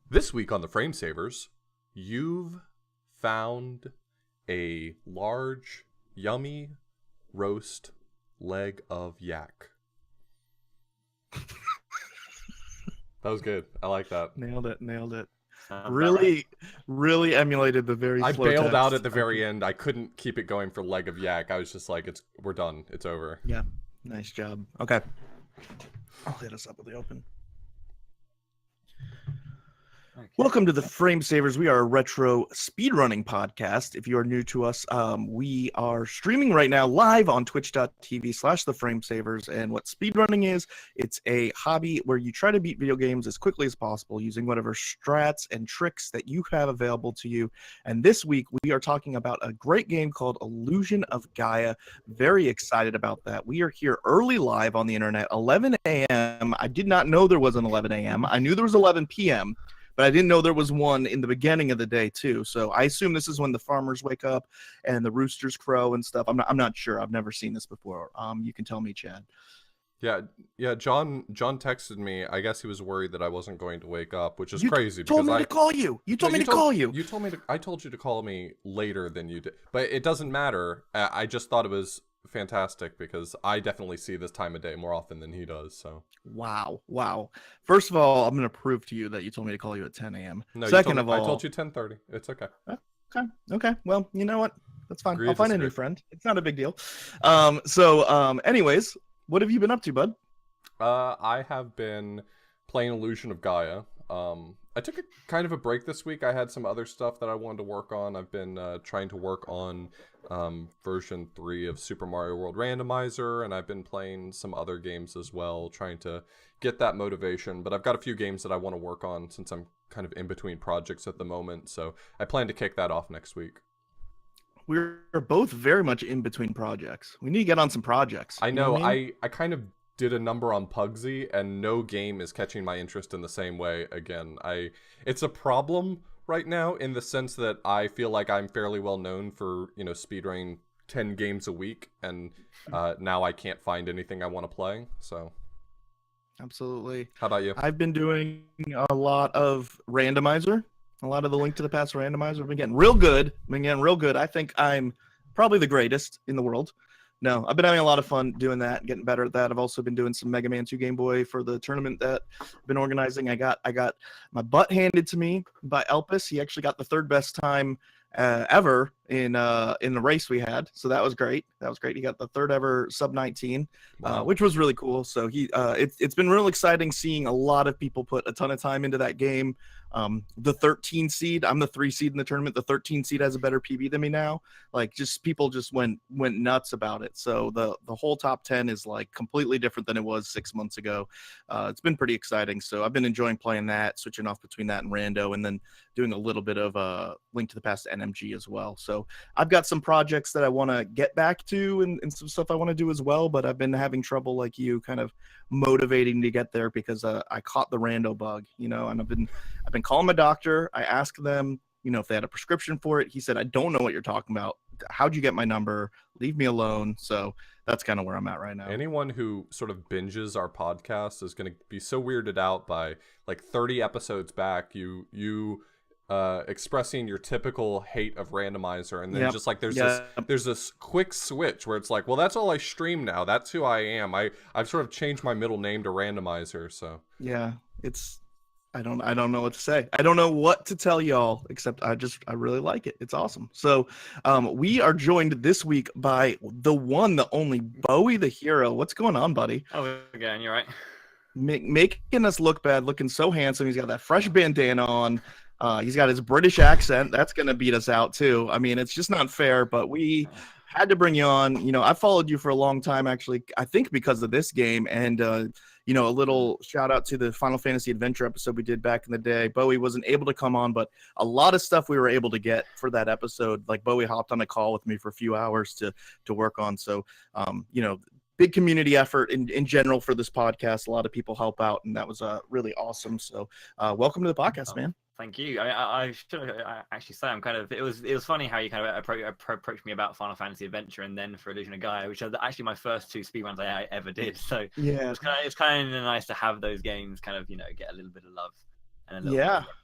This week on the Frame Savers, you've found a large, yummy roast leg of yak. That was good. I like that. Nailed it. Sounds about Really, really emulated the very I slow bailed out text. at the very end. I couldn't keep it going for leg of yak. I was just like, we're done. It's over. Yeah, nice job. Okay. I'll hit us up with the open. Okay. Welcome to the Frame Savers. We are a retro speedrunning podcast. If you are new to us, we are streaming right now live on twitch.tv/theframesavers. And what speedrunning is, it's a hobby where you try to beat video games as quickly as possible using whatever strats and tricks that you have available to you. And this week, we are talking about a great game called Illusion of Gaia. Very excited about that. We are here early live on the internet, 11 a.m. I did not know there was an 11 a.m. I knew there was 11 p.m., but I didn't know there was one in the beginning of the day too. So I assume this is when the farmers wake up and the roosters crow and stuff. I'm not sure. I've never seen this before. You can tell me, Chad. Yeah. John texted me. I guess he was worried that I wasn't going to wake up, which is You crazy. told because me to call you. You told me to call you. You told me to. I told you to call me later than you did, but it doesn't matter. I just thought it was fantastic because I definitely see this time of day more often than he does. So Wow. First of all, I'm gonna prove to you that you told me to call you at 10 a.m. no. Second of all, I told you 10:30. It's okay. Okay. Well, you know what? That's fine. Agree I'll to find a new disagree. friend. It's not a big deal. Anyways, what have you been up to, bud? I have been playing Illusion of Gaia. I took a kind of a break this week. I had some other stuff that I wanted to work on. I've been trying to work on version 3 of Super Mario World Randomizer, and I've been playing some other games as well, trying to get that motivation. But I've got a few games that I want to work on since I'm kind of in between projects at the moment, so I plan to kick that off next week. We're both very much in between projects. We need to get on some projects. I You know, what I mean? I kind of did a number on Pugsy, and no game is catching my interest in the same way again. It's a problem right now in the sense that I feel like I'm fairly well known for, speedrunning 10 games a week, and now I can't find anything I want to play, so. Absolutely. How about you? I've been doing a lot of randomizer, a lot of the Link to the Past randomizer. I've been getting real good. I think I'm probably the greatest in the world. No, I've been having a lot of fun doing that, getting better at that. I've also been doing some Mega Man 2 Game Boy for the tournament that I've been organizing. I got my butt handed to me by Elpis. He actually got the third best time ever in the race we had, so that was great. He got the third ever sub 19, Wow. which was really cool. So it's been real exciting seeing a lot of people put a ton of time into that game. The 13 seed, I'm the 3 seed in the tournament. The 13 seed has a better PB than me now. Like, just people just went nuts about it. So the whole top 10 is like completely different than it was 6 months ago. It's been pretty exciting. So I've been enjoying playing that, switching off between that and Rando, and then doing a little bit of Link to the Past NMG as well. So I've got some projects that I want to get back to and some stuff I want to do as well, but I've been having trouble, like you, kind of motivating to get there because I caught the Rando bug, and I've been calling my doctor. I asked them, if they had a prescription for it. He said, I don't know what you're talking about. How'd you get my number? Leave me alone. So that's kind of where I'm at right now. Anyone who sort of binges our podcast is going to be so weirded out by, like, 30 episodes back, you expressing your typical hate of randomizer, and then just like there's this quick switch where it's like, well, that's all I stream now. That's who I am. I've sort of changed my middle name to randomizer. So yeah, I don't know what to say. I don't know what to tell y'all, except I really like it. It's awesome. So we are joined this week by the one, the only Bowie the hero. What's going on, buddy? Oh, again, you're right. Making us look bad, looking so handsome. He's got that fresh bandana on. He's got his British accent. That's going to beat us out, too. I mean, it's just not fair, but we had to bring you on. I followed you for a long time, actually, I think because of this game. And, a little shout out to the Final Fantasy Adventure episode we did back in the day. Bowie wasn't able to come on, but a lot of stuff we were able to get for that episode. Like, Bowie hopped on a call with me for a few hours to work on. So, big community effort in general for this podcast. A lot of people help out, and that was really awesome. So welcome to the podcast, man. Thank you. I should actually say it was funny how you kind of approached me about Final Fantasy Adventure and then for Illusion of Gaia, which are actually my first 2 speedruns I ever did. So yeah, it's kind of nice to have those games kind of get a little bit of love and a little yeah. bit of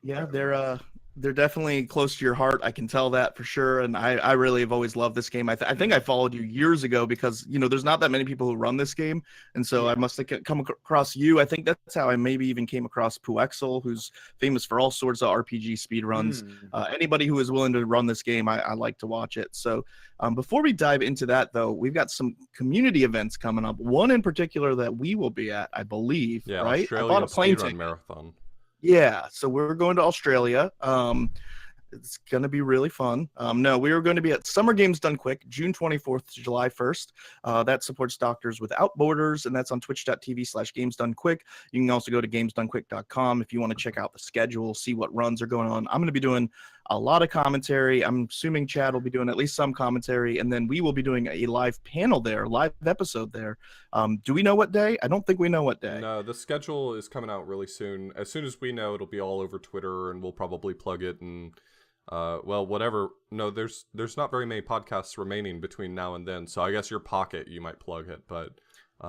Yeah, they're definitely close to your heart. I can tell that for sure. And I really have always loved this game. I think I followed you years ago because, there's not that many people who run this game. And so I must have come across you. I think that's how I maybe even came across Puexel, who's famous for all sorts of RPG speedruns. Anybody who is willing to run this game, I like to watch it. So before we dive into that, though, we've got some community events coming up. One in particular that we will be at, I believe, right? Australian I bought a plane speedrun ticket. marathon. Yeah, so we're going to Australia. It's going to be really fun. No, we are going to be at Summer Games Done Quick, June 24th to July 1st. That supports Doctors Without Borders, and that's on twitch.tv/gamesdonequick. You can also go to gamesdonequick.com if you want to check out the schedule, see what runs are going on. I'm going to be doing a lot of commentary. I'm assuming Chad will be doing at least some commentary, and then we will be doing a live panel there, live episode there. Do we know what day? I don't think we know what day. No, the schedule is coming out really soon. As soon as we know, it'll be all over Twitter, and we'll probably plug it and whatever. No, there's not very many podcasts remaining between now and then, so I guess your pocket you might plug it, but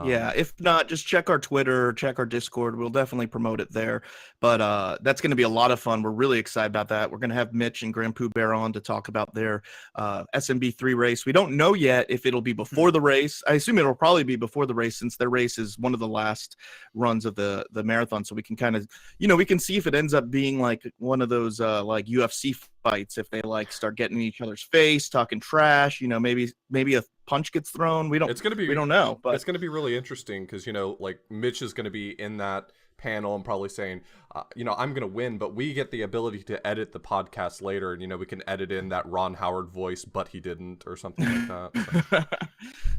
yeah, if not, just check our Twitter, check our Discord. We'll definitely promote it there. But that's going to be a lot of fun. We're really excited about that. We're going to have Mitch and Grand Pooh Bear on to talk about their SMB3 race. We don't know yet if it'll be before the race. I assume it'll probably be before the race, since their race is one of the last runs of the marathon. So we can kind of, we can see if it ends up being like one of those like UFC fights, if they like start getting in each other's face, talking trash. Maybe a punch gets thrown. We don't know, but it's gonna be really interesting because like Mitch is gonna be in that panel and probably saying, I'm gonna win, but we get the ability to edit the podcast later, and we can edit in that Ron Howard voice, but he didn't, or something like that. So.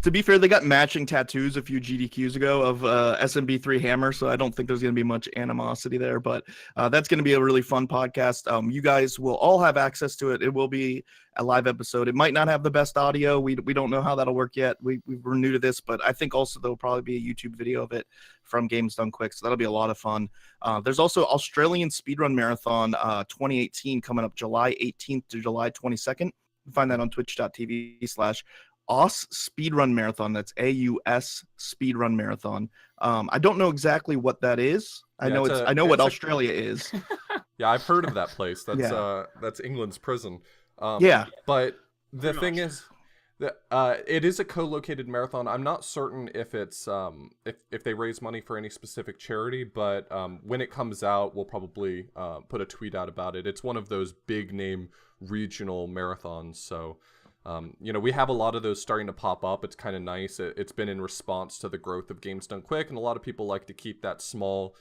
To be fair, they got matching tattoos a few GDQs ago of SMB3 Hammer, so I don't think there's gonna be much animosity there. But that's gonna be a really fun podcast. You guys will all have access to it. It will be a live episode. It might not have the best audio. We don't know how that'll work yet. We're new to this, but I think also there'll probably be a YouTube video of it from Games Done Quick, so that'll be a lot of fun. There's also Australian Speedrun Marathon 2018 coming up July 18th to July 22nd. You can find that on twitch.tv/AUS Speedrun Marathon. That's AUS Speedrun Marathon. I don't know exactly what that is. I know what Australia is. Yeah, I've heard of that place. That's England's prison. Yeah, but the thing is that it is a co-located marathon. I'm not certain if it's if they raise money for any specific charity, but when it comes out, we'll probably put a tweet out about it. It's one of those big name regional marathons, so we have a lot of those starting to pop up. It's kind of nice. It's been in response to the growth of Games Done Quick, and a lot of people like to keep that small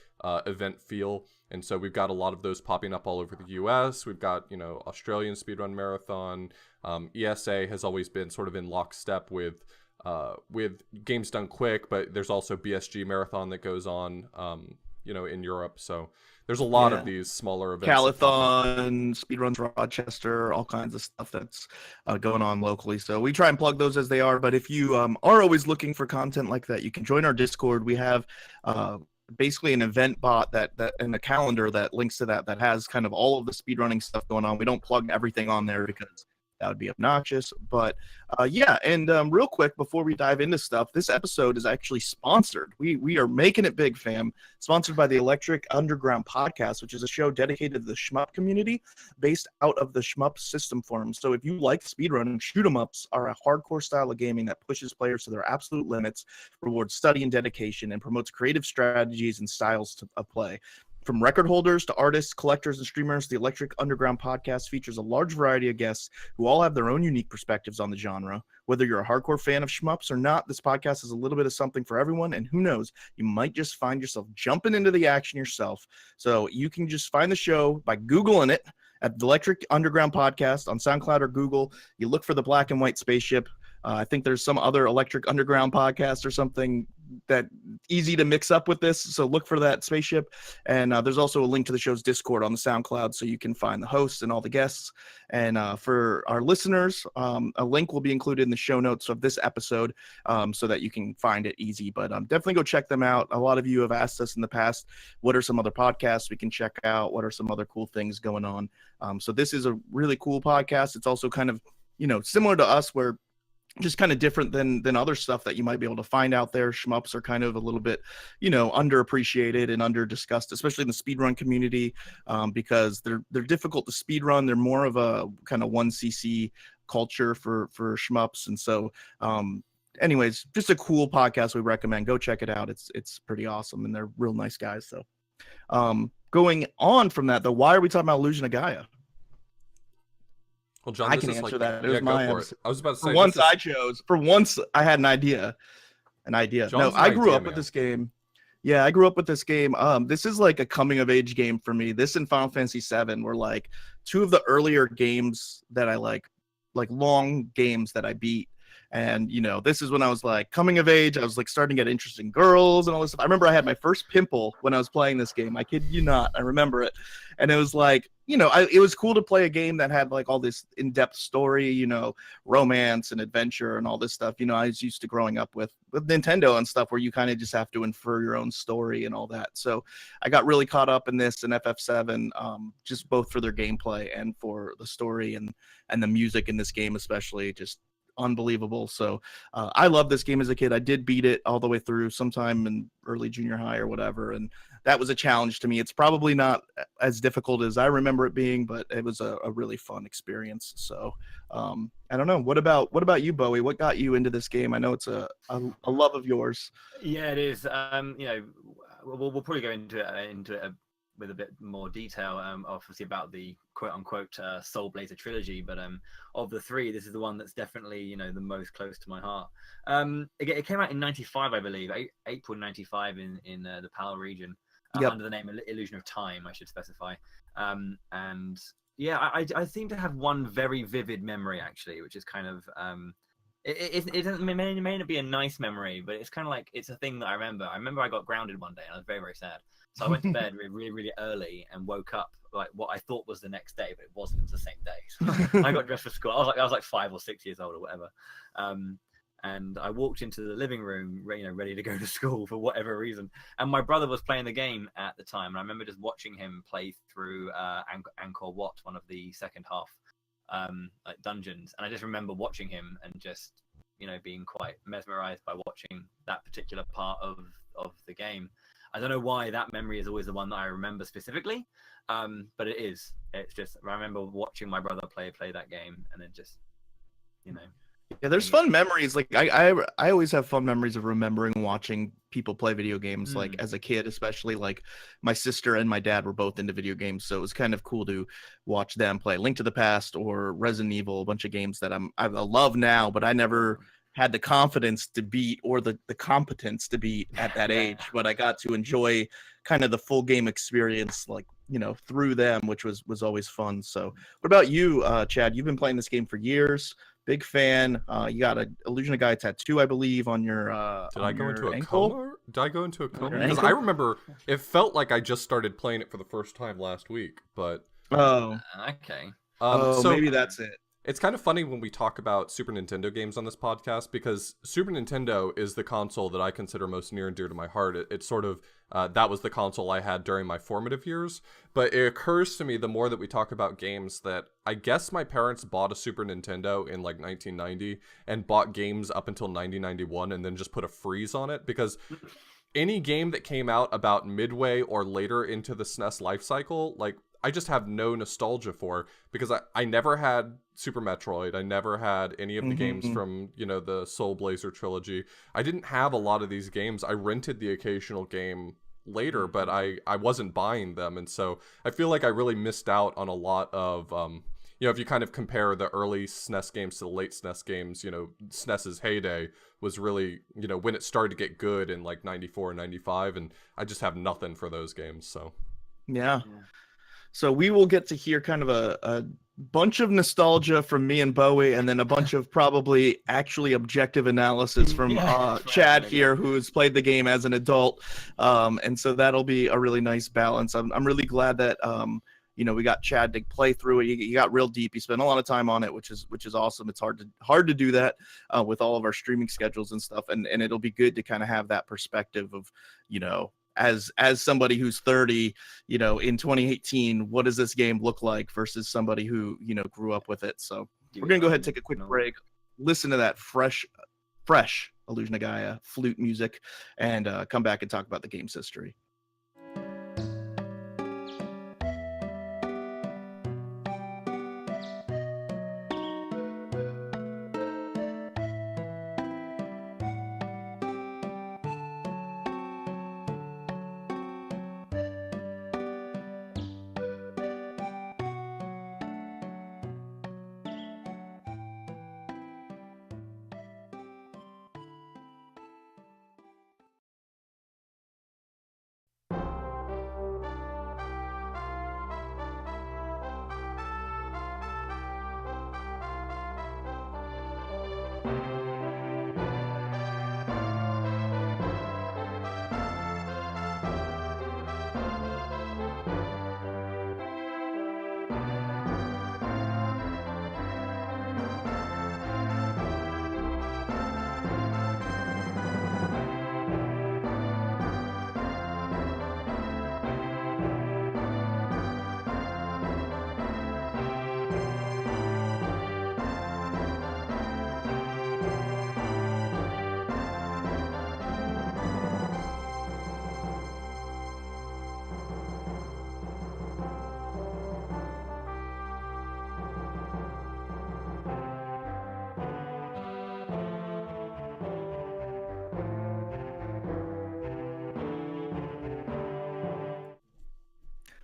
event feel. And so we've got a lot of those popping up all over the US. We've got, Australian Speedrun Marathon. ESA has always been sort of in lockstep with Games Done Quick, but there's also BSG Marathon that goes on, in Europe. So there's a lot of these smaller events. Calathon, Speedruns Rochester, all kinds of stuff that's going on locally. So we try and plug those as they are. But if you are always looking for content like that, you can join our Discord. We have basically an event bot that and a calendar that links to that has kind of all of the speedrunning stuff going on. We don't plug everything on there because that would be obnoxious, but real quick before we dive into stuff, this episode is actually sponsored. We are making it big, fam. Sponsored by the Electric Underground Podcast, which is a show dedicated to the shmup community based out of the shmup system forum. So if you like speedrunning, shoot 'em ups are a hardcore style of gaming that pushes players to their absolute limits, rewards study and dedication, and promotes creative strategies and styles of play. From record holders to artists, collectors, and streamers, the Electric Underground Podcast features a large variety of guests who all have their own unique perspectives on the genre. Whether you're a hardcore fan of shmups or not, this podcast is a little bit of something for everyone, and who knows, you might just find yourself jumping into the action yourself. So you can just find the show by Googling it at the Electric Underground Podcast on SoundCloud or Google. You look for the black and white spaceship. I think there's some other Electric Underground podcast or something that easy to mix up with this. So look for that spaceship. And there's also a link to the show's Discord on the SoundCloud, so you can find the hosts and all the guests. And for our listeners, a link will be included in the show notes of this episode so that you can find it easy. But definitely go check them out. A lot of you have asked us in the past, what are some other podcasts we can check out? What are some other cool things going on? So this is a really cool podcast. It's also kind of, similar to us, where just kind of different than other stuff that you might be able to find out there. Shmups are kind of a little bit, underappreciated and under discussed, especially in the speedrun community, because they're difficult to speedrun. They're more of a kind of 1cc culture for shmups. And so anyways, just a cool podcast we recommend. Go check it out. It's pretty awesome, and they're real nice guys. So going on from that though, why are we talking about Illusion of Gaia? Well, John, I can answer that. It was go my for episode. it. I was about to say, For once I had an idea. John's No, I grew up with this game. Yeah, I grew up with this game. This is like a coming of age game for me. This and Final Fantasy VII were like two of the earlier games that I like long games that I beat. And this is when I was like coming of age. I was like starting to get interested in girls and all this stuff. I remember I had my first pimple when I was playing this game. I kid you not. I remember it. And it was like, it was cool to play a game that had like all this in-depth story, romance and adventure and all this stuff. I was used to growing up with Nintendo and stuff where you kind of just have to infer your own story and all that. So I got really caught up in this and FF7, just both for their gameplay and for the story and the music in this game, especially just unbelievable. So I love this game as a kid. I did beat it all the way through sometime in early junior high or whatever, and that was a challenge to me. It's probably not as difficult as I remember it being, but it was a really fun experience. So I don't know. What about you, Bowie? What got you into this game? I know it's a love of yours. Yeah, it is. We'll probably go into it with a bit more detail, obviously about the quote-unquote Soul Blazer trilogy, but of the three, this is the one that's definitely the most close to my heart. It came out in '95, I believe, April '95 in the PAL region, under the name Illusion of Time, I should specify. And yeah, I seem to have one very vivid memory actually, which is kind of it may not be a nice memory, but it's kind of like it's a thing that I remember. I remember I got grounded one day and I was very, very sad. So I went to bed really, really early and woke up like what I thought was the next day, but it wasn't. It was the same day. So I got dressed for school. I was like 5 or 6 years old or whatever. And I walked into the living room, ready to go to school for whatever reason. And my brother was playing the game at the time. And I remember just watching him play through Angkor Wat, one of the second half like dungeons. And I just remember watching him and just, being quite mesmerized by watching that particular part of the game. I don't know why that memory is always the one that I remember specifically, but it is. It's just I remember watching my brother play that game, and then just, Yeah, there's fun memories. Like I always have fun memories of remembering watching people play video games. Like as a kid, especially like my sister and my dad were both into video games, so it was kind of cool to watch them play Link to the Past or Resident Evil, a bunch of games that I love now, but I never had the confidence to beat or the competence to beat at that age, but I got to enjoy kind of the full game experience, like, through them, which was always fun. So what about you, Chad? You've been playing this game for years. Big fan. You got a Illusion of Gaia tattoo, I believe, on your Did I go into a ankle? coma? Did I go into a coma? Because ankle? I remember it felt like I just started playing it for the first time last week, but Oh, okay. so maybe that's it. it's kind of funny when we talk about Super Nintendo games on this podcast, because Super Nintendo is the console that I consider most near and dear to my heart. It's sort of, that was the console I had during my formative years. But it occurs to me the more that we talk about games that I guess my parents bought a Super Nintendo in like 1990 and bought games up until 1991 and then just put a freeze on it, because any game that came out about midway or later into the SNES life cycle, like, I just have no nostalgia for, because I never had Super Metroid. I never had any of the games from, the Soul Blazer trilogy. I didn't have a lot of these games. I rented the occasional game later, but I wasn't buying them. And so I feel like I really missed out on a lot of, if you kind of compare the early SNES games to the late SNES games, SNES's heyday was really, when it started to get good in like 94 and 95. And I just have nothing for those games. So, yeah. So we will get to hear kind of a bunch of nostalgia from me and Bowie, and then a bunch of probably actually objective analysis from Chad here, who has played the game as an adult. And so that'll be a really nice balance. I'm really glad that we got Chad to play through it. You got real deep. You spent a lot of time on it, which is awesome. It's hard to do that with all of our streaming schedules and stuff. And it'll be good to kind of have that perspective of, as somebody who's 30, in 2018, what does this game look like versus somebody who, grew up with it. So we're going to go ahead and take a quick break. listen to that fresh Illusion of Gaia flute music, and come back and talk about the game's history.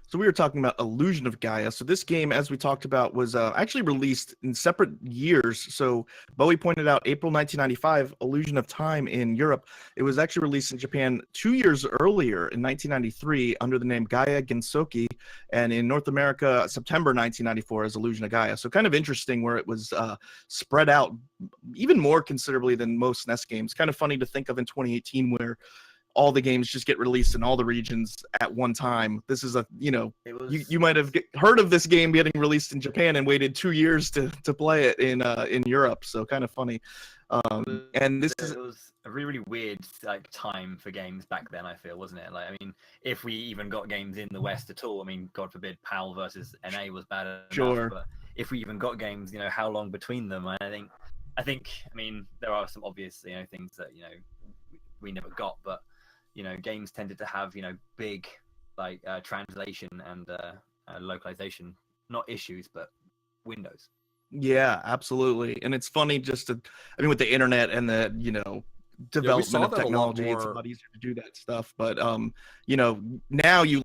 So we were talking about Illusion of Gaia. So this game, as we talked about, was actually released in separate years. So Bowie pointed out April 1995, Illusion of Time in Europe. It was actually released in Japan 2 years earlier in 1993 under the name Gaia Gensoki, and in North America, September 1994 as Illusion of Gaia. So kind of interesting where it was spread out even more considerably than most NES games. Kind of funny to think of in 2018 where all the games just get released in all the regions at one time. This is you might have heard of this game getting released in Japan and waited 2 years to play it in Europe. So kind of funny. And this it was a really, really weird time for games back then, I feel, wasn't it? Like, I mean, if we even got games in the West at all, I mean, God forbid PAL versus NA was bad enough, sure. But if we even got games, how long between them? I think, I mean, there are some obvious, things that, we never got, but games tended to have big translation and localization, not issues but windows. Yeah, absolutely. And it's funny with the internet and the development of technology, it's a lot easier to do that stuff. But now you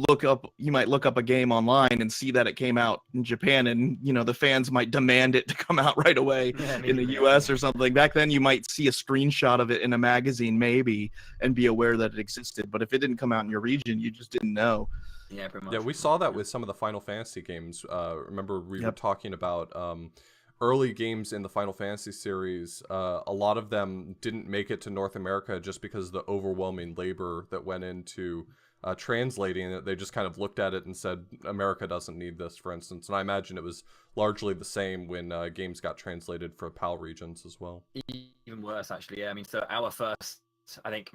might look up a game online and see that it came out in Japan, and the fans might demand it to come out right away in the US or something. Back then you might see a screenshot of it in a magazine maybe and be aware that it existed, but if it didn't come out in your region, you just didn't know. Yeah, pretty much. Yeah, we saw that with some of the Final Fantasy games. Remember we were talking about early games in the Final Fantasy series. A lot of them didn't make it to North America just because of the overwhelming labor that went into translating it. They just kind of looked at it and said, America doesn't need this, for instance. And I imagine it was largely the same when games got translated for PAL regions as well. Even worse, actually. Yeah, I mean, so our first, I think,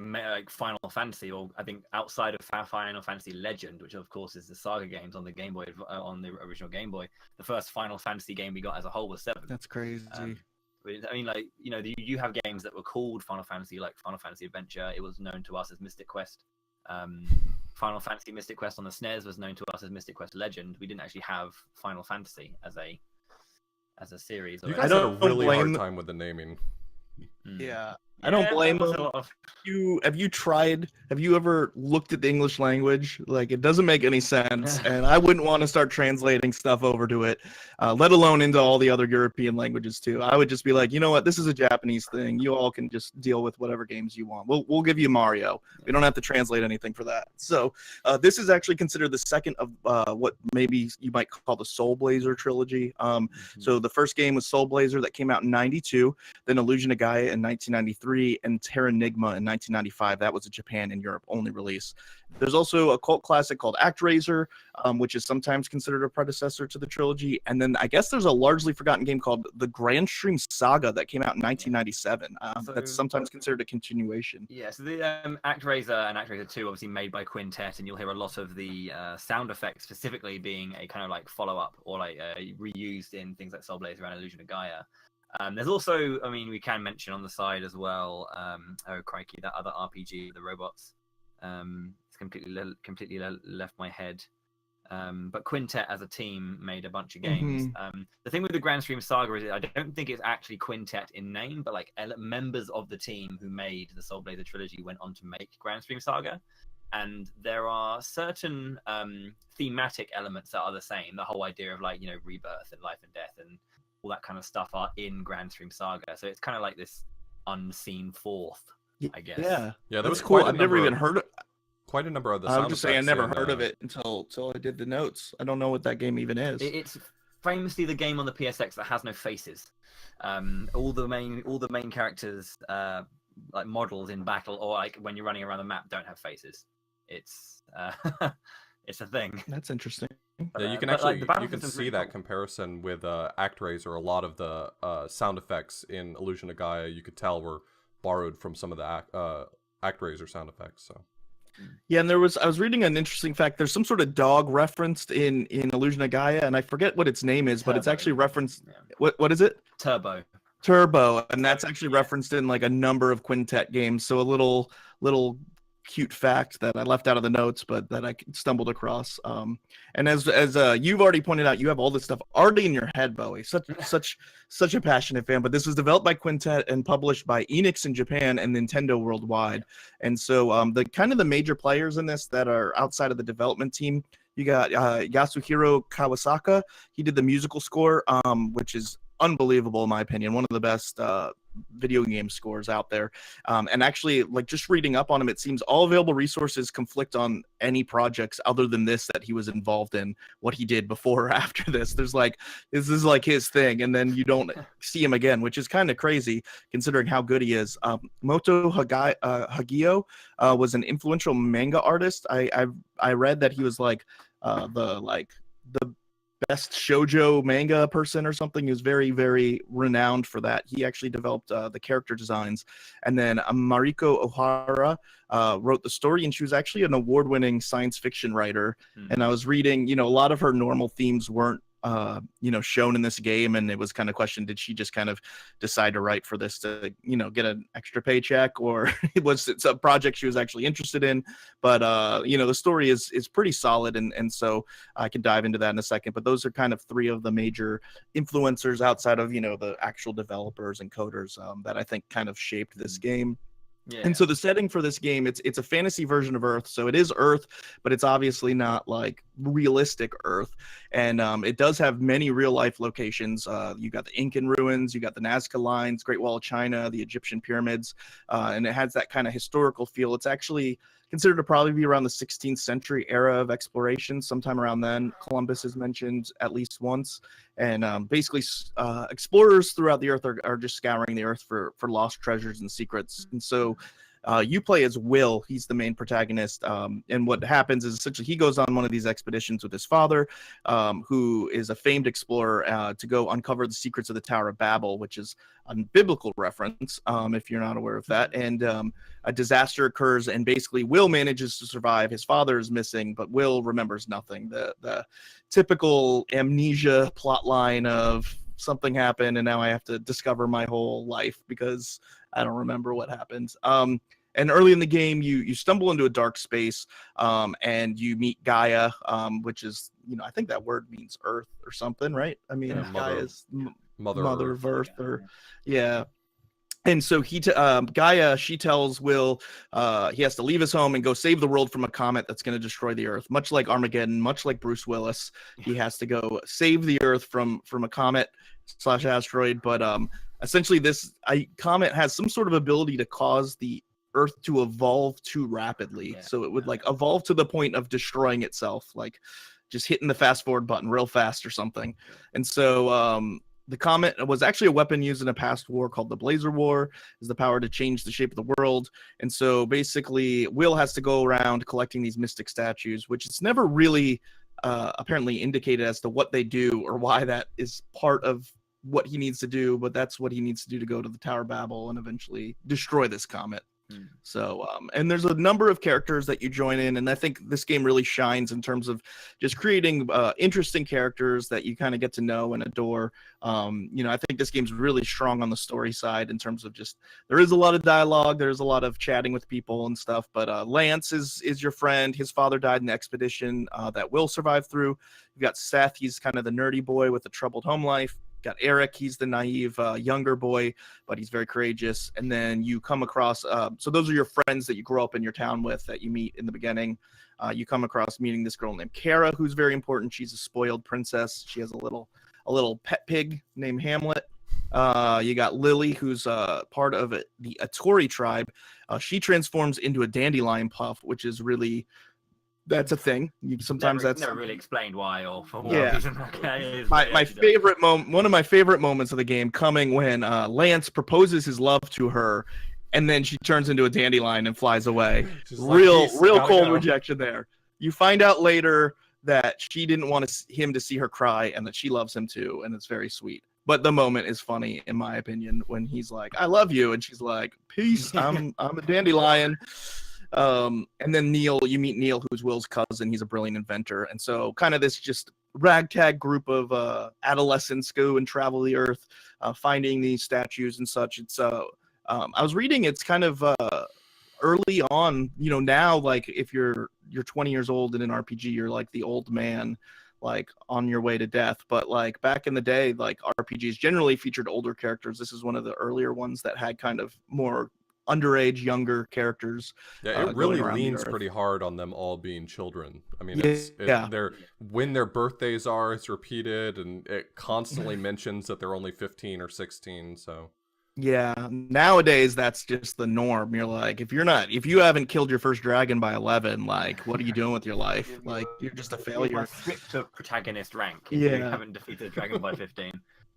Final Fantasy, or I think outside of Final Fantasy Legend, which of course is the Saga games on the Game Boy, on the original Game Boy, the first Final Fantasy game we got as a whole was 7. That's crazy. I mean, you have games that were called Final Fantasy, like Final Fantasy Adventure. It was known to us as Mystic Quest. Final Fantasy Mystic Quest on the SNES was known to us as Mystic Quest Legend. We didn't actually have Final Fantasy as a series. You guys had a really hard time with the naming. Yeah. I don't blame them. Have you ever looked at the English language? Like, it doesn't make any sense, and I wouldn't want to start translating stuff over to it, let alone into all the other European languages too. I would just be like, you know what, this is a Japanese thing. You all can just deal with whatever games you want. We'll give you Mario. We don't have to translate anything for that. So this is actually considered the second of what maybe you might call the Soul Blazer trilogy. So the first game was Soul Blazer that came out in 92, then Illusion of Gaia in 1993, and Terranigma in 1995. That was a Japan and Europe only release. There's also a cult classic called ActRaiser, which is sometimes considered a predecessor to the trilogy. And then I guess there's a largely forgotten game called the Grand Stream Saga that came out in 1997. That's sometimes considered a continuation. Yeah, so the ActRaiser and ActRaiser 2 obviously made by Quintet, and you'll hear a lot of the sound effects specifically being a kind of like follow-up or like reused in things like Soul Blazer and Illusion of Gaia. There's also, I mean, we can mention on the side as well. Oh crikey, that other RPG, the robots. It's completely left my head. But Quintet as a team made a bunch of games. The thing with the Grand Stream Saga is I don't think it's actually Quintet in name, but like members of the team who made the Soul Blazer trilogy went on to make Grand Stream Saga. And there are certain thematic elements that are the same. The whole idea of like, you know, rebirth and life and death and all that kind of stuff are in Grand Stream Saga. So it's kind of like this unseen fourth, I guess. Yeah, Yeah, that's cool. I've never even heard of. Quite a number of the I sound was just saying I effects never in, heard of it until I did the notes. I don't know what that game even is. It's famously the game on the PSX that has no faces. All the main characters, like models in battle or like when you're running around the map, don't have faces. It's it's a thing. That's interesting. Yeah, you can actually you can see that comparison with ActRaiser. A lot of the sound effects in Illusion of Gaia, you could tell were borrowed from some of the ActRaiser sound effects. So. Yeah, and I was reading an interesting fact. There's some sort of dog referenced in Illusion of Gaia, and I forget what its name is, but it's actually referenced. Yeah. What is it? Turbo, and that's actually referenced in like a number of Quintet games. So a little cute fact that I left out of the notes, but that I stumbled across. And as you've already pointed out, you have all this stuff already in your head, Bowie. Such a passionate fan. But this was developed by Quintet and published by Enix in Japan and Nintendo worldwide. And so the major players in this that are outside of the development team, you got Yasuhiro Kawasaka. He did the musical score, which is unbelievable in my opinion, one of the best video game scores out there. And actually, like just reading up on him, it seems all available resources conflict on any projects other than this that he was involved in, what he did before or after this. This is like his thing, and then you don't see him again, which is kind of crazy considering how good he is. Moto Hagio was an influential manga artist. I read that he was like the best shoujo manga person or something. He was very, very renowned for that. He actually developed the character designs. And then Mariko Ohara wrote the story, and she was actually an award-winning science fiction writer. And I was reading, a lot of her normal themes weren't shown in this game, and it was kind of questioned, did she just kind of decide to write for this to get an extra paycheck, or it's a project she was actually interested in? But the story is pretty solid, and so I can dive into that in a second. But those are kind of three of the major influencers outside of the actual developers and coders that I think kind of shaped this game. Yeah. And so the setting for this game, it's a fantasy version of Earth. So it is Earth, but it's obviously not like realistic Earth. And it does have many real life locations. You got the Incan ruins, you got the Nazca lines, Great Wall of China, the Egyptian pyramids, and it has that kind of historical feel. It's actually considered to probably be around the 16th century era of exploration. Sometime around then, Columbus is mentioned at least once. And basically, explorers throughout the Earth are just scouring the Earth for lost treasures and secrets. And so you play as Will. He's the main protagonist. And what happens is essentially he goes on one of these expeditions with his father, who is a famed explorer, to go uncover the secrets of the Tower of Babel, which is a biblical reference, if you're not aware of that. And a disaster occurs, and basically Will manages to survive. His father is missing, but Will remembers nothing. The typical amnesia plot line of something happened, and now I have to discover my whole life because I don't remember what happened. And early in the game, you stumble into a dark space, and you meet Gaia, which is, I think that word means Earth or something, right? I mean, yeah, Gaia is mother of Earth, or yeah. And so Gaia, she tells Will he has to leave his home and go save the world from a comet that's going to destroy the Earth. Much like Armageddon, much like Bruce Willis, he has to go save the Earth from a comet / asteroid. But essentially, this comet has some sort of ability to cause the Earth to evolve too rapidly. Yeah. So it would like evolve to the point of destroying itself, like just hitting the fast forward button real fast or something. And so the comet was actually a weapon used in a past war called the Blazer War, is the power to change the shape of the world. And so basically Will has to go around collecting these mystic statues, which it's never really apparently indicated as to what they do or why that is part of what he needs to do, but that's what he needs to do to go to the Tower of Babel and eventually destroy this comet. So, and there's a number of characters that you join in, and I think this game really shines in terms of just creating interesting characters that you kind of get to know and adore. I think this game's really strong on the story side in terms of just there is a lot of dialogue, there's a lot of chatting with people and stuff. But Lance is your friend. His father died in the expedition that Will survived through. You've got Seth. He's kind of the nerdy boy with a troubled home life. Got Eric, he's the naive younger boy, but he's very courageous. And then you come across, so those are your friends that you grow up in your town with that you meet in the beginning. You come across meeting this girl named Kara, who's very important. She's a spoiled princess. She has a little pet pig named Hamlet. You got Lily, who's part of the Atori tribe. She transforms into a dandelion puff, which is really... That's a thing. That's never really explained why or for what yeah. reason. Okay, my favorite moment, one of my favorite moments of the game, coming when Lance proposes his love to her, and then she turns into a dandelion and flies away. Real cold rejection there. You find out later that she didn't want him to see her cry, and that she loves him too, and it's very sweet. But the moment is funny, in my opinion, when he's like, "I love you," and she's like, "Peace, I'm a dandelion." And then you meet Neil, who's Will's cousin. He's a brilliant inventor. And so kind of this just ragtag group of adolescents go and travel the earth, finding these statues and such. It's I was reading, it's kind of early on, now, like if you're 20 years old in an RPG, you're like the old man, like on your way to death. But like back in the day, like RPGs generally featured older characters. This is one of the earlier ones that had kind of more underage, younger characters. Yeah, it really leans pretty hard on them all being children. I mean, when their birthdays are, it's repeated, and it constantly mentions that they're only 15 or 16. So yeah, nowadays that's just the norm. You're like, if you haven't killed your first dragon by 11, like, what are you doing with your life? Like, you're just a failure. Strict to protagonist rank. If you haven't defeated a dragon by 15.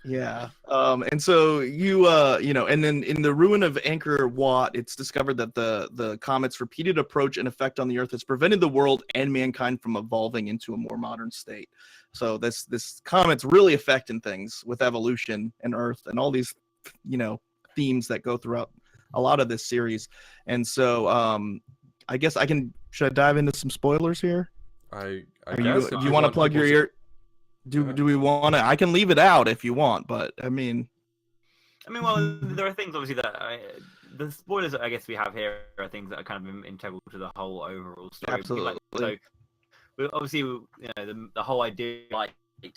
Yeah. And so and then in the ruin of Angkor Wat, it's discovered that the comet's repeated approach and effect on the Earth has prevented the world and mankind from evolving into a more modern state. So this comet's really affecting things with evolution and Earth and all these, themes that go throughout a lot of this series. And so I guess should I dive into some spoilers here? I guess. Do you want to plug your ear? Do we want to? I can leave it out if you want, but I mean, well, there are things obviously that the spoilers that I guess we have here are things that are kind of integral to the whole overall story. Absolutely. So, obviously, the whole idea of light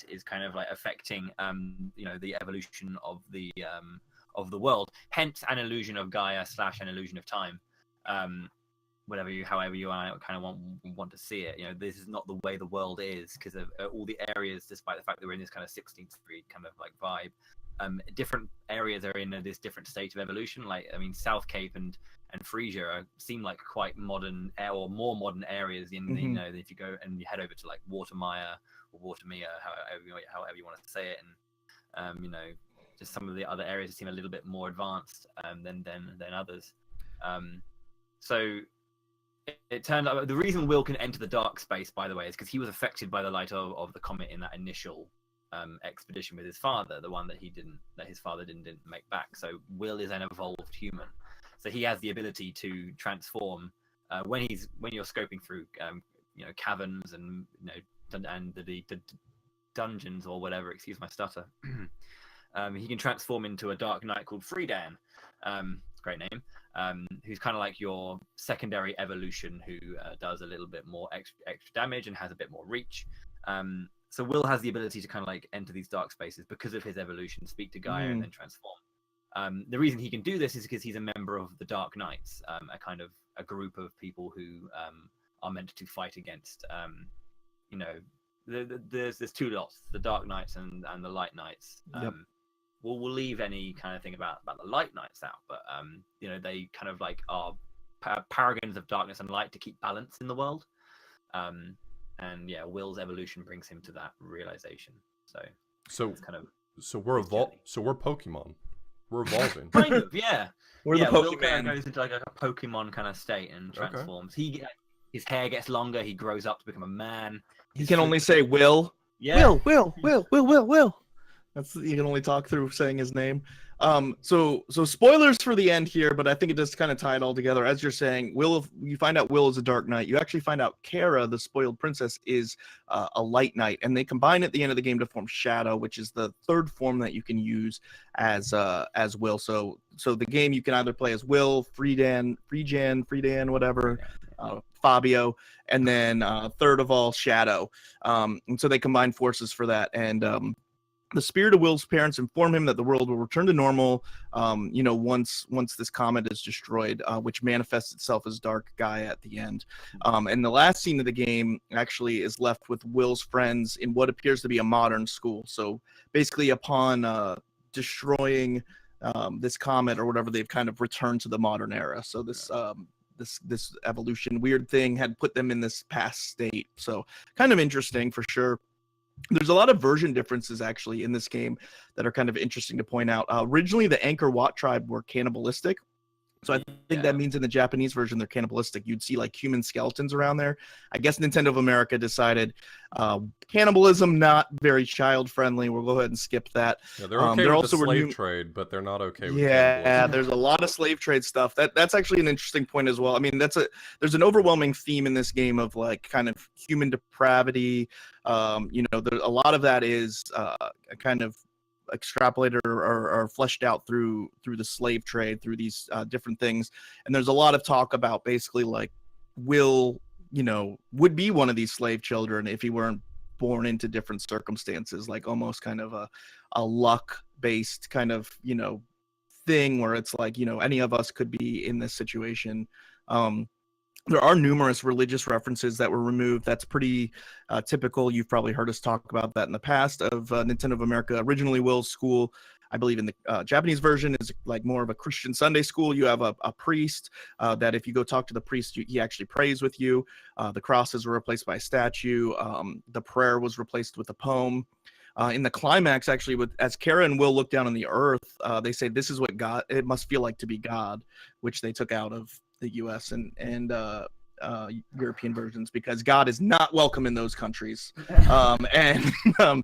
is kind of like affecting, the evolution of the world. Hence, an illusion of Gaia / an illusion of time. However you kind of want to see it. This is not the way the world is because of all the areas, despite the fact that we're in this kind of 16th Street kind of like vibe. Different areas are in this different state of evolution. Like, I mean, South Cape and Frisia seem like quite modern or more modern areas in the, if you go and you head over to like Watermire or Watermere, however you want to say it, and just some of the other areas seem a little bit more advanced than others. So it turned out the reason Will can enter the dark space, by the way, is because he was affected by the light of the comet in that initial expedition with his father, the one that his father didn't make back. So Will is an evolved human, so he has the ability to transform when you're scoping through caverns and the dungeons or whatever. Excuse my stutter. He can transform into a dark knight called Freedan. Great name. Who's kind of like your secondary evolution, who does a little bit more extra damage and has a bit more reach. So Will has the ability to kind of like enter these dark spaces because of his evolution, speak to Gaia, and then transform. The reason he can do this is because he's a member of the Dark Knights, a group of people who are meant to fight against. There's two lots: the Dark Knights and the Light Knights. Yep. We'll leave any kind of thing about the Light Knights out, but they kind of like are paragons of darkness and light to keep balance in the world. Will's evolution brings him to that realization. So it's kind of we're Pokemon. We're evolving. Kind of, yeah. We're the Will Pokemon. kind of goes into like a Pokemon kind of state and transforms. Okay. His hair gets longer. He grows up to become a man. He can only say Will. Yeah. Will. You can only talk through saying his name. So spoilers for the end here, but I think it does kind of tie it all together. As you're saying, you find out Will is a Dark Knight. You actually find out Kara, the spoiled princess, is a Light Knight, and they combine at the end of the game to form Shadow, which is the third form that you can use as Will. So the game you can either play as Will, Friedan, whatever, Fabio, and then third of all Shadow. And so they combine forces for that, and the spirit of Will's parents inform him that the world will return to normal, once this comet is destroyed, which manifests itself as Dark Gaia at the end. And the last scene of the game actually is left with Will's friends in what appears to be a modern school. So basically, upon destroying this comet or whatever, they've kind of returned to the modern era. So this evolution weird thing had put them in this past state. So kind of interesting for sure. There's a lot of version differences actually in this game that are kind of interesting to point out. Originally, the Angkor Wat tribe were cannibalistic. So I think that means in the Japanese version, they're cannibalistic. You'd see like human skeletons around there. I guess Nintendo of America decided cannibalism not very child friendly. We'll go ahead and skip that. Yeah, they're okay with the slave trade, but they're not okay with cannibalism. Yeah, there's a lot of slave trade stuff. That's actually an interesting point as well. I mean, there's an overwhelming theme in this game of like kind of human depravity. A lot of that is kind of extrapolated or fleshed out through the slave trade, through these different things. And there's a lot of talk about basically like Will, would be one of these slave children if he weren't born into different circumstances, like almost kind of a luck based kind of thing where it's like any of us could be in this situation. There are numerous religious references that were removed. That's pretty typical. You've probably heard us talk about that in the past of Nintendo of America. Originally, Will's school, I believe in the Japanese version, is like more of a Christian Sunday school. You have a priest that if you go talk to the priest, he actually prays with you. The crosses were replaced by a statue. The prayer was replaced with a poem. In the climax, actually, as Kara and Will look down on the earth, they say this is what it must feel like to be God, which they took out of the U.S. and European versions because God is not welcome in those countries. The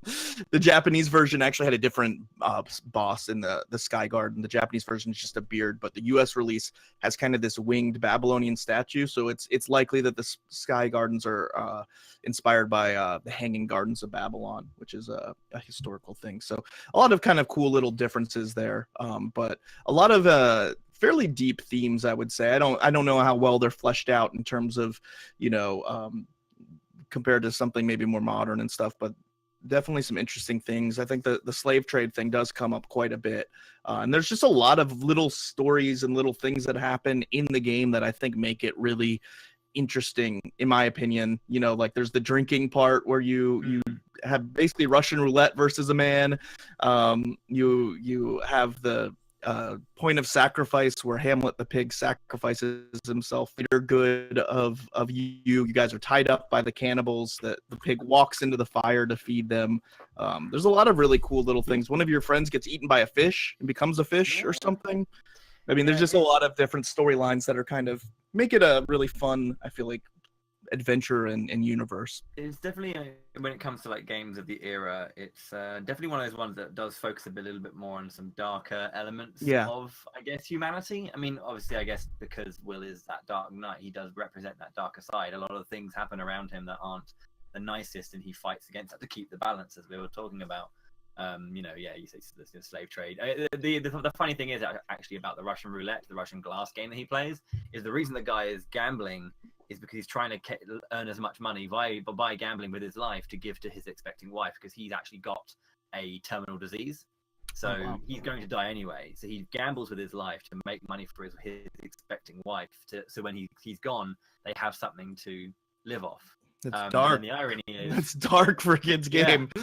Japanese version actually had a different boss in the Sky Garden. The Japanese version is just a beard, but the U.S. release has kind of this winged Babylonian statue. So it's likely that the Sky Gardens are inspired by the Hanging Gardens of Babylon, which is a historical thing. So a lot of kind of cool little differences there, but a lot of fairly deep themes, I would say. I don't know how well they're fleshed out in terms of, compared to something maybe more modern and stuff, but definitely some interesting things. I think the slave trade thing does come up quite a bit. And there's just a lot of little stories and little things that happen in the game that I think make it really interesting, in my opinion. Like there's the drinking part where you have basically Russian roulette versus a man. You have the point of sacrifice where Hamlet the pig sacrifices himself. You're good of you guys are tied up by the cannibals that the pig walks into the fire to feed them. There's a lot of really cool little things. One of your friends gets eaten by a fish and becomes a fish or something. I mean, there's just a lot of different storylines that are kind of make it a really fun, I feel like, adventure and universe. It's definitely when it comes to like games of the era, it's definitely one of those ones that does focus a little bit more on some darker elements of, I guess, humanity. I mean, obviously, I guess because Will is that Dark Knight, he does represent that darker side. A lot of things happen around him that aren't the nicest, and he fights against that to keep the balance, as we were talking about. You say the slave trade. The funny thing is actually about the Russian roulette, the Russian glass game that he plays, is the reason the guy is gambling is because he's trying to earn as much money by gambling with his life to give to his expecting wife, because he's actually got a terminal disease. So he's going to die anyway. So he gambles with his life to make money for his expecting wife. So when he's gone, they have something to live off. That's dark. The irony is that's dark for a kid's game. Yeah.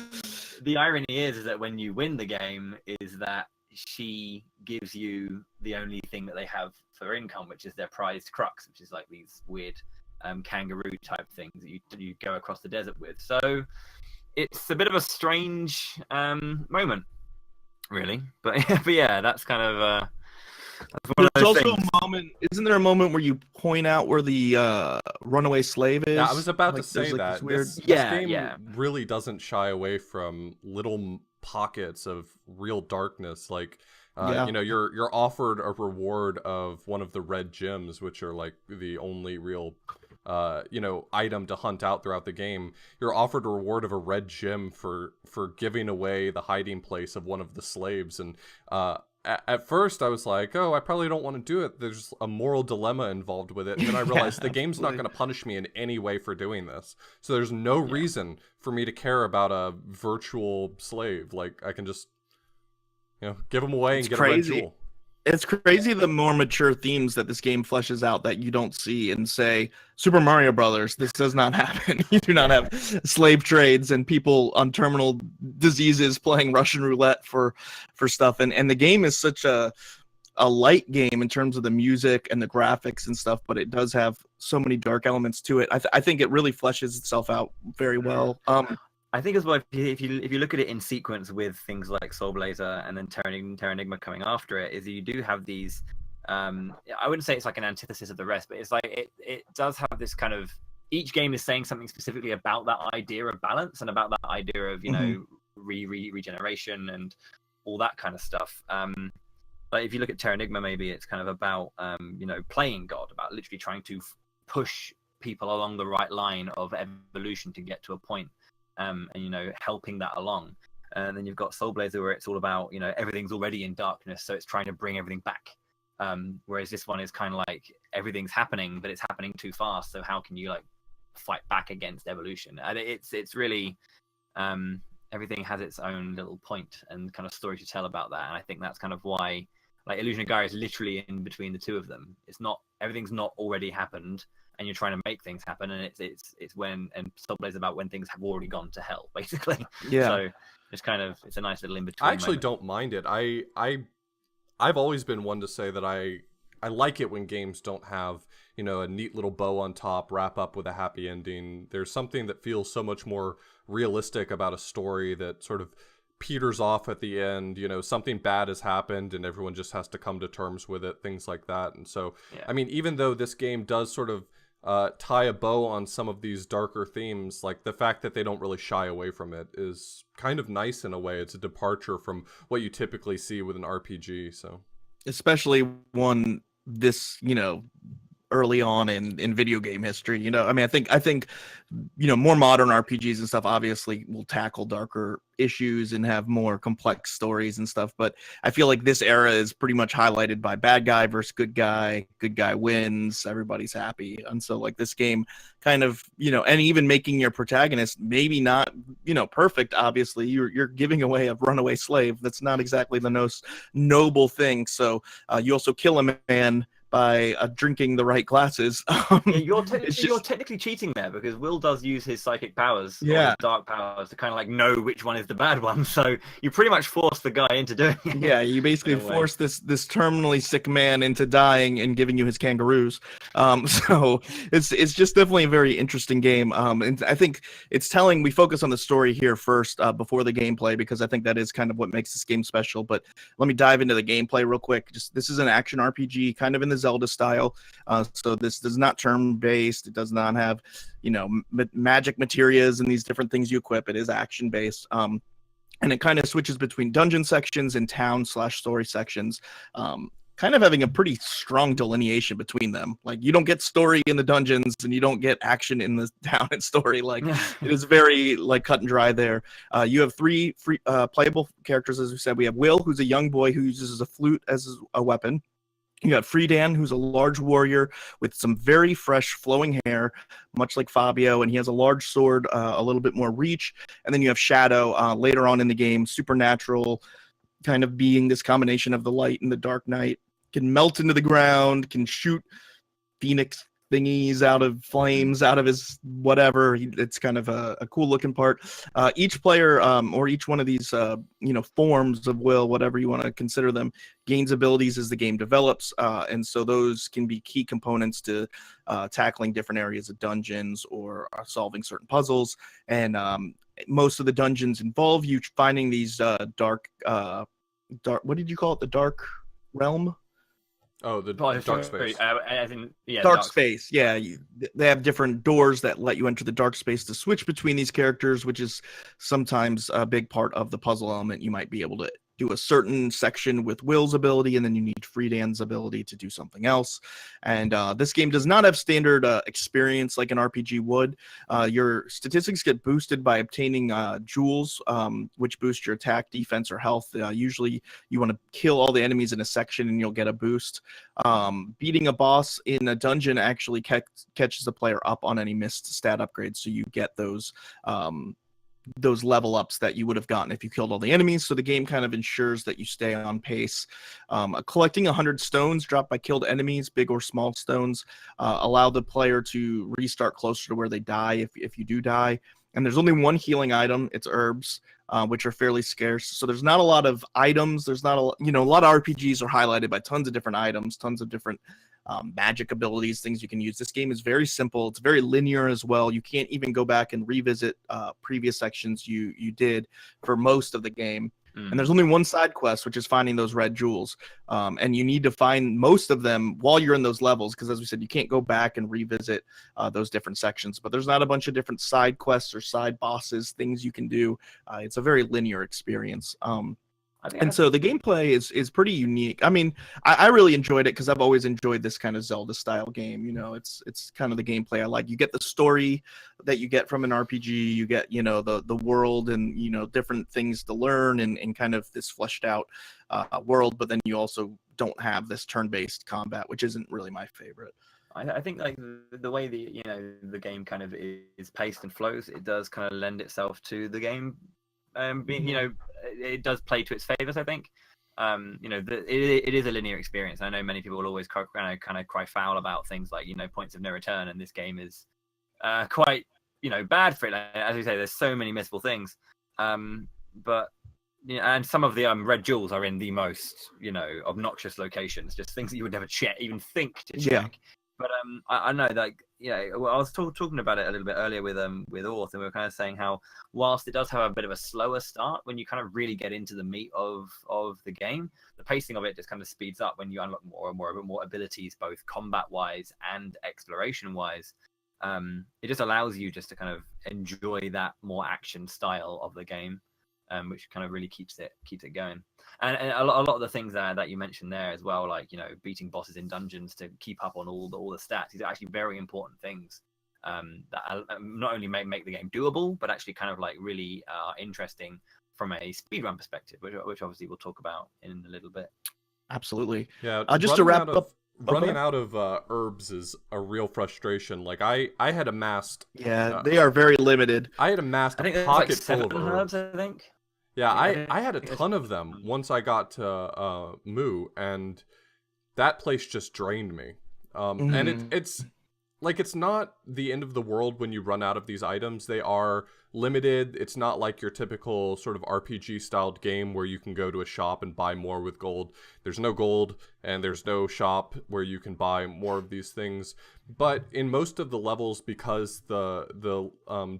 The irony is that when you win the game, is that she gives you the only thing that they have for income, which is their prized crux, which is like these weird kangaroo type things that you go across the desert with. So it's a bit of a strange moment, really. But yeah, that's kind of. There's also a moment. Isn't there a moment where you point out where the runaway slave is? Yeah, I was about to say that. This game really doesn't shy away from little pockets of real darkness. Like, Yeah. you know, you're offered a reward of one of the red gems, which are like the only real, you know, item to hunt out throughout the game. You're offered a reward of a red gem for giving away the hiding place of one of the slaves. And at first I was like, oh, I probably don't want to do it. There's a moral dilemma involved with it. And then I realized the game's not going to punish me in any way for doing this. So there's no reason for me to care about a virtual slave. Like, I can just, you know, give them away and get a red jewel. It's crazy the more mature themes that this game fleshes out that you don't see in, say, Super Mario Brothers. This does not happen. You do not have slave trades and people on terminal diseases playing Russian roulette for stuff. And the game is such a light game in terms of the music and the graphics and stuff, but it does have so many dark elements to it. I think it really fleshes itself out very well. I think as well, if you look at it in sequence with things like Soul Blazer and then Terra Enigma coming after it, is you do have these. I wouldn't say it's like an antithesis of the rest, but it's like it does have this kind of. Each game is saying something specifically about that idea of balance and about that idea of, you know, regeneration and all that kind of stuff. Like if you look at Terra Enigma, maybe it's kind of about you know, playing God, about literally trying to push people along the right line of evolution to get to a point. And you know, helping that along. And then you've got Soul Blazer, where it's all about, you know, everything's already in darkness, so it's trying to bring everything back. Whereas this one is kind of like everything's happening, but it's happening too fast. So how can you like fight back against evolution? And it's really everything has its own little point and kind of story to tell about that. And I think that's kind of why, like, Illusion of Gaia is literally in between the two of them. It's not, everything's not already happened, and you're trying to make things happen, and it's when, and Soul Blaze about when things have already gone to hell, basically. Yeah. So it's kind of, it's a nice little in between. I actually don't mind it. I've always been one to say that I like it when games don't have, you know, a neat little bow on top, wrap up with a happy ending. There's something that feels so much more realistic about a story that sort of peters off at the end. You know, something bad has happened and everyone just has to come to terms with it, things like that. And so, I mean, even though this game does sort of tie a bow on some of these darker themes, like the fact that they don't really shy away from it is kind of nice in a way. It's a departure from what you typically see with an RPG. So, especially one this, you know, early on in video game history. You know, I mean, I think, you know, more modern RPGs and stuff obviously will tackle darker issues and have more complex stories and stuff. But I feel like this era is pretty much highlighted by bad guy versus good guy wins, everybody's happy. And so like this game kind of, you know, and even making your protagonist maybe not, you know, perfect. Obviously you're giving away a runaway slave. That's not exactly the most noble thing. So you also kill a man by drinking the right glasses. You're technically cheating there, because Will does use his psychic powers, or his dark powers, to kind of like know which one is the bad one. So you pretty much force the guy into doing it. Yeah, you basically force this terminally sick man into dying and giving you his kangaroos. So it's just definitely a very interesting game. And I think it's telling we focus on the story here first before the gameplay, because I think that is kind of what makes this game special. But let me dive into the gameplay real quick. This is an action RPG, kind of in the Zelda style. So this is not turn-based. It does not have, you know, magic materias and these different things you equip. It is action-based. And it kind of switches between dungeon sections and town/story sections. Kind of having a pretty strong delineation between them. Like, you don't get story in the dungeons and you don't get action in the town and story. Like, it is very like cut and dry there. You have three playable characters, as we said. We have Will, who's a young boy who uses a flute as a weapon. You got Friedan, who's a large warrior with some very fresh flowing hair, much like Fabio, and he has a large sword, a little bit more reach. And then you have Shadow later on in the game, supernatural, kind of being this combination of the light and the dark night, can melt into the ground, can shoot phoenix thingies out of flames, out of his whatever. It's kind of a cool looking part. Each player or each one of these you know, forms of Will, whatever you want to consider them, gains abilities as the game develops, and so those can be key components to tackling different areas of dungeons or solving certain puzzles. And most of the dungeons involve you finding these dark what did you call it, the dark realm? Oh, the Oh, dark sorry, space. as in, yeah, Dark space, yeah. They have different doors that let you enter the dark space to switch between these characters, which is sometimes a big part of the puzzle element. You might be able to do a certain section with Will's ability, and then you need Friedan's ability to do something else. And this game does not have standard experience like an RPG would. Your statistics get boosted by obtaining jewels, which boost your attack, defense, or health. Usually, you want to kill all the enemies in a section, and you'll get a boost. Beating a boss in a dungeon actually catches the player up on any missed stat upgrades, so you get those level ups that you would have gotten if you killed all the enemies. So the game kind of ensures that you stay on pace. Collecting 100 stones dropped by killed enemies, big or small stones, allow the player to restart closer to where they die if you do die. And there's only one healing item. It's herbs, which are fairly scarce. So there's not a lot of items. There's not a lot of RPGs are highlighted by tons of different items, tons of different magic abilities, things you can use. This game is very simple. It's very linear as well. You can't even go back and revisit previous sections you did for most of the game. And there's only one side quest, which is finding those red jewels. And you need to find most of them while you're in those levels, because as we said, you can't go back and revisit those different sections. But there's not a bunch of different side quests or side bosses, things you can do. It's a very linear experience. And so the gameplay is pretty unique. I mean, I really enjoyed it because I've always enjoyed this kind of Zelda style game. It's kind of the gameplay I like. You get the story that you get from an RPG. You get, the world and, different things to learn and kind of this fleshed out world. But then you also don't have this turn-based combat, which isn't really my favorite. I think like the way the game kind of is paced and flows, it does kind of lend itself to the game. It does play to its favors, I think. It is a linear experience. I know many people will always kind of cry foul about things like points of no return, and this game is quite bad for it. Like, as you say, there's so many missable things, but and some of the red jewels are in the most obnoxious locations, just things that you would never even think to check. Yeah. But I know that I was talking about it a little bit earlier with Orth, and we were kind of saying how whilst it does have a bit of a slower start, when you kind of really get into the meat of the game, the pacing of it just kind of speeds up when you unlock more and more abilities, both combat wise and exploration wise. It just allows you just to kind of enjoy that more action style of the game, which kind of really keeps it going. And a lot of the things that you mentioned there as well, like beating bosses in dungeons to keep up on all the stats, these are actually very important things that not only make the game doable, but actually kind of like really interesting from a speedrun perspective, which obviously we'll talk about in a little bit. Absolutely. Yeah. Just to wrap up. Running out of herbs is a real frustration. Like I had amassed. Yeah, they are very limited. I had amassed I think a pocket like full of herbs. I think. Yeah, I had a ton of them once I got to Moo, and that place just drained me. And it's like it's not the end of the world when you run out of these items. They are limited. It's not like your typical sort of RPG styled game where you can go to a shop and buy more with gold. There's no gold, and there's no shop where you can buy more of these things. But in most of the levels, because the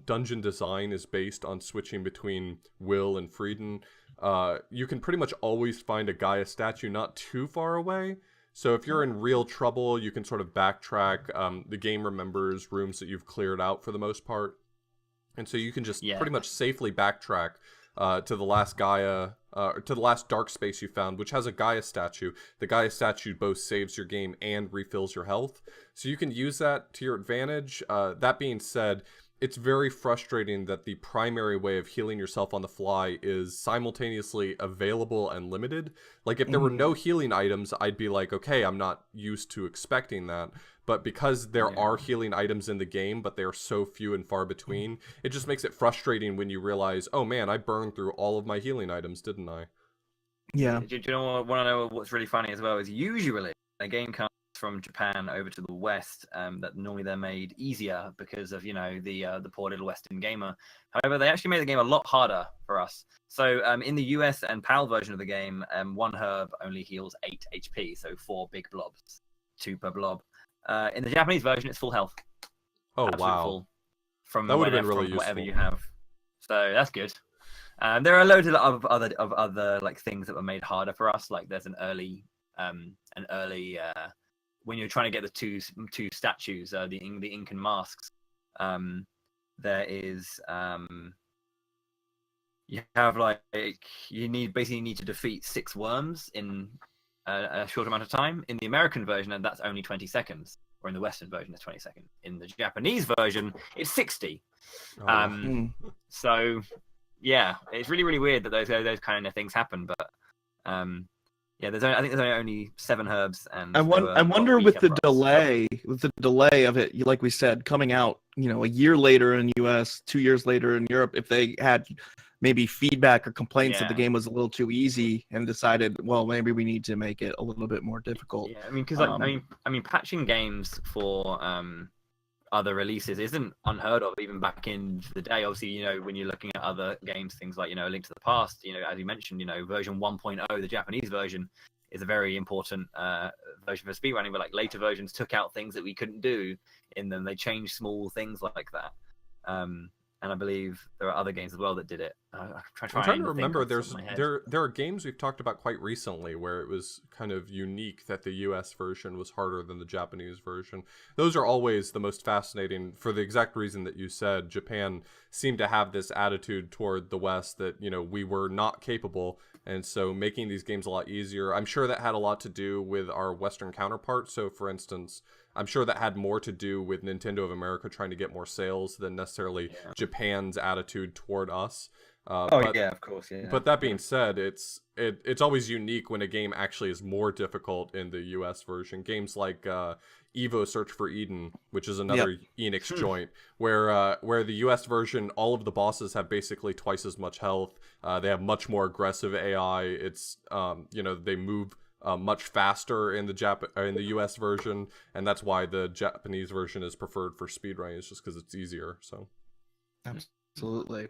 dungeon design is based on switching between Will and Friedan, you can pretty much always find a Gaia statue not too far away. So if you're in real trouble, you can sort of backtrack. The game remembers rooms that you've cleared out for the most part. And so you can just pretty much safely backtrack to the last Gaia, to the last dark space you found, which has a Gaia statue. The Gaia statue both saves your game and refills your health. So you can use that to your advantage. That being said, it's very frustrating that the primary way of healing yourself on the fly is simultaneously available and limited. Like if there were no healing items, I'd be like, okay, I'm not used to expecting that. But because there are healing items in the game, but they're so few and far between, it just makes it frustrating when you realize, oh man, I burned through all of my healing items, didn't I? Yeah. Do you know what's really funny as well is usually a game comes from Japan over to the West, that normally they're made easier because of the poor little Western gamer. However, they actually made the game a lot harder for us. So in the US and PAL version of the game, one herb only heals 8 HP, so 4 big blobs, 2 per blob. In the Japanese version, it's full health. Oh, Absolute wow. full from that would have been really from useful. whatever you have. So that's good. There are loads of other like things that were made harder for us. Like there's an early an early when you're trying to get the two statues, the Incan masks. There is you have like you basically need to defeat 6 worms in a short amount of time. In the American version, and that's only 20 seconds, or in the Western version, it's 20 seconds. In the Japanese version, it's 60. So yeah, it's really, really weird that those kind of things happen. But yeah, I think there's only 7 herbs, and I wonder with the delay of it, like we said, coming out, a year later in the US, 2 years later in Europe, if they had maybe feedback or complaints that the game was a little too easy and decided, well, maybe we need to make it a little bit more difficult. Yeah, I mean, because I mean, patching games for other releases isn't unheard of even back in the day. Obviously, when you're looking at other games, things like A Link to the Past, as you mentioned, version 1.0, the Japanese version, is a very important version for speedrunning, but like later versions took out things that we couldn't do in them. They changed small things like that. And I believe there are other games as well that did it. I'm trying to remember. There are games we've talked about quite recently where it was kind of unique that the US version was harder than the Japanese version. Those are always the most fascinating for the exact reason that you said. Japan seemed to have this attitude toward the West that, we were not capable. And so making these games a lot easier, I'm sure that had a lot to do with our Western counterparts. So for instance, I'm sure that had more to do with Nintendo of America trying to get more sales than necessarily Japan's attitude toward us. Yeah, of course. Yeah. But that being said, it's always unique when a game actually is more difficult in the US version. Games like Evo Search for Eden, which is another Enix joint, where the US version, all of the bosses have basically twice as much health. They have much more aggressive AI. It's they move much faster in the US version, and that's why the Japanese version is preferred for speedrunning. It's just because it's easier. So absolutely.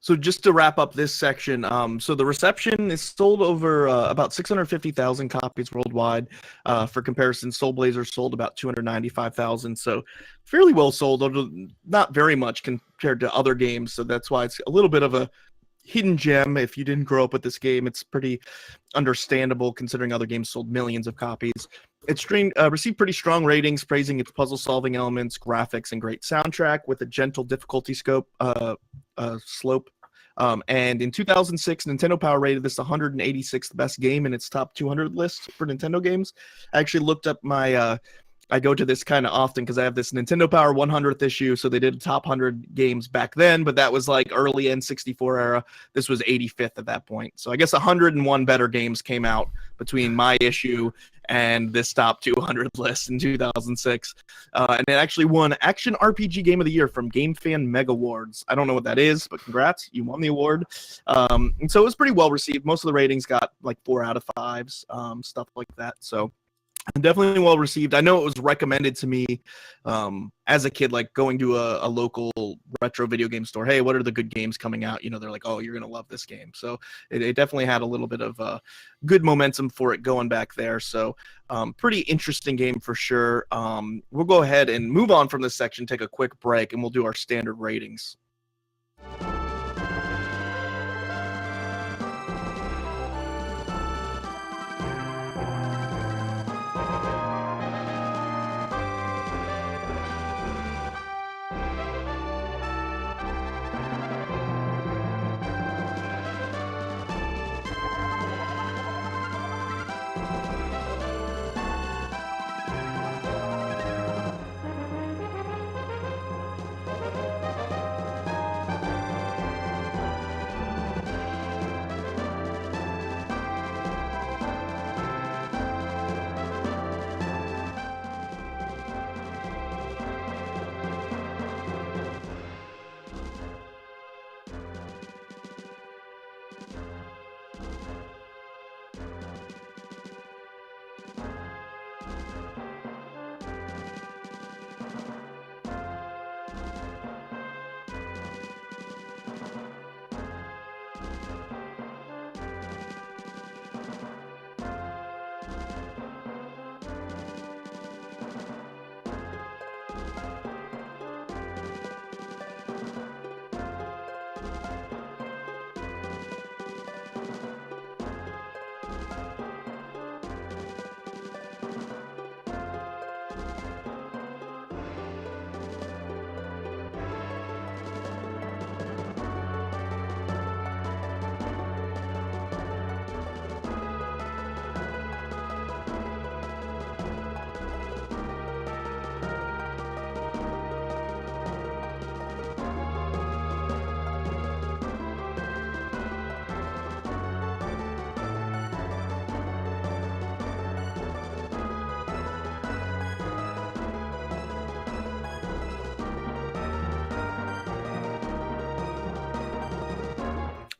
So just to wrap up this section, so the reception is sold over about 650,000 copies worldwide. For comparison, Soul Blazer sold about 295,000, so fairly well sold, although not very much compared to other games. So that's why it's a little bit of a hidden gem. If you didn't grow up with this game, it's pretty understandable considering other games sold millions of copies. It received pretty strong ratings, praising its puzzle-solving elements, graphics, and great soundtrack with a gentle difficulty slope. And in 2006, Nintendo Power rated this 186th best game in its top 200 list for Nintendo games. I actually looked up I go to this kind of often because I have this Nintendo Power 100th issue. So they did top 100 games back then, but that was like early N64 era. This was 85th at that point. So I guess 101 better games came out between my issue and this top 200 list in 2006. And it actually won Action RPG Game of the Year from GameFan Mega Awards. I don't know what that is, but congrats, you won the award. And so it was pretty well received. Most of the ratings got like 4 out of 5s, stuff like that. So definitely well received. I know it was recommended to me as a kid, like going to a local retro video game store. Hey, what are the good games coming out? They're like, oh, you're going to love this game. So it definitely had a little bit of good momentum for it going back there. So pretty interesting game for sure. We'll go ahead and move on from this section, take a quick break, and we'll do our standard ratings.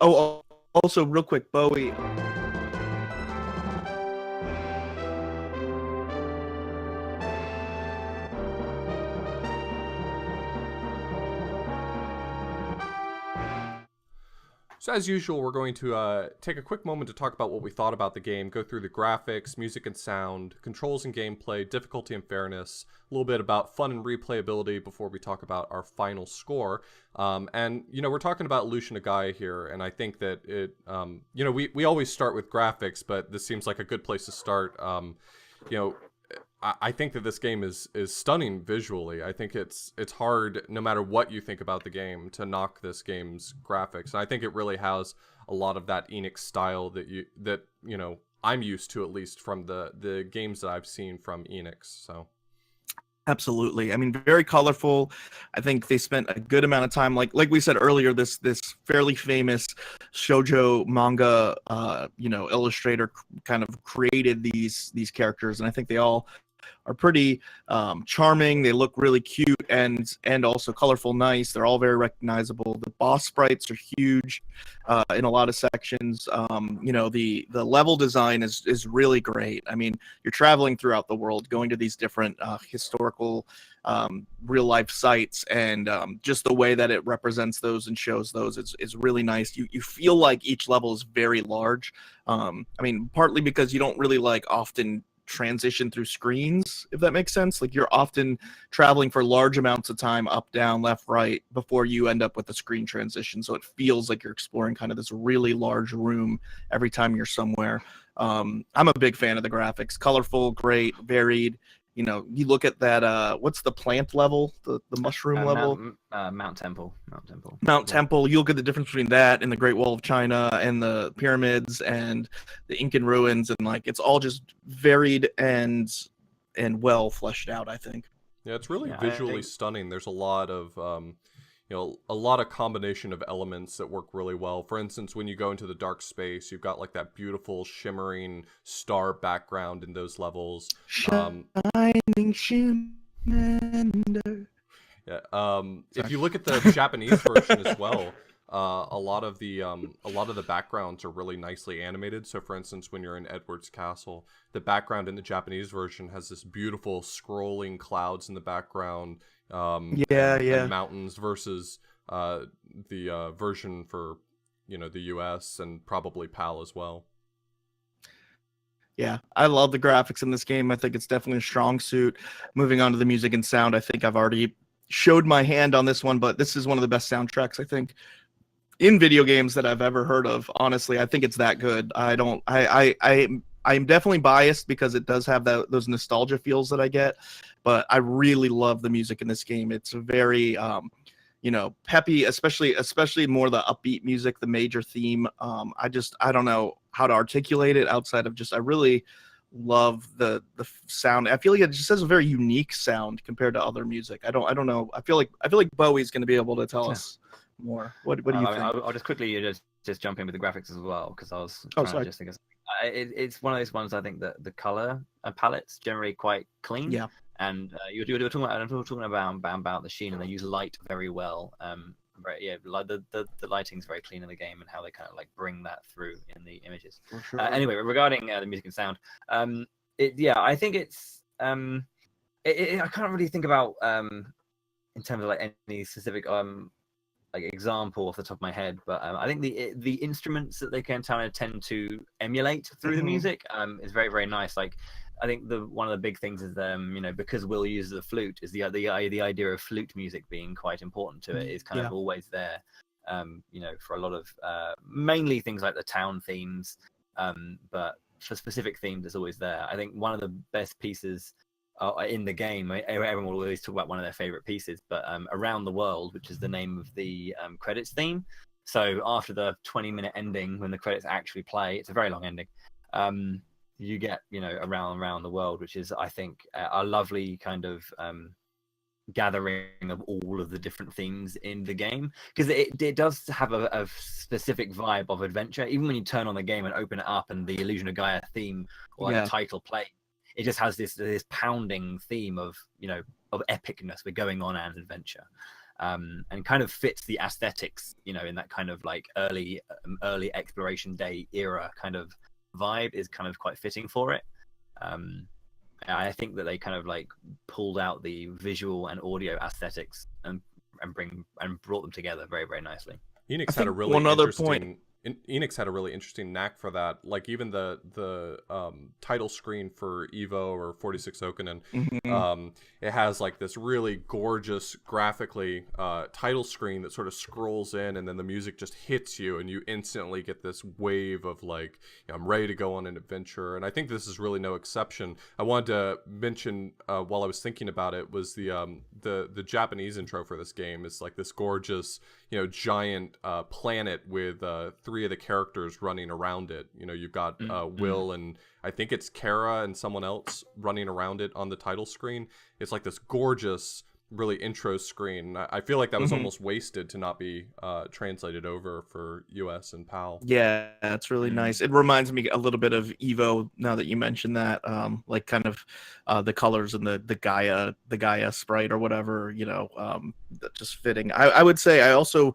Oh, also real quick, Bowie. So as usual, we're going to take a quick moment to talk about what we thought about the game, go through the graphics, music and sound, controls and gameplay, difficulty and fairness, a little bit about fun and replayability before we talk about our final score. And, you know, we're talking about Illusion of Gaia here, and I think that it, you know, we always start with graphics, but this seems like a good place to start. You know, I think that this game is stunning visually. I think it's hard, no matter what you think about the game, to knock this game's graphics. And I think it really has a lot of that Enix style that you know I'm used to, at least from the games that I've seen from Enix. So Absolutely. I mean, very colorful. I think they spent a good amount of time, like we said earlier, this fairly famous shoujo manga, you know, illustrator kind of created these characters, and I think they all are pretty charming. They look really cute and also colorful, nice. They're all very recognizable. The boss sprites are huge in a lot of sections. You know, the level design is really great. I mean, you're traveling throughout the world, going to these different historical real life sites, and just the way that it represents those and shows those is really nice. You feel like each level is very large. I mean, partly because you don't really like often transition through screens, if that makes sense. Like, you're often traveling for large amounts of time, up, down, left, right, before you end up with a screen transition. So it feels like you're exploring kind of this really large room every time you're somewhere. I'm a big fan of the graphics. Colorful, great, varied. You know, you look at that, what's the plant level, the mushroom level? Mount Temple. Mount Temple. You look at the difference between that and the Great Wall of China and the pyramids and the Incan ruins, and like, it's all just varied and well fleshed out, I think. yeah, it's really visually stunning. There's a lot of you know, a lot of combination of elements that work really well. For instance, when you go into the dark space, you've got like that beautiful shimmering star background in those levels. Shining shimmer. Yeah. If you look at the Japanese version as well, a lot of the backgrounds are really nicely animated. So, for instance, when you're in Edward's castle, the background in the Japanese version has this beautiful scrolling clouds in the background. And mountains versus the version for, you know, the US and probably PAL as well. Yeah, I love the graphics in this game. I think it's definitely a strong suit. Moving on to the music and sound, I think I've already showed my hand on this one, but this is one of the best soundtracks, I think, in video games that I've ever heard of. Honestly, I think it's that good. I'm definitely biased because it does have those nostalgia feels that I get, but I really love the music in this game. It's very you know, peppy, especially more the upbeat music, the major theme. I don't know how to articulate it outside of just, I really love the sound. I feel like it just has a very unique sound compared to other music. I don't know. I feel like Bowie's going to be able to tell us more. What do you think? I'll just quickly just jump in with the graphics as well, because I was trying to just think of, it's one of those ones. I think that the color palette's generally quite clean. Yeah. And you're talking about the sheen, and they use light very well. Like the lighting's very clean in the game, and how they kind of like bring that through in the images. For sure. Anyway, regarding the music and sound, I think it's I can't really think about in terms of like any specific like example off the top of my head, but I think the instruments that they can kind of tend to emulate through the music is very, very nice. Like, I think one of the big things is you know, because Will uses the flute, is the idea of flute music being quite important to it is kind of always there. You know, for a lot of mainly things like the town themes, but for specific themes, it's always there. I think one of the best pieces in the game, everyone will always talk about one of their favorite pieces, but Around the World, which is the name of the credits theme. So after the 20-minute ending, when the credits actually play, it's a very long ending. You get, you know, around the world, which is, I think, a lovely kind of gathering of all of the different themes in the game, because it does have a specific vibe of adventure. Even when you turn on the game and open it up, and the Illusion of Gaia theme or like title play, it just has this pounding theme of, you know, of epicness. We're going on an adventure. and kind of fits the aesthetics, you know, in that kind of like early exploration day era kind of vibe is kind of quite fitting for it. I think that they kind of like pulled out the visual and audio aesthetics and brought them together very, very nicely. Enix had a really interesting. Enix had a really interesting knack for that. Like even the title screen for Evo or 46 Okunin, it has like this really gorgeous graphically title screen that sort of scrolls in, and then the music just hits you, and you instantly get this wave of like, I'm ready to go on an adventure. And I think this is really no exception. I wanted to mention while I was thinking about it was the Japanese intro for this game is like this gorgeous, giant planet with three of the characters running around it. You've got Will and I think it's Kara and someone else running around it on the title screen. It's like this gorgeous, really intro screen. I feel like that was almost wasted to not be translated over for US and PAL. Yeah, it's really nice. It reminds me a little bit of Evo now that you mentioned that, like kind of the colors and the Gaia sprite or whatever, just fitting. I would say I also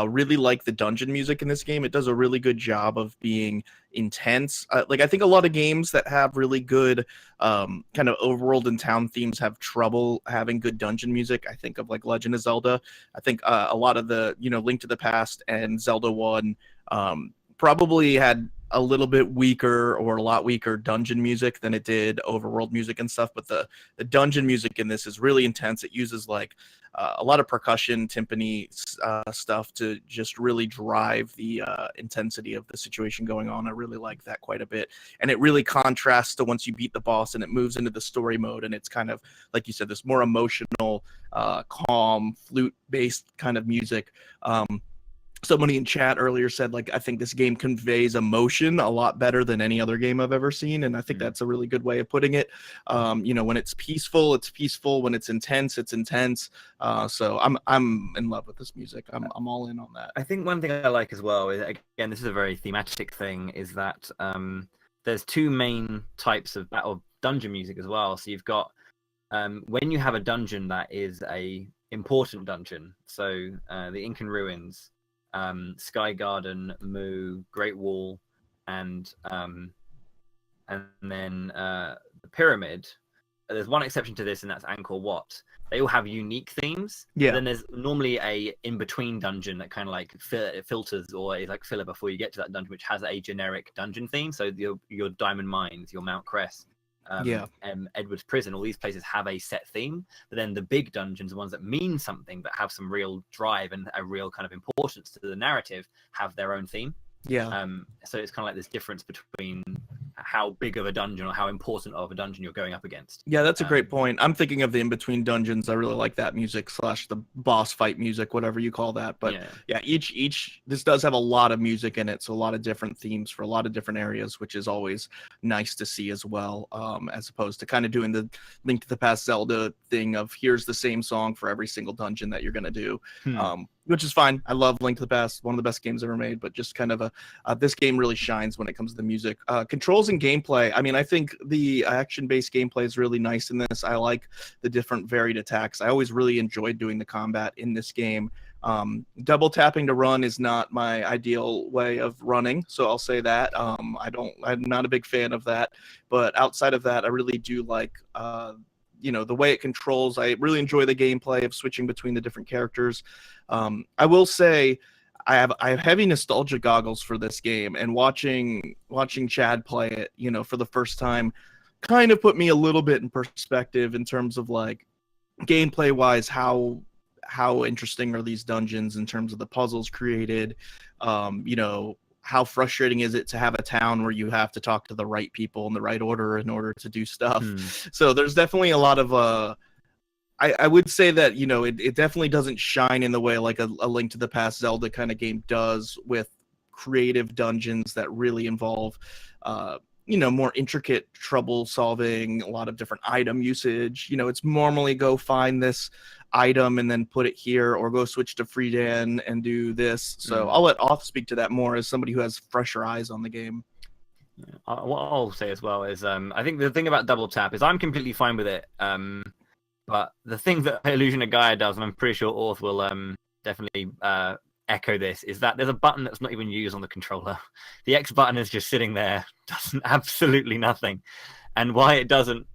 really like the dungeon music in this game. It does a really good job of being intense. Like I think a lot of games that have really good kind of overworld and town themes have trouble having good dungeon music. I think of like Legend of Zelda. I think a lot of the Link to the Past and Zelda 1 probably had a little bit weaker or a lot weaker dungeon music than it did overworld music and stuff, but the dungeon music in this is really intense. It uses like a lot of percussion, timpani stuff to just really drive the intensity of the situation going on. I really like that quite a bit, and it really contrasts to once you beat the boss and it moves into the story mode, and it's kind of like you said, this more emotional, calm, flute-based kind of music. Somebody in chat earlier said, like, I think this game conveys emotion a lot better than any other game I've ever seen. And I think that's a really good way of putting it. When it's peaceful, it's peaceful. When it's intense, it's intense. So I'm in love with this music. I'm all in on that. I think one thing I like as well is, again, this is a very thematic thing, is that there's two main types of dungeon music as well. So you've got when you have a dungeon that is a important dungeon. So the Incan Ruins, Sky Garden, Mu, Great Wall, and then the Pyramid. There's one exception to this, and that's Angkor Wat. They all have unique themes. Yeah. Then there's normally a in-between dungeon that kind of like filters or is like filler before you get to that dungeon, which has a generic dungeon theme. So your Diamond Mines, your Mount Crest, Edward's Prison, all these places have a set theme, but then the big dungeons, the ones that mean something but have some real drive and a real kind of importance to the narrative, have their own theme. So it's kind of like this difference between how big of a dungeon or how important of a dungeon you're going up against. Yeah, that's a great point. I'm thinking of the in-between dungeons. I really like that music / the boss fight music, whatever you call that. But yeah, each this does have a lot of music in it, so a lot of different themes for a lot of different areas, which is always nice to see as well, as opposed to kind of doing the Link to the Past Zelda thing of here's the same song for every single dungeon that you're going to do. Which is fine. I love Link to the Past, one of the best games ever made, but just kind of this game really shines when it comes to the music. Controls and gameplay. I mean, I think the action-based gameplay is really nice in this. I like the different varied attacks. I always really enjoyed doing the combat in this game. Double tapping to run is not my ideal way of running, so I'll say that. I'm not a big fan of that, but outside of that, I really do like the way it controls. I really enjoy the gameplay of switching between the different characters. I will say I have heavy nostalgia goggles for this game, and watching Chad play it, for the first time, kind of put me a little bit in perspective in terms of like gameplay wise, how interesting are these dungeons in terms of the puzzles created. How frustrating is it to have a town where you have to talk to the right people in the right order in order to do stuff. So there's definitely a lot of I would say that it definitely doesn't shine in the way like a Link to the Past Zelda kind of game does, with creative dungeons that really involve more intricate trouble solving, a lot of different item usage. It's normally go find this item and then put it here, or go switch to Freedan and do this. So I'll let Oth speak to that more as somebody who has fresher eyes on the game. What I'll say as well is I think the thing about double tap is I'm completely fine with it But the thing that Illusion of Gaia does, and I'm pretty sure Orth will definitely echo this, is that there's a button that's not even used on the controller. The X button is just sitting there, does absolutely nothing. And why it wasn't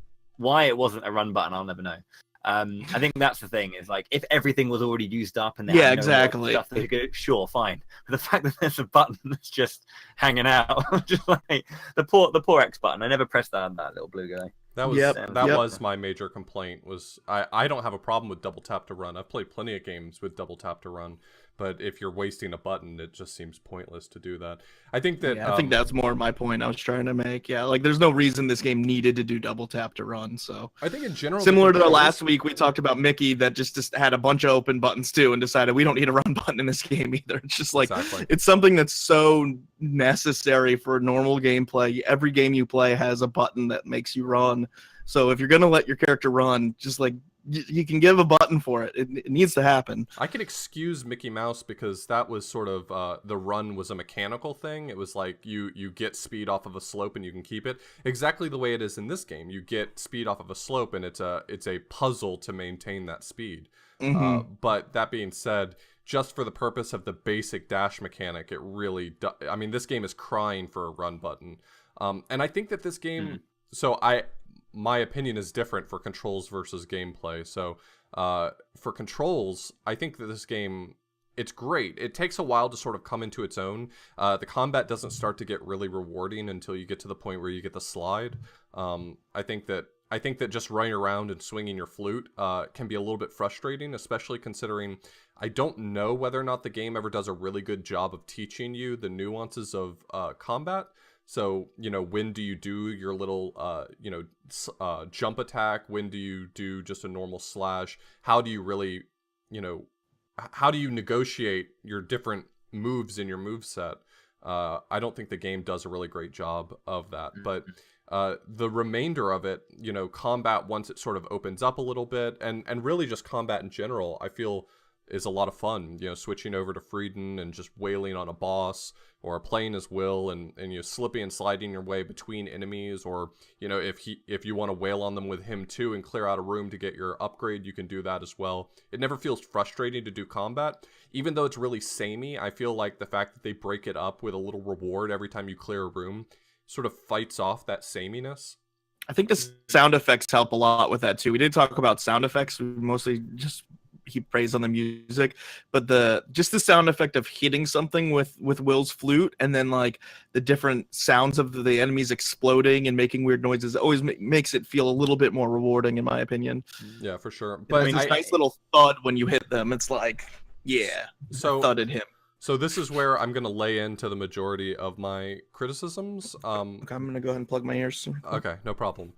a run button, I'll never know. I think that's the thing, is like, if everything was already used up and they had exactly. stuff they could, sure, fine. But the fact that there's a button that's just hanging out, just like the poor X button. I never pressed that on that little blue guy. That was was my major complaint. Was I don't have a problem with double tap to run. I've played plenty of games with double tap to run, but if you're wasting a button, it just seems pointless to do that. I think that I think that's more my point I was trying to make. Yeah, like there's no reason this game needed to do double tap to run. So I think in general, similar to the last week, we talked about Mickey that just had a bunch of open buttons too, and decided we don't need a run button in this game either. It's just like it's something that's so necessary for normal gameplay. Every game you play has a button that makes you run. So if you're gonna let your character run, just like you can give a button for it. It needs to happen. I can excuse Mickey Mouse because that was sort of the run was a mechanical thing. It was like you get speed off of a slope and you can keep it exactly the way it is in this game. You get speed off of a slope and it's a puzzle to maintain that speed. But that being said, just for the purpose of the basic dash mechanic, it really I mean, this game is crying for a run button. And I think that this game my opinion is different for controls versus gameplay. So for controls, I think that this game, it's great. It takes a while to sort of come into its own. The combat doesn't start to get really rewarding until you get to the point where you get the slide. I think that just running around and swinging your flute can be a little bit frustrating, especially considering I don't know whether or not the game ever does a really good job of teaching you the nuances of combat. So, when do you do your little, jump attack? When do you do just a normal slash? How do you really, how do you negotiate your different moves in your moveset? I don't think the game does a really great job of that. But the remainder of it, combat, once it sort of opens up a little bit, and really just combat in general, I feel is a lot of fun. Switching over to Frieden and just wailing on a boss, or playing as Will and slipping and sliding your way between enemies, or if you want to wail on them with him too and clear out a room to get your upgrade, you can do that as well. It never feels frustrating to do combat, even though it's really samey. I feel like the fact that they break it up with a little reward every time you clear a room sort of fights off that sameness. I think the sound effects help a lot with that too. We did talk about sound effects. We mostly just heap praise on the music, but the sound effect of hitting something with Will's flute, and then like the different sounds of the enemies exploding and making weird noises always makes it feel a little bit more rewarding, in my opinion. Yeah, for sure. But I mean, it's nice little thud when you hit them. It's like, yeah, so thudded him. So this is where I'm going to lay into the majority of my criticisms. Okay, I'm going to go ahead and plug my ears. Okay, no problem.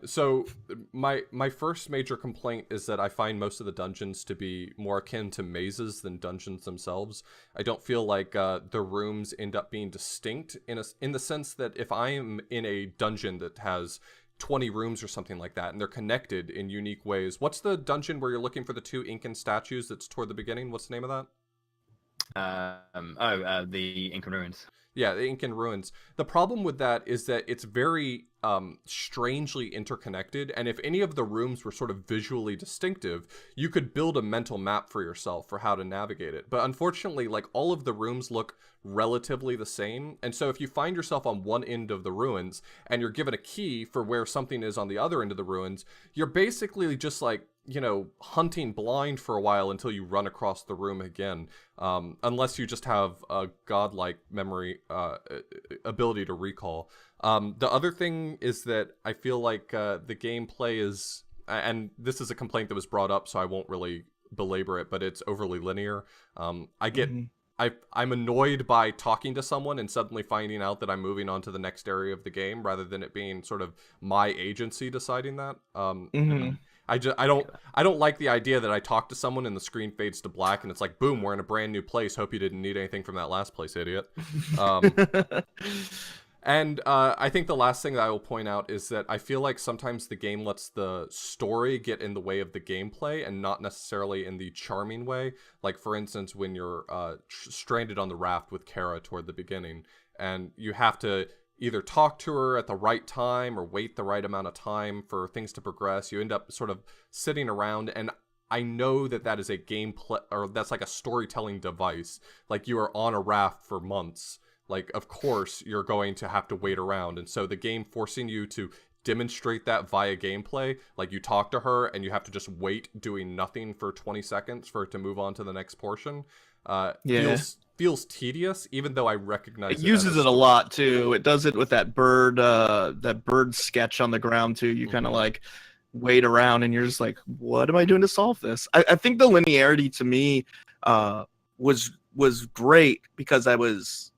So my first major complaint is that I find most of the dungeons to be more akin to mazes than dungeons themselves. I don't feel like the rooms end up being distinct in the sense that if I am in a dungeon that has 20 rooms or something like that, and they're connected in unique ways. What's the dungeon where you're looking for the 2 Incan statues that's toward the beginning? What's the name of that? The Incan Ruins. Yeah, the Incan Ruins. The problem with that is that it's very strangely interconnected, and if any of the rooms were sort of visually distinctive, you could build a mental map for yourself for how to navigate it. But unfortunately, like, all of the rooms look relatively the same, and so if you find yourself on one end of the ruins and you're given a key for where something is on the other end of the ruins, you're basically just like, hunting blind for a while until you run across the room again, unless you just have a godlike memory ability to recall. The other thing is that I feel like the gameplay is, and this is a complaint that was brought up, so I won't really belabor it, but it's overly linear. I'm annoyed by talking to someone and suddenly finding out that I'm moving on to the next area of the game, rather than it being sort of my agency deciding that. I don't like the idea that I talk to someone and the screen fades to black and it's like, boom, we're in a brand new place. Hope you didn't need anything from that last place, idiot. And I think the last thing that I will point out is that I feel like sometimes the game lets the story get in the way of the gameplay and not necessarily in the charming way. Like, for instance, when you're stranded on the raft with Kara toward the beginning, and you have to either talk to her at the right time or wait the right amount of time for things to progress. You end up sort of sitting around, and I know that that is a gameplay, or that's like a storytelling device. Like, you are on a raft for months. Like, of course you're going to have to wait around, and so the game forcing you to demonstrate that via gameplay, like you talk to her and you have to just wait doing nothing for 20 seconds for it to move on to the next portion, feels tedious, even though I recognize it uses it a lot too. It does it with that bird sketch on the ground too. You kind of like wait around and you're just like, what am I doing to solve this? I think the linearity to me was great because I was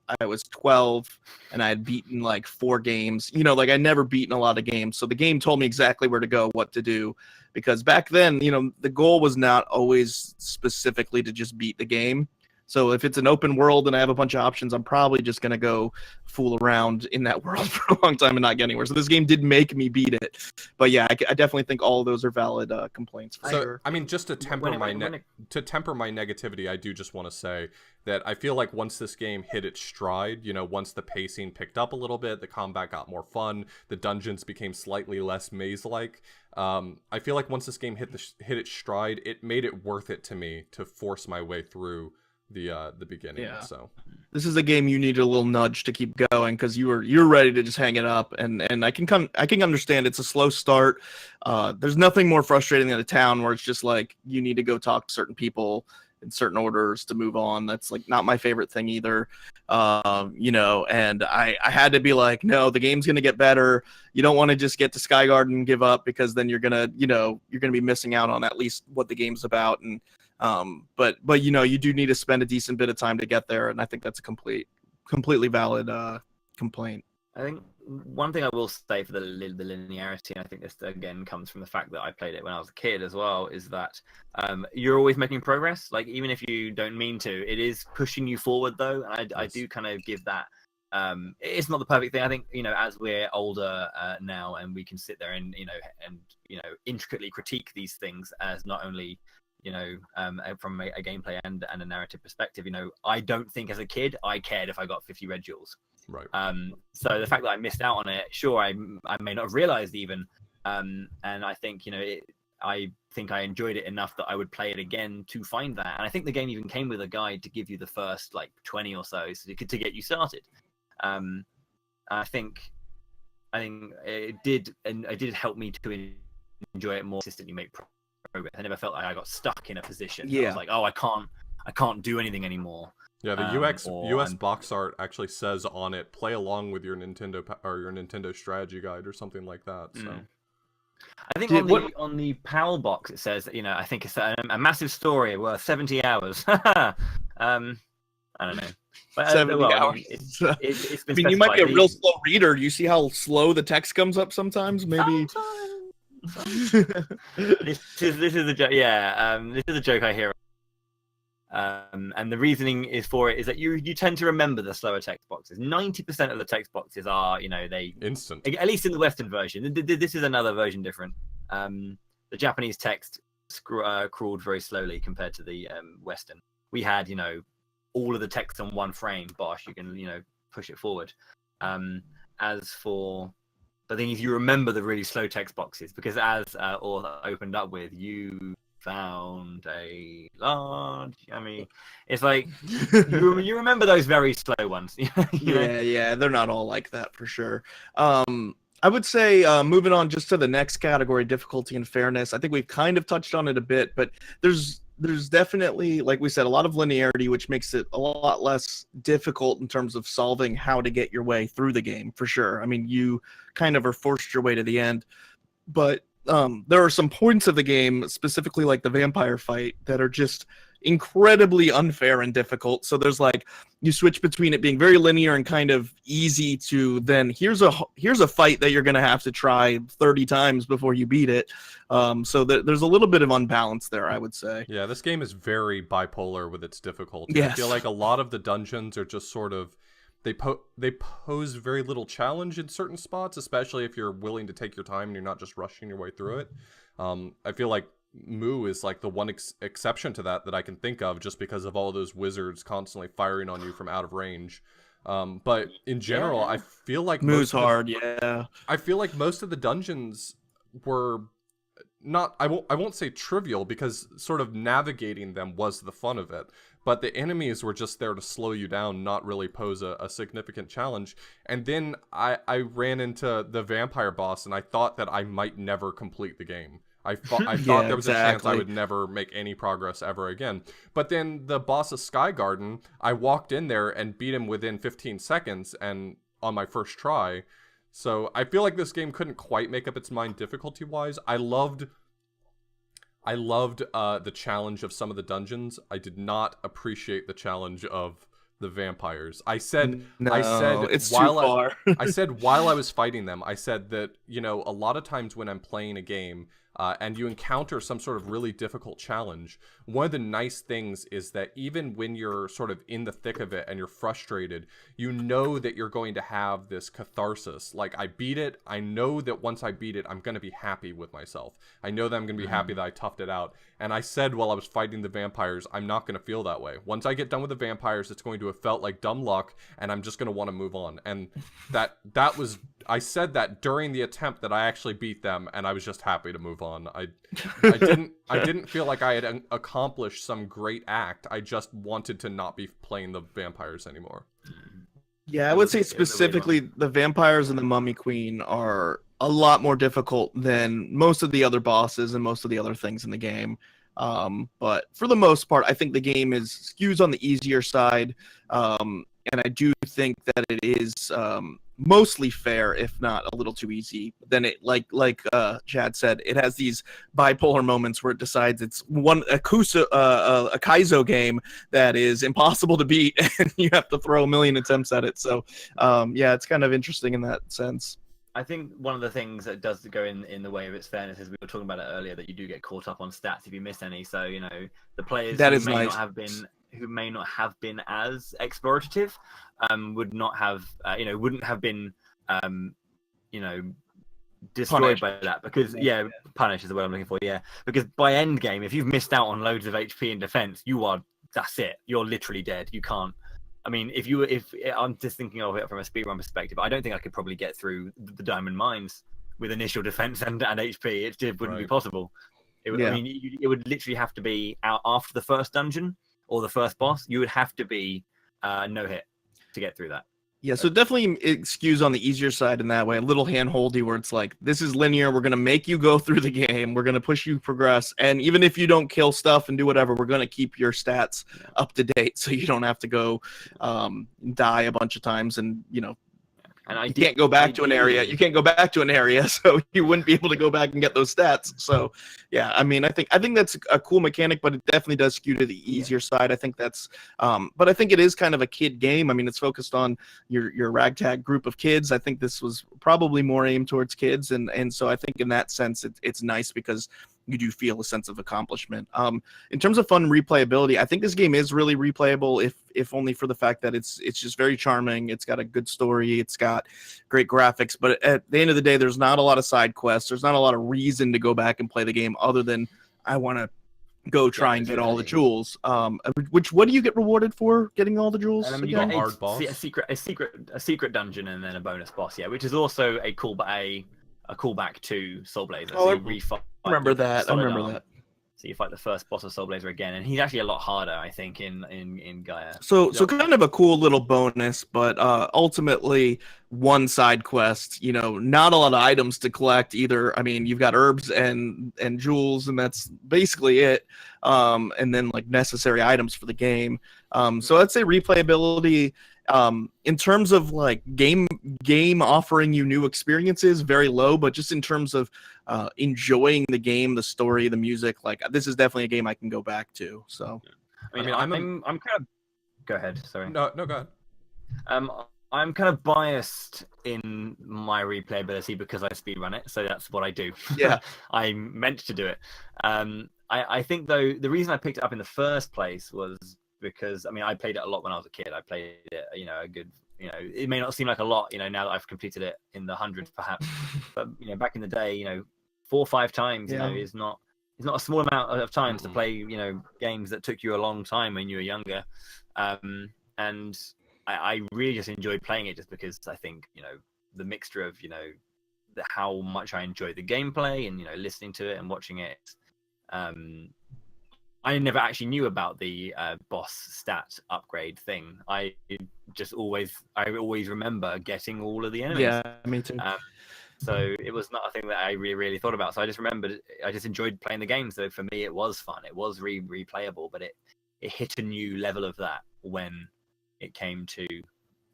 12 and I had beaten like 4 games. You know, like I never beaten a lot of games. So the game told me exactly where to go, what to do. Because back then, you know, the goal was not always specifically to just beat the game. So if it's an open world and I have a bunch of options, I'm probably just going to go fool around in that world for a long time and not get anywhere. So this game did make me beat it. But yeah, I definitely think all of those are valid complaints. For sure. I mean, just to temper my negativity, I do just want to say that I feel like once this game hit its stride, you know, once the pacing picked up a little bit, the combat got more fun, the dungeons became slightly less maze-like. I feel like once this game hit its stride, it made it worth it to me to force my way through the beginning. Yeah. So this is a game you need a little nudge to keep going because you're ready to just hang it up, and I can understand it's a slow start. There's nothing more frustrating than a town where it's just like you need to go talk to certain people in certain orders to move on. That's like not my favorite thing either. You know, and I had to be like, no, the game's gonna get better. You don't want to just get to Skygarden and give up because then you're gonna be missing out on at least what the game's about. And but you know, you do need to spend a decent bit of time to get there, and I think that's a completely valid complaint. I think one thing I will say for the linearity, and I think this again comes from the fact that I played it when I was a kid as well, is that you're always making progress. Like, even if you don't mean to, it is pushing you forward though. And I do kind of give that. It's not the perfect thing. I think, you know, as we're older now, and we can sit there and intricately critique these things as not only, you know, from a gameplay and a narrative perspective. You know, I don't think as a kid I cared if I got 50 red jewels. Right. So the fact that I missed out on it, sure, I may not have realized even, and I think, you know, I think I enjoyed it enough that I would play it again to find that. And I think the game even came with a guide to give you the first like 20 or so to get you started. I think it did, and it did help me to enjoy it more consistently, make progress. I never felt like I got stuck in a position. I was like, oh, I can't do anything anymore. Yeah, the US box art actually says on it, play along with your Nintendo or your Nintendo strategy guide or something like that. So I think on the PAL box it says, you know, I think it's a massive story worth 70 hours. I don't know. But, 70 hours. It's I mean, you might be a real slow reader. Do you see how slow the text comes up sometimes? Maybe. This is a joke. Yeah, this is a joke I hear. And the reasoning is that you tend to remember the slower text boxes. 90% of the text boxes are, you know, they instant. At least in the Western version. This is another version different. The Japanese text crawled very slowly compared to the Western. We had, you know, all of the text on one frame. Bosh, you can, you know, push it forward. As for the thing is, you remember the really slow text boxes because as Author opened up with, you found a large. I mean, it's like you remember those very slow ones. Yeah, they're not all like that for sure. I would say moving on just to the next category, difficulty and fairness. I think we've kind of touched on it a bit, but there's definitely, like we said, a lot of linearity, which makes it a lot less difficult in terms of solving how to get your way through the game, for sure. I mean, you kind of are forced your way to the end, but there are some points of the game, specifically like the vampire fight, that are just incredibly unfair and difficult. So there's like, you switch between it being very linear and kind of easy to then here's a fight that you're going to have to try 30 times before you beat it. So there's a little bit of unbalance there, I would say. Yeah, this game is very bipolar with its difficulty. Yes. I feel like a lot of the dungeons are just sort of, they pose very little challenge in certain spots, especially if you're willing to take your time and you're not just rushing your way through it. I feel like Moo is like the one exception to that I can think of, just because of all of those wizards constantly firing on you from out of range. But in general, Yeah. I feel like Moves hard, yeah. I feel like most of the dungeons were not, I won't say trivial, because sort of navigating them was the fun of it, but the enemies were just there to slow you down, not really pose a significant challenge. And then I ran into the vampire boss, and I thought that I might never complete the game. I thought Yeah, there was a chance I exactly. would never make any progress ever again. But then the boss of Sky Garden, I walked in there and beat him within 15 seconds and on my first try. So I feel like this game couldn't quite make up its mind difficulty-wise. I loved the challenge of some of the dungeons. I did not appreciate the challenge of the vampires. I said No, it's too while far. I said while I was fighting them, I said that, you know, a lot of times when I'm playing a game, and you encounter some sort of really difficult challenge, one of the nice things is that even when you're sort of in the thick of it and you're frustrated, you know that you're going to have this catharsis. Like, I beat it. I know that once I beat it, I'm going to be happy with myself. I know that I'm going to be happy that I toughed it out. And I said while I was fighting the vampires, I'm not going to feel that way. Once I get done with the vampires, it's going to have felt like dumb luck, and I'm just going to want to move on. And that was, I said that during the attempt that I actually beat them, and I was just happy to move on. I didn't feel like I had accomplished some great act. I just wanted to not be playing the vampires anymore. Yeah, I would say specifically the vampires and the Mummy Queen are a lot more difficult than most of the other bosses and most of the other things in the game. But for the most part, I think the game skews on the easier side. And I do think that it is mostly fair, if not a little too easy. Then it, like Chad said, it has these bipolar moments where it decides it's a Kaizo game that is impossible to beat, and you have to throw a million attempts at it. So, yeah, it's kind of interesting in that sense. I think one of the things that does go in the way of its fairness is we were talking about it earlier, that you do get caught up on stats if you miss any. So, you know, the players who may not have been as explorative would not have wouldn't have been destroyed by that, because punish is the word I'm looking for. Because by end game, if you've missed out on loads of HP in defense, that's it, you're literally dead. You can't. I mean, if I'm just thinking of it from a speedrun perspective, I don't think I could probably get through the diamond mines with initial defense and HP. It just wouldn't be possible. I mean, it would literally have to be out after the first dungeon or the first boss. You would have to be no hit to get through that. Yeah, so definitely it skews on the easier side in that way, a little hand-holdy, where it's like, this is linear, we're going to make you go through the game, we're going to push you progress, and even if you don't kill stuff and do whatever, we're going to keep your stats up to date so you don't have to go die a bunch of times, and, you know, and you can't go back to an area. You can't go back to an area, so you wouldn't be able to go back and get those stats. So, yeah, I mean, I think that's a cool mechanic, but it definitely does skew to the easier side. I think that's, but I think it is kind of a kid game. I mean, it's focused on your ragtag group of kids. I think this was probably more aimed towards kids, and so I think in that sense, it's nice because you do feel a sense of accomplishment. In terms of fun replayability, I think this game is really replayable, if only for the fact that it's just very charming. It's got a good story. It's got great graphics. But at the end of the day, there's not a lot of side quests. There's not a lot of reason to go back and play the game other than I want to go try and get all the jewels. What do you get rewarded for getting all the jewels? You get a secret dungeon and then a bonus boss. Yeah, which is also a callback to Soul Blazer. Oh, so I remember that. So you fight the first boss of Soul Blazer again, and he's actually a lot harder, I think, in Gaia. So kind of a cool little bonus, but ultimately one side quest. You know, not a lot of items to collect either. I mean, you've got herbs and jewels, and that's basically it. And then like necessary items for the game. So I'd say replayability. In terms of like game offering you new experiences, very low, but just in terms of enjoying the game, the story, the music, like this is definitely a game I can go back to. So I'm kind of go ahead, sorry. No, go ahead. I'm kind of biased in my replayability because I speedrun it, so that's what I do. Yeah. I'm meant to do it. I think though the reason I picked it up in the first place was because, I mean, I played it a lot when I was a kid. I played it, a good, it may not seem like a lot, now that I've completed it in the hundreds perhaps, but, back in the day, 4 or 5 times, is not a small amount of times to play, games that took you a long time when you were younger. And I really just enjoyed playing it just because I think, the mixture of, how much I enjoyed the gameplay and, listening to it and watching it. I never actually knew about the boss stat upgrade thing. I always remember getting all of the enemies. Yeah, me too. So it was not a thing that I really thought about. So I just remembered, I just enjoyed playing the game. So for me, it was fun. It was replayable, but it hit a new level of that when it came to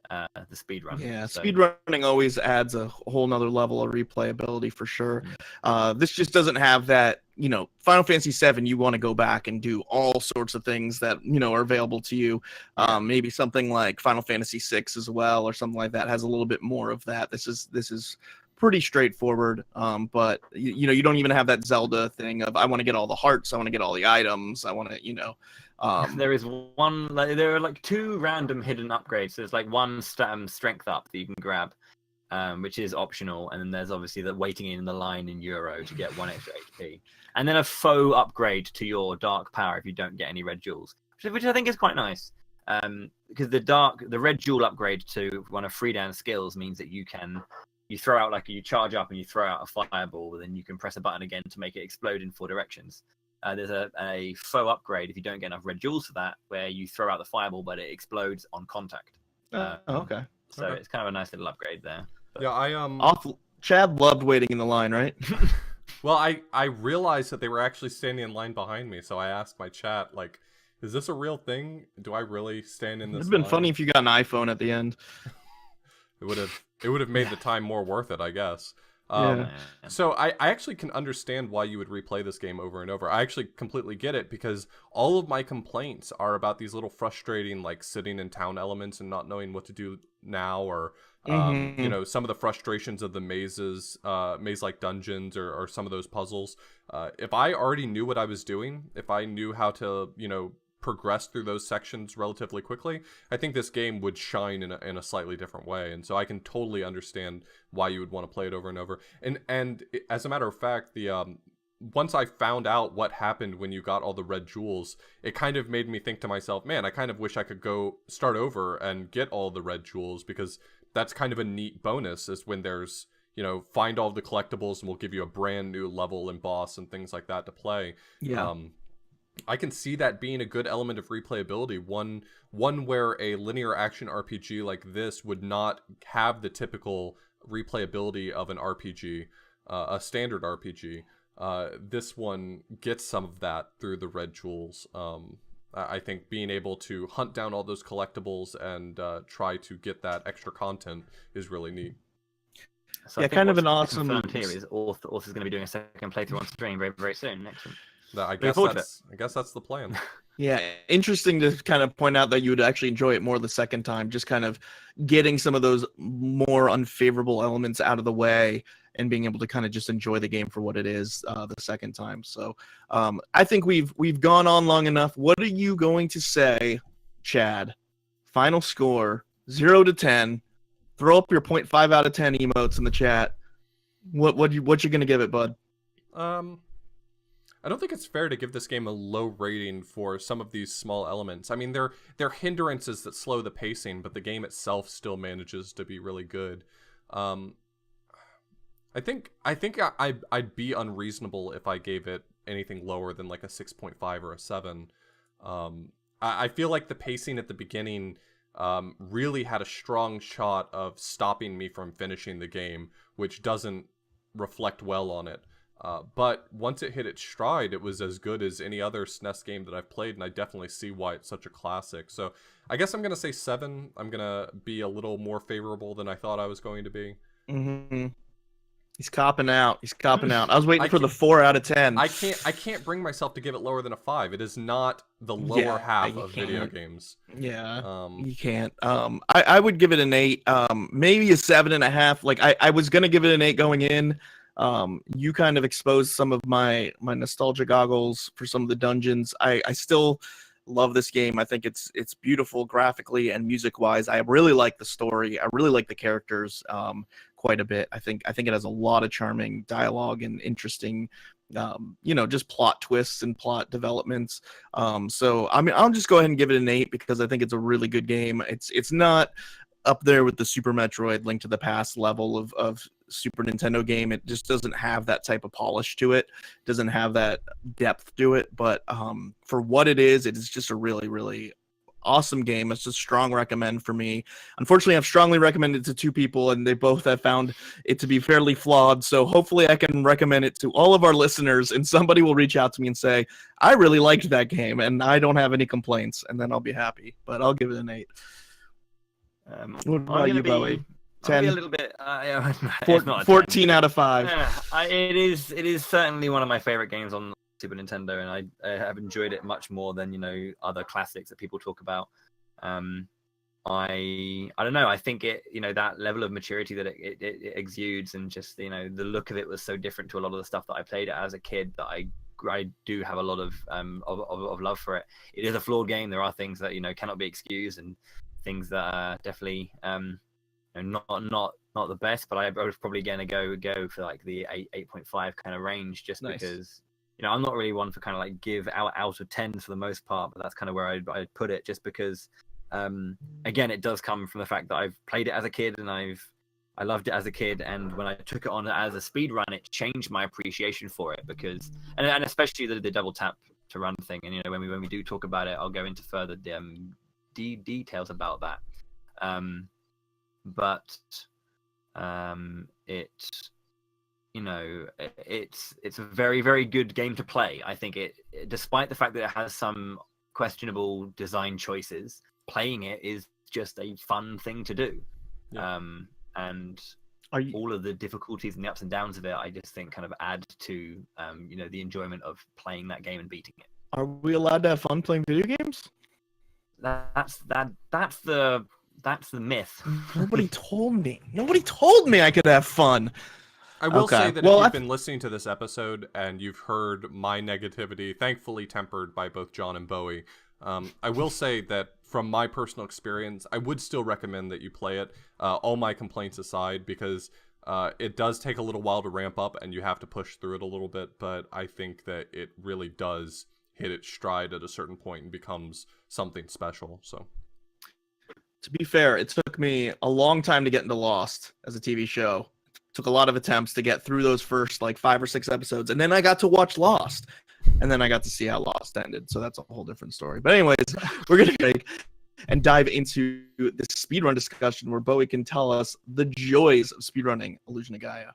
the speed run. Yeah, so, speedrunning always adds a whole nother level of replayability for sure. This just doesn't have that, Final Fantasy VII, you want to go back and do all sorts of things that, are available to you. Maybe something like Final Fantasy VI as well, or something like that has a little bit more of that. This is pretty straightforward, but you don't even have that Zelda thing of I want to get all the hearts, I want to get all the items, I want to, there is one, there are like 2 random hidden upgrades. There's like one strength up that you can grab, which is optional, and then there's obviously the waiting in the line in Euro to get 1 extra HP, and then a faux upgrade to your dark power if you don't get any red jewels, which I think is quite nice. Because the red jewel upgrade to one of Freedan's skills means that you throw out, you charge up and you throw out a fireball, and then you can press a button again to make it explode in 4 directions. There's a faux upgrade if you don't get enough red jewels for that, where you throw out the fireball, but it explodes on contact. Okay. So it's kind of a nice little upgrade there. But... Yeah, Chad loved waiting in the line, right? Well, I realized that they were actually standing in line behind me, so I asked my chat, is this a real thing? Do I really stand in this It'd been line? funny if you got an iPhone at the end. It would have made the time more worth it, I guess. Yeah. So I actually can understand why you would replay this game over and over. I actually completely get it, because all of my complaints are about these little frustrating, sitting in town elements and not knowing what to do now, or some of the frustrations of the mazes, maze-like dungeons, or some of those puzzles. If I already knew what I was doing, if I knew how to, progress through those sections relatively quickly, I think this game would shine in a slightly different way. And so I can totally understand why you would want to play it over and over. And as a matter of fact, the once I found out what happened when you got all the red jewels, it kind of made me think to myself, man, I kind of wish I could go start over and get all the red jewels, because that's kind of a neat bonus, is when there's, find all the collectibles and we'll give you a brand new level and boss and things like that to play. Yeah. I can see that being a good element of replayability, one where a linear action RPG like this would not have the typical replayability of an RPG, a standard RPG. This one gets some of that through the red jewels. I think being able to hunt down all those collectibles and try to get that extra content is really neat. So yeah, kind of an awesome... Here is Author's going to be doing a second playthrough on stream very, very soon. Next one. I guess that's the plan. Yeah, interesting to kind of point out that you would actually enjoy it more the second time, just kind of getting some of those more unfavorable elements out of the way and being able to kind of just enjoy the game for what it is the second time. So I think we've gone on long enough. What are you going to say, Chad? Final score, 0 to 10. Throw up your 0.5 out of 10 emotes in the chat. What you going to give it, bud? I don't think it's fair to give this game a low rating for some of these small elements. I mean, they're hindrances that slow the pacing, but the game itself still manages to be really good. I think I'd be unreasonable if I gave it anything lower than a 6.5 or a 7. I feel like the pacing at the beginning really had a strong shot of stopping me from finishing the game, which doesn't reflect well on it. But once it hit its stride, it was as good as any other SNES game that I've played, and I definitely see why it's such a classic. So I guess I'm going to say 7. I'm going to be a little more favorable than I thought I was going to be. Mm-hmm. He's copping out. I was waiting for the 4 out of 10. I can't bring myself to give it lower than a 5. It is not the lower half of video games. Yeah, you can't. I would give it an 8, maybe a 7.5. I was going to give it an 8 going in. You kind of exposed some of my nostalgia goggles for some of the dungeons. I still love this game. I think it's beautiful graphically and music wise. I really like the story. I really like the characters quite a bit. I think it has a lot of charming dialogue and interesting just plot twists and plot developments. So I mean, I'll just go ahead and give it an 8 because I think it's a really good game. It's not up there with the Super Metroid Link to the Past level of Super Nintendo game. It just doesn't have that type of polish to it, doesn't have that depth to it. But for what it is just a really, really awesome game. It's a strong recommend for me. Unfortunately, I've strongly recommended it to 2 people, and they both have found it to be fairly flawed. So hopefully I can recommend it to all of our listeners, and somebody will reach out to me and say, I really liked that game, and I don't have any complaints, and then I'll be happy. But I'll give it an 8. What about you, Bowie? 10? A little bit. 14 out of 5. It is certainly one of my favorite games on Super Nintendo, and I have enjoyed it much more than other classics that people talk about. I don't know. I think it that level of maturity that it exudes, and just the look of it was so different to a lot of the stuff that I played as a kid that I do have a lot of love for it. It is a flawed game. There are things that cannot be excused, and things that are definitely not the best. But I was probably going to go for like the 8.5 kind of range, just Nice. because. I'm not really one for kind of like give out of 10s for the most part, but that's kind of where I'd put it, just because, again, it does come from the fact that I've played it as a kid and I loved it as a kid, and when I took it on as a speed run, it changed my appreciation for it, because, and especially the double tap to run thing, and when we do talk about it, I'll go into further details about that, but it's a very, very good game to play. I think despite the fact that it has some questionable design choices, playing it is just a fun thing to do. Yeah. And all of the difficulties and the ups and downs of it, I just think kind of add to the enjoyment of playing that game and beating it. Are we allowed to have fun playing video games? That's the myth. Nobody told me. Nobody told me I could have fun. I will Okay. say that Well, if you've been listening to this episode and you've heard my negativity, thankfully tempered by both John and Bowie, I will say that from my personal experience, I would still recommend that you play it, all my complaints aside, because it does take a little while to ramp up and you have to push through it a little bit, but I think that it really does hit its stride at a certain point and becomes something special. So, to be fair, it took me a long time to get into Lost as a TV show. Took a lot of attempts to get through those first like 5 or 6 episodes, and then I got to watch Lost, and then I got to see how Lost ended. So that's a whole different story. But anyways, we're gonna break and dive into this speedrun discussion where Bowie can tell us the joys of speedrunning Illusion of Gaia.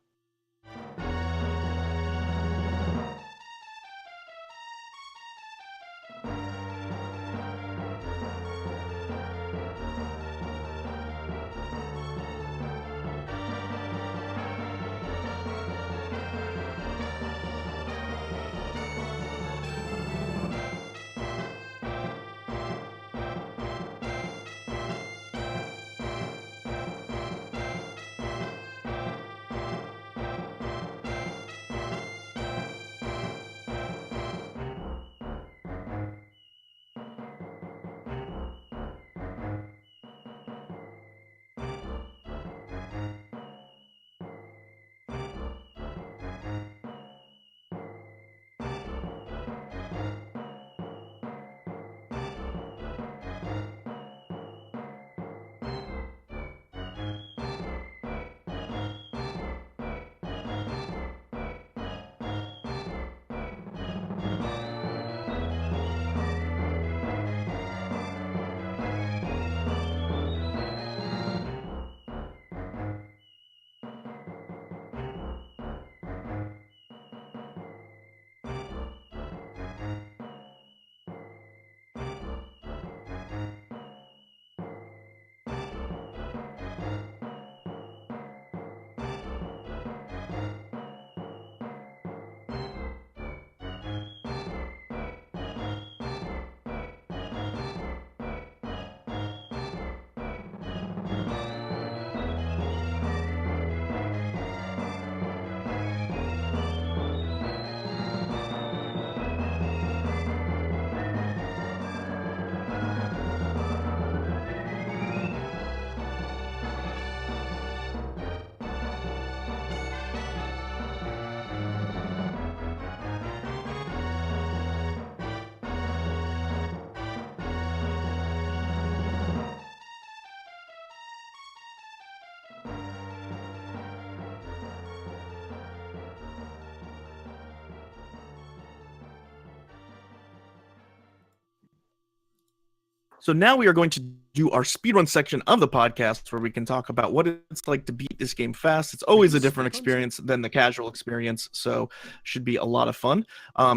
So now we are going to do our speedrun section of the podcast where we can talk about what it's like to beat this game fast. It's always a different experience than the casual experience, so should be a lot of fun.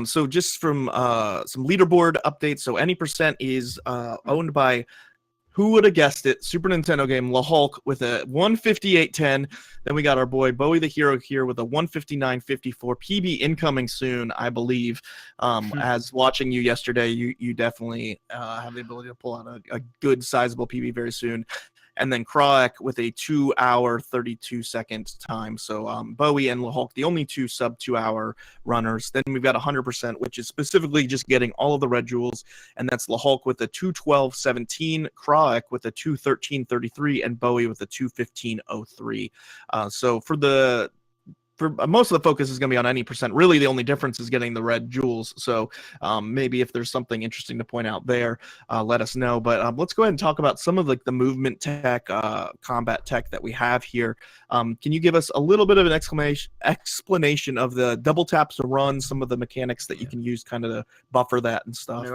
So just from some leaderboard updates, so any percent is owned by, who would have guessed it, Super Nintendo game La Hulk with a 158.10. Then we got our boy Bowie the Hero here with a 159.54 PB incoming soon, I believe. As watching you yesterday, you definitely have the ability to pull out a good sizable PB very soon. And then Kraek with a 2 hour 32 second time. So Bowie and La Hulk, the only two sub 2 hour runners. Then we've got 100%, which is specifically just getting all of the red jewels, and that's La Hulk with a 212.17, Kraek with a 213.33, and Bowie with a 215.03. So for most of the focus is going to be on any percent. Really, the only difference is getting the red jewels. So maybe if there's something interesting to point out there, let us know. But let's go ahead and talk about some of the movement tech, combat tech that we have here. Can you give us a little bit of an explanation of the double taps to run, some of the mechanics that you can use kind of to buffer that and stuff?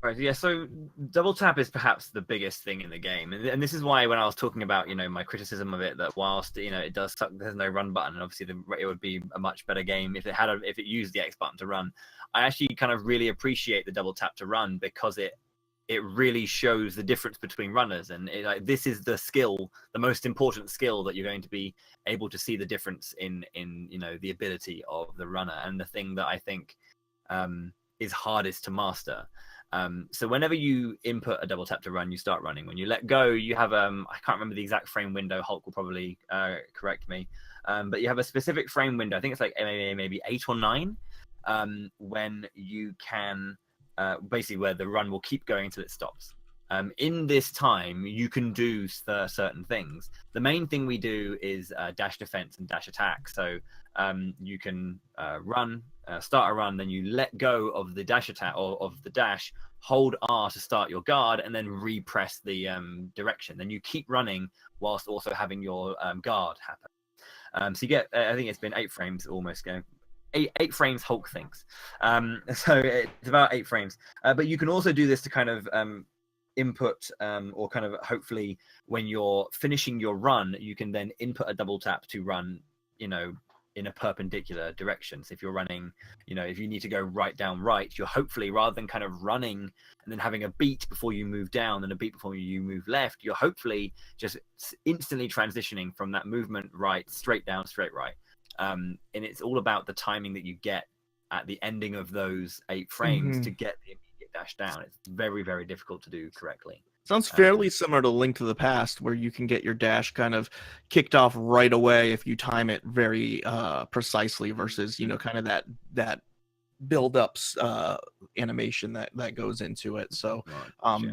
Right, yeah, so double tap is perhaps the biggest thing in the game, and this is why when I was talking about my criticism of it, that whilst it does suck, there's no run button, and obviously it would be a much better game if it used the X button to run. I actually kind of really appreciate the double tap to run because it really shows the difference between runners, and this is the skill, the most important skill, that you're going to be able to see the difference in the ability of the runner, and the thing that I think is hardest to master. So whenever you input a double tap to run, you start running. When you let go, you have I can't remember the exact frame window. Hulk will probably correct me, but you have a specific frame window. I think it's like maybe 8 or 9, when you can basically where the run will keep going until it stops. In this time, you can do certain things. The main thing we do is dash defense and dash attack. So you can run, start a run, then you let go of the dash attack or of the dash, hold R to start your guard, and then repress the direction. Then you keep running whilst also having your guard happen. So you get, I think it's been 8 frames almost going. 8 frames Hulk thinks. So it's about 8 frames. But you can also do this to kind of input or kind of hopefully when you're finishing your run, you can then input a double tap to run, in a perpendicular direction. So if you're running, if you need to go right down right, you're hopefully, rather than kind of running and then having a beat before you move down and a beat before you move left, you're hopefully just instantly transitioning from that movement right, straight down, straight right. And it's all about the timing that you get at the ending of those 8 frames to get the immediate dash down. It's very, very difficult to do correctly. Sounds fairly similar to Link to the Past, where you can get your dash kind of kicked off right away if you time it very precisely versus, kind of that build-ups animation that goes into it. So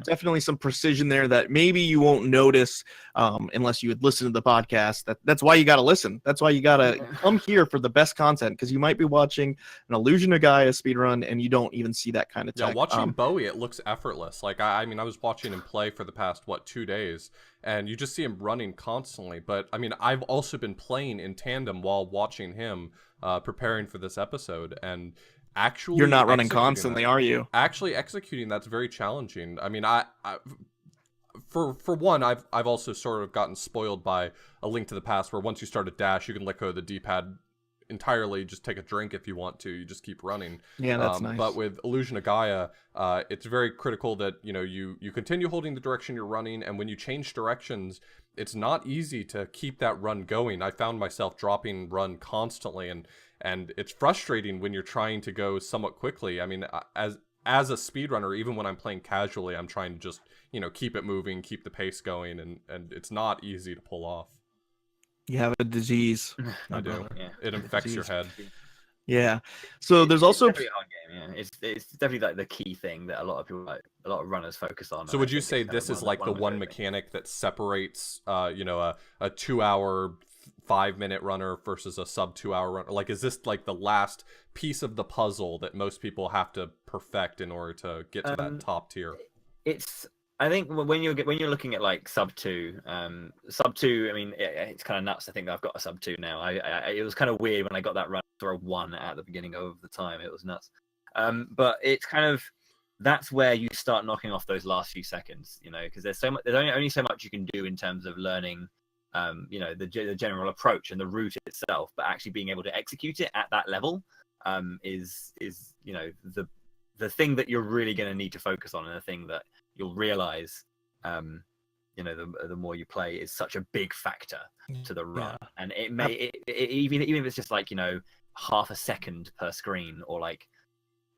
definitely some precision there that maybe you won't notice unless you would listen to the podcast. That's why you got to listen. That's why you got to come here for the best content, because you might be watching an Illusion of Gaia speedrun and you don't even see that kind of tech. Yeah, watching Bowie, it looks effortless. Like, I mean, I was watching him play for the past, 2 days, and you just see him running constantly. But, I mean, I've also been playing in tandem while watching him preparing for this episode, and actually you're not running constantly, are you? Actually executing that's very challenging. I mean, I for one, I've also sort of gotten spoiled by A Link to the Past, where once you start a dash, you can let go of the D-pad entirely, just take a drink if you want to, you just keep running. Yeah, that's nice. But with Illusion of Gaia, it's very critical that you continue holding the direction you're running, and when you change directions, it's not easy to keep that run going. I found myself dropping run constantly, and it's frustrating when you're trying to go somewhat quickly. I mean, as a speedrunner, even when I'm playing casually, I'm trying to just, keep it moving, keep the pace going, and it's not easy to pull off. You have a disease. I do. Yeah. It infects your head. Yeah. So there's also definitely a hard game. Yeah, it's definitely like the key thing that a lot of runners focus on. So would you say this is like the one mechanic that separates, a 2 hour, 5 minute runner versus a sub 2 hour runner? Like, is this like the last piece of the puzzle that most people have to perfect in order to get to that top tier? I think when you're looking at like sub 2, I mean, it's kind of nuts. I think I've got a sub 2 now. It was kind of weird when I got that run for a 1 at the beginning of the time. It was nuts. But it's kind of that's where you start knocking off those last few seconds, you know, because there's only so much you can do in terms of learning, you know, the general approach and the route itself, but actually being able to execute it at that level is you know, the thing that you're really going to need to focus on, and the thing that you'll realize, you know, the more you play is such a big factor to the run. And it may even if it's just like, you know, half a second per screen, or like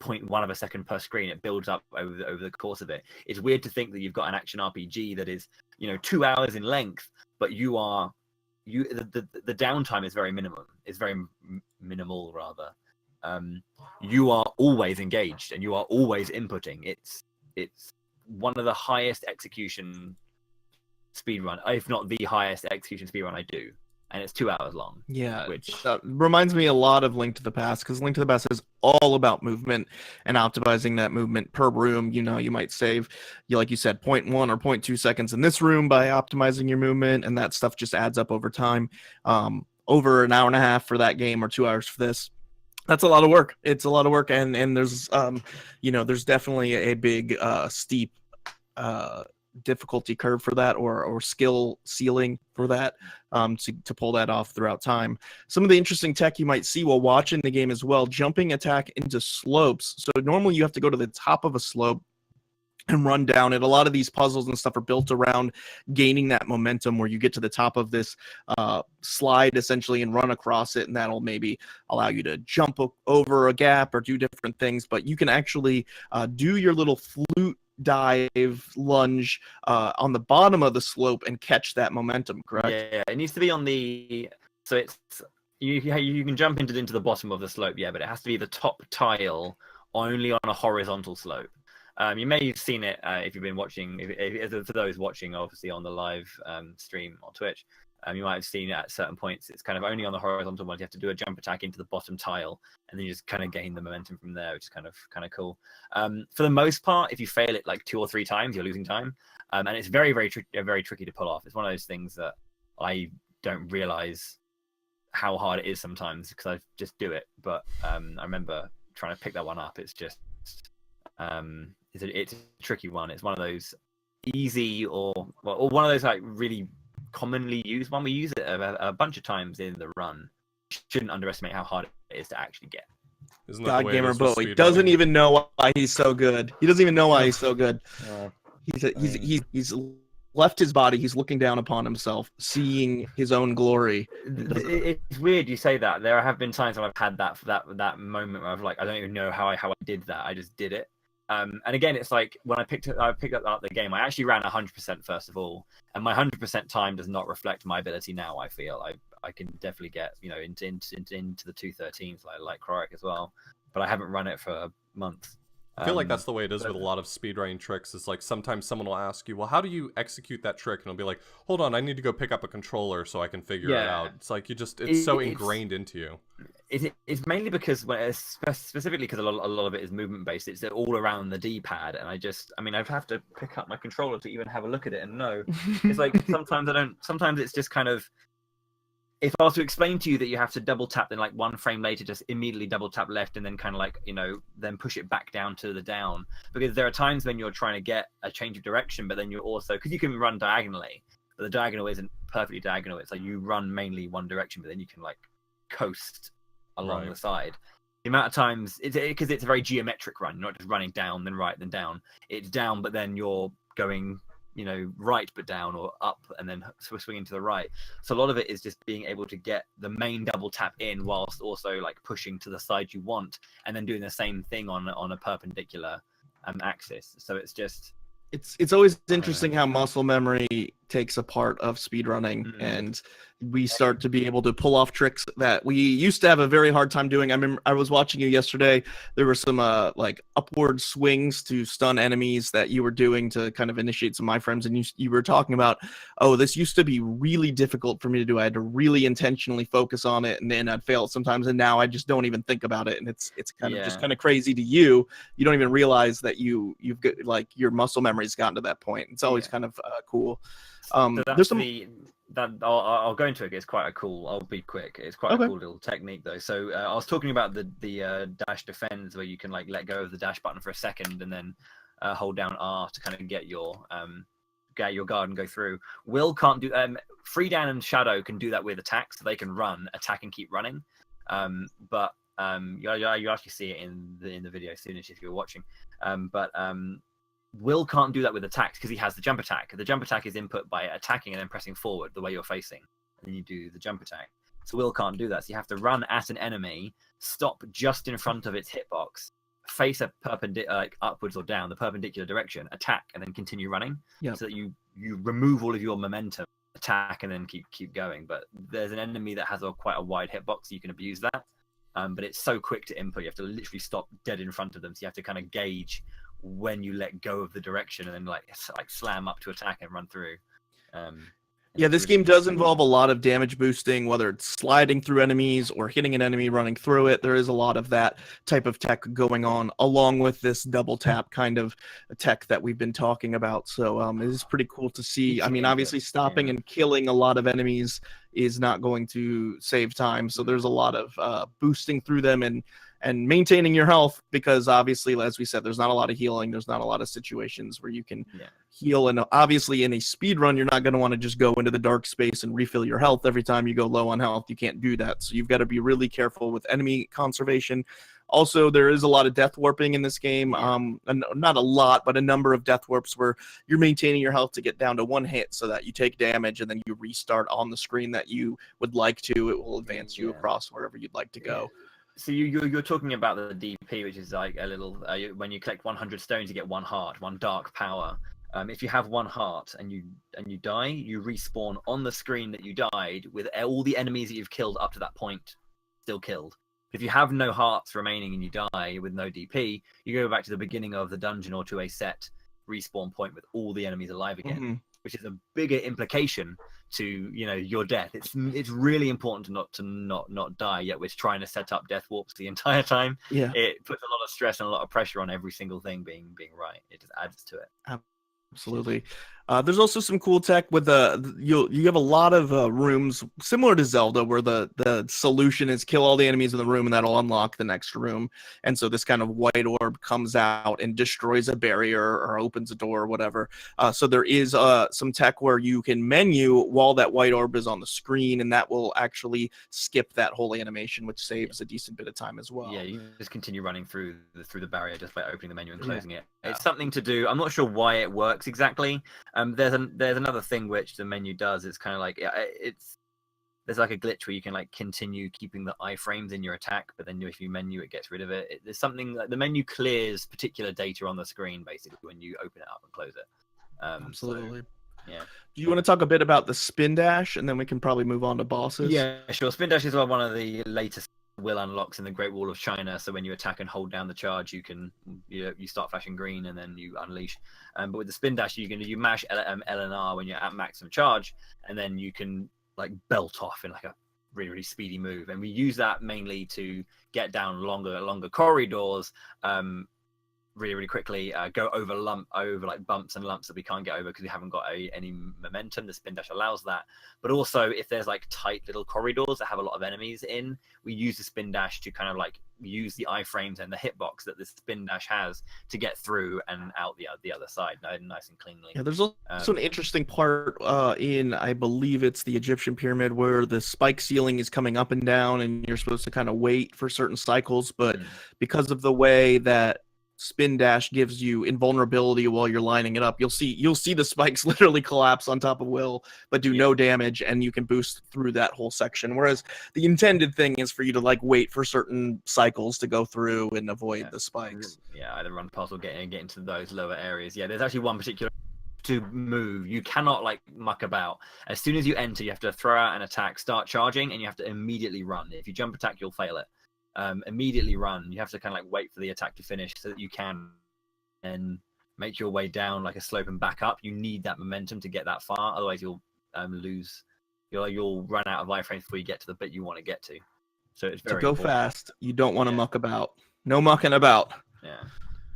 0.1 of a second per screen, it builds up over the course of it. It's weird to think that you've got an action RPG that is, you know, 2 hours in length, but the downtime is very minimum. It's very minimal rather. You are always engaged and you are always inputting. It's one of the highest execution speedrun, if not the highest execution speedrun I do, and it's 2 hours long. Yeah, which reminds me a lot of Link to the Past, because Link to the Past is all about movement and optimizing that movement per room. You know, you might save, like you said, 0.1 or 0.2 seconds in this room by optimizing your movement, and that stuff just adds up over time. Over an hour and a half for that game, or 2 hours for this. That's a lot of work. It's a lot of work, and there's you know, there's definitely a big steep difficulty curve for that, or skill ceiling for that, to pull that off throughout time. Some of the interesting tech you might see while watching the game as well: jumping attack into slopes. So normally you have to go to the top of a slope and run down it. A lot of these puzzles and stuff are built around gaining that momentum, where you get to the top of this slide essentially and run across it, and that'll maybe allow you to jump over a gap or do different things. But you can actually do your little flute dive lunge on the bottom of the slope and catch that momentum, correct? Yeah, it needs to be on the, so it's you can jump into the bottom of the slope, yeah, but it has to be the top tile only on a horizontal slope. You may have seen it if you've been watching. For those watching, obviously on the live stream on Twitch, you might have seen it at certain points. It's kind of only on the horizontal ones. You have to do a jump attack into the bottom tile, and then you just kind of gain the momentum from there, which is kind of cool. For the most part, if you fail it like 2 or 3 times, you're losing time, and it's very tricky to pull off. It's one of those things that I don't realize how hard it is sometimes, because I just do it. But I remember trying to pick that one up. It's just it's a tricky one. It's one of those easy or one of those like really commonly used one. We use it a bunch of times in the run. Shouldn't underestimate how hard it is to actually get. Isn't that God, the way Gamer Bowie speedrunning? doesn't even know why he's so good. He doesn't even know why he's so good. He's left his body. He's looking down upon himself, seeing his own glory. It's weird you say that. There have been times when I've had that moment where I've like, I don't even know how I did that. I just did it. And again, it's like when I picked up the game, I actually ran 100% first of all, and my 100% time does not reflect my ability now. I feel I can definitely get, you know, into the 213s like Krorik as well, but I haven't run it for a month. I feel like that's the way it is with a lot of speedrunning tricks. It's like sometimes someone will ask you, well, how do you execute that trick? And it'll be like, hold on, I need to go pick up a controller so I can figure it out. It's like it's so ingrained into you. It's mainly because, specifically because a lot of it is movement based. It's all around the D-pad, and I'd have to pick up my controller to even have a look at it and know. It's like sometimes it's just kind of, if I was to explain to you that you have to double tap, then like 1 frame later, just immediately double tap left, and then kind of like, you know, then push it back down to the down. Because there are times when you're trying to get a change of direction, but then you're also, because you can run diagonally, but the diagonal isn't perfectly diagonal. It's like you run mainly one direction, but then you can like coast along the side. The amount of times, because it's a very geometric run. You're not just running down, then right, then down. It's down, but then you're going, you know, right but down, or up and then swinging to the right. So a lot of it is just being able to get the main double tap in whilst also like pushing to the side you want, and then doing the same thing on a perpendicular axis. So it's just it's always interesting how muscle memory takes a part of speedrunning, and we start to be able to pull off tricks that we used to have a very hard time doing. I remember I was watching you yesterday. There were some like upward swings to stun enemies that you were doing to kind of initiate some iframes, and you were talking about, oh, this used to be really difficult for me to do. I had to really intentionally focus on it, and then I'd fail sometimes, and now I just don't even think about it, and it's kind of just kind of crazy to you. You don't even realize that you've got, like, your muscle memory's gotten to that point. It's always kind of cool. So There's some I'll go into it. It's quite a cool. I'll be quick. It's quite Okay. a cool little technique though. So I was talking about the dash defends, where you can like let go of the dash button for a second and then hold down R to kind of get your guard and go through. Will can't do. Free Dan and Shadow can do that with attack, so they can run, attack, and keep running. But you actually see it in the video soonish if you're watching. Will can't do that with attacks because he has the jump attack. The jump attack is input by attacking and then pressing forward the way you're facing, and then you do the jump attack. So Will can't do that. So you have to run at an enemy, stop just in front of its hitbox, face a perpendicular, like upwards or down, the perpendicular direction, attack, and then continue running. Yep. So that you remove all of your momentum, attack, and then keep going. But there's an enemy that has quite a wide hitbox, so you can abuse that. But it's so quick to input, you have to literally stop dead in front of them. So you have to kind of gauge when you let go of the direction and then like slam up to attack and run through. Yeah, this game does involve a lot of damage boosting, whether it's sliding through enemies or hitting an enemy running through it. There is a lot of that type of tech going on, along with this double tap kind of tech that we've been talking about. So it is pretty cool to see. I mean, obviously stopping and killing a lot of enemies is not going to save time. So there's a lot of boosting through them and maintaining your health, because obviously, as we said, there's not a lot of healing. There's not a lot of situations where you can heal. And obviously in a speed run, you're not going to want to just go into the dark space and refill your health every time you go low on health. You can't do that. So you've got to be really careful with enemy conservation. Also, there is a lot of death warping in this game. And not a lot, but a number of death warps where you're maintaining your health to get down to one hit so that you take damage and then you restart on the screen that you would like to. It will advance you across wherever you'd like to go. So you're talking about the DP, which is like a little when you collect 100 stones, you get one heart, one dark power. If you have one heart and you die, you respawn on the screen that you died with all the enemies that you've killed up to that point still killed. If you have no hearts remaining and you die with no DP, you go back to the beginning of the dungeon or to a set respawn point with all the enemies alive again, which is a bigger implication to your death. It's really important to not die, yet we're trying to set up death warps the entire time. It puts a lot of stress and a lot of pressure on every single thing being right. It just adds to it. Absolutely. There's also some cool tech with you have a lot of rooms similar to Zelda, where the solution is kill all the enemies in the room and that'll unlock the next room. And so this kind of white orb comes out and destroys a barrier or opens a door or whatever. So there is some tech where you can menu while that white orb is on the screen, and that will actually skip that whole animation, which saves a decent bit of time as well. Yeah, you just continue running through the barrier just by opening the menu and closing it. It's something to do. I'm not sure why it works exactly. There's another thing which the menu does. It's kind of like there's like a glitch where you can like continue keeping the iframes in your attack, but then if you menu, it gets rid of it. There's something like the menu clears particular data on the screen basically when you open it up and close it. Absolutely. So, yeah. Do you want to talk a bit about the spin dash, and then we can probably move on to bosses? Yeah, sure. Spin dash is one of the latest will unlocks in the Great Wall of China. So when you attack and hold down the charge, you start flashing green and then you unleash. But with the spin dash, you mash L and R when you're at maximum charge, and then you can like belt off in like a really, really speedy move. And we use that mainly to get down longer corridors, really, really quickly, go over like bumps and lumps that we can't get over because we haven't got any momentum. The spin dash allows that. But also, if there's like tight little corridors that have a lot of enemies in, we use the spin dash to kind of like use the iframes and the hitbox that the spin dash has to get through and out the other side nice and cleanly. Yeah, there's also an interesting part in, I believe it's the Egyptian pyramid, where the spike ceiling is coming up and down and you're supposed to kind of wait for certain cycles, but because of the way that spin dash gives you invulnerability while you're lining it up, you'll see the spikes literally collapse on top of Will but do no damage, and you can boost through that whole section, whereas the intended thing is for you to like wait for certain cycles to go through and avoid the spikes. Either run past or get into those lower areas. There's actually one particular to move. You cannot like muck about. As soon as you enter, you have to throw out an attack, start charging, and you have to immediately run. If you jump attack, you'll fail it. Immediately run. You have to kind of like wait for the attack to finish so that you can and make your way down like a slope and back up. You need that momentum to get that far, otherwise you'll lose. You'll run out of iframes before you get to the bit you want to get to. So it's very to go important. Fast. You don't want to muck about. No mucking about. Yeah.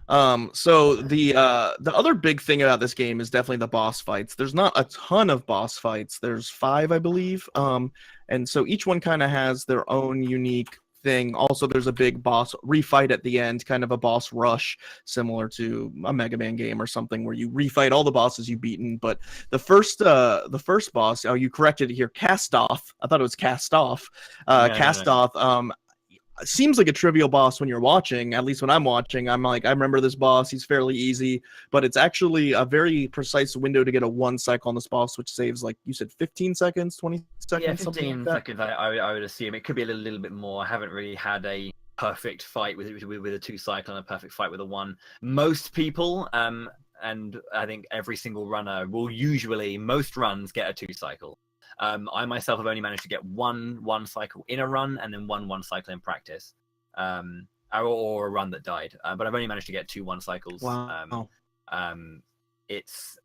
So the other big thing about this game is definitely the boss fights. There's not a ton of boss fights. There's 5, I believe. And so each one kind of has their own unique thing. Also, there's a big boss refight at the end, kind of a boss rush, similar to a Mega Man game or something, where you refight all the bosses you've beaten. But the first boss, oh, you corrected it here, Cast Off. I thought it was Cast Off. Cast Off. Seems like a trivial boss when you're watching. At least when I'm watching, I'm like, I remember this boss. He's fairly easy, but it's actually a very precise window to get a 1 cycle on this boss, which saves, like you said, 15 seconds, 20 seconds. Yeah, 15 seconds. I would assume it could be a little bit more. I haven't really had a perfect fight with a 2 cycle and a perfect fight with a 1. Most people, and I think every single runner will usually, most runs get a 2 cycle. I myself have only managed to get one cycle in a run and then one cycle in practice, or a run that died. But I've only managed to get 2 1 cycles. Wow. It's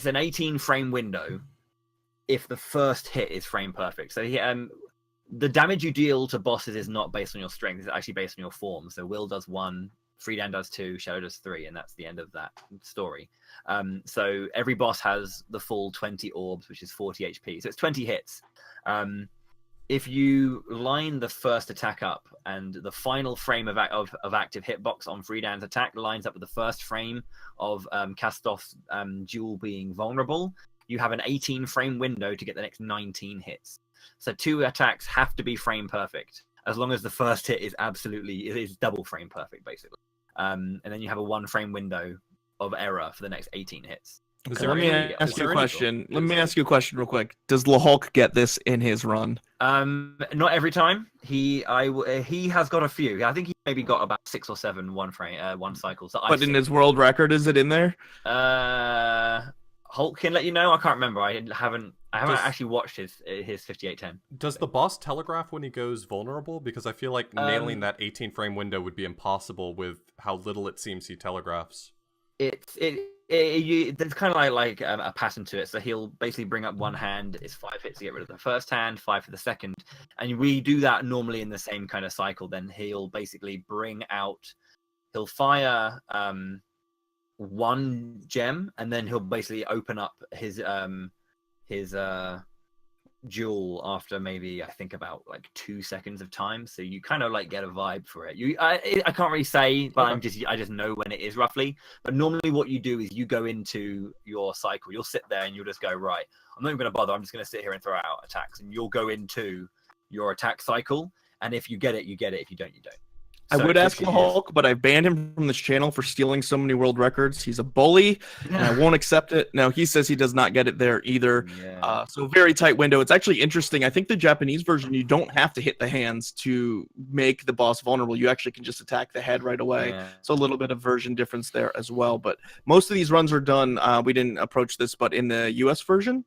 an 18 frame window if the first hit is frame perfect. So the damage you deal to bosses is not based on your strength; it's actually based on your form. So Will does 1, Freedan does 2, Shadow does 3, and that's the end of that story. So every boss has the full 20 orbs, which is 40 HP. So it's 20 hits. If you line the first attack up and the final frame of active hitbox on Freedan's attack lines up with the first frame of Kastoff's duel being vulnerable, you have an 18 frame window to get the next 19 hits. So 2 attacks have to be frame perfect, as long as the first hit is double frame perfect, basically. And then you have a 1 frame window of error for the next 18 hits. Okay, let me ask you a question. Let me ask you a question real quick. Does LaHulk get this in his run? Not every time. He has got a few. I think he maybe got about 6 or 7 1 cycles. But in his world record, is it in there? Hulk can let you know. I can't remember. I haven't actually watched his 5810. Does the boss telegraph when he goes vulnerable? Because I feel like nailing that 18 frame window would be impossible with how little it seems he telegraphs. There's kind of like a pattern to it. So he'll basically bring up one hand. It's 5 hits to get rid of the first hand, 5 for the second, and we do that normally in the same kind of cycle. Then he'll basically he'll fire 1 gem, and then he'll basically open up his duel after maybe, I think, about like 2 seconds of time. So you kind of like get a vibe for it. I can't really say, but okay. I just know when it is roughly. But normally what you do is you go into your cycle. You'll sit there and you'll just go, right, I'm not even going to bother. I'm just going to sit here and throw out attacks. And you'll go into your attack cycle. And if you get it, you get it. If you don't, you don't. I would ask LaHulk, but I banned him from this channel for stealing so many world records. He's a bully, and I won't accept it. No, he says he does not get it there either. Yeah. So very tight window. It's actually interesting. I think the Japanese version, you don't have to hit the hands to make the boss vulnerable. You actually can just attack the head right away. Yeah. So a little bit of version difference there as well. But most of these runs are done. We didn't approach this, but in the US version,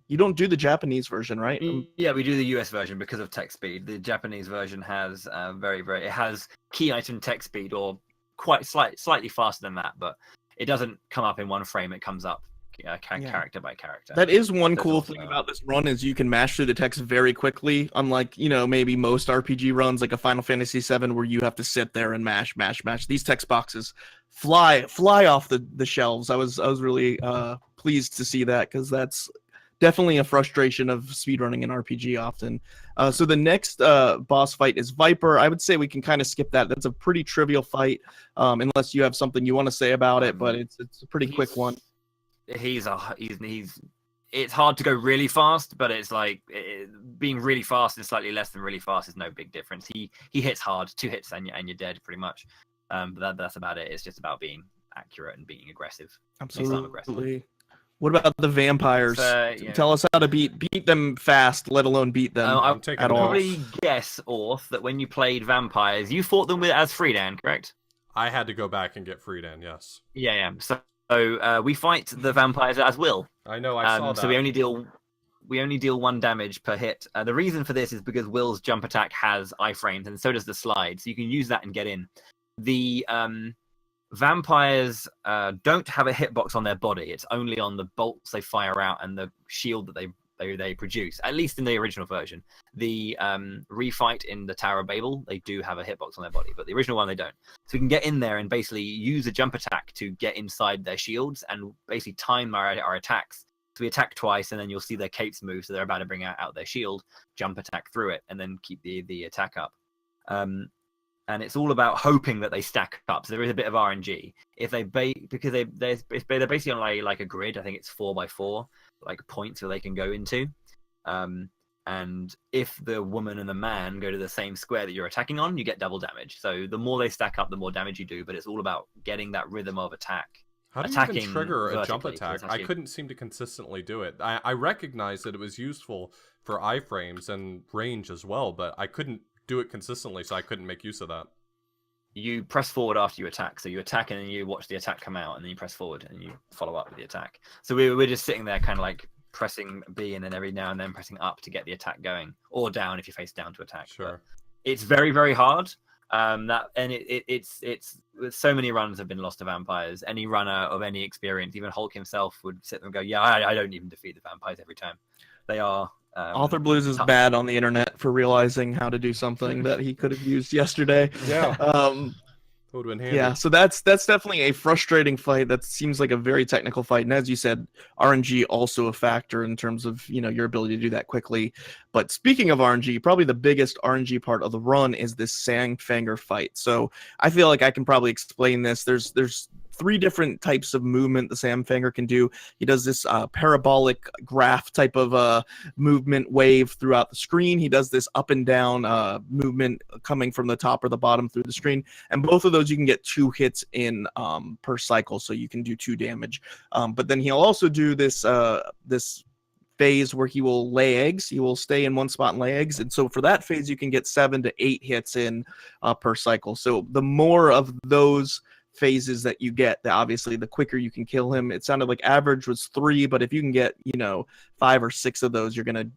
you don't do the Japanese version, right? Yeah, we do the US version because of text speed. The Japanese version has it has key item text speed, or quite slightly faster than that, but it doesn't come up in 1 frame. It comes up character by character. That is one cool thing about this run, is you can mash through the text very quickly, unlike, maybe most RPG runs like a Final Fantasy VII where you have to sit there and mash. These text boxes fly off the shelves. I was really pleased to see that, because that's definitely a frustration of speedrunning an RPG often. So the next boss fight is Viper. I would say we can kind of skip that. That's a pretty trivial fight, unless you have something you want to say about it, but it's a pretty quick one. It's hard to go really fast, but it's like being really fast and slightly less than really fast is no big difference. He hits hard, 2 hits and you're dead pretty much. But that's about it. It's just about being accurate and being aggressive. Absolutely. What about the vampires? Tell us how to beat them fast, let alone beat them I would probably guess, Orth, that when you played vampires, you fought them as Freedan, correct? I had to go back and get Freedan, yes. Yeah. So we fight the vampires as Will. I know, I saw that. So we only deal 1 damage per hit. The reason for this is because Will's jump attack has iframes, and so does the slide. So you can use that and get in. The vampires don't have a hitbox on their body. It's only on the bolts they fire out and the shield that they they produce, at least in the original version. The refight in the Tower of Babel, they do have a hitbox on their body, but the original one they don't. So we can get in there and basically use a jump attack to get inside their shields and basically time our attacks. So we attack twice, and then you'll see their capes move, so they're about to bring out their shield, jump attack through it, and then keep the attack up. And it's all about hoping that they stack up. So there is a bit of RNG. If they because they're basically on like a grid. I think it's 4x4, like points where they can go into. And if the woman and the man go to the same square that you're attacking on, you get double damage. So the more they stack up, the more damage you do. But it's all about getting that rhythm of attack. How do you even trigger a jump attack? I couldn't seem to consistently do it. I recognized that it was useful for iframes and range as well, but I couldn't do it consistently, so I couldn't make use of that. You press forward after you attack. So you attack and then you watch the attack come out, and then you press forward and you follow up with the attack. So we're just sitting there kind of like pressing B and then every now and then pressing up to get the attack going, or down if you face down to attack. Sure. But it's very, very hard. It's so many runs have been lost to vampires. Any runner of any experience, even Hulk himself, would sit there and go, "Yeah, I don't even defeat the vampires every time. They are." Author Blues is bad on the internet for realizing how to do something that he could have used yesterday. Yeah. Would have been handy. Yeah, so that's definitely a frustrating fight. That seems like a very technical fight, and as you said, RNG also a factor in terms of your ability to do that quickly. But speaking of RNG, probably the biggest RNG part of the run is this Sandfanger fight. So I feel like I can probably explain this. There's 3 different types of movement the Sandfanger can do. He does this parabolic graph type of movement wave throughout the screen. He does this up and down movement coming from the top or the bottom through the screen. And both of those you can get 2 hits in per cycle, so you can do 2 damage. But then he'll also do this phase where he will lay eggs. He will stay in one spot and lay eggs. And so for that phase, you can get 7 to 8 hits in per cycle. So the more of those phases that you get, obviously the quicker you can kill him. It sounded like average was 3, but if you can get 5 or 6 of those, you're gonna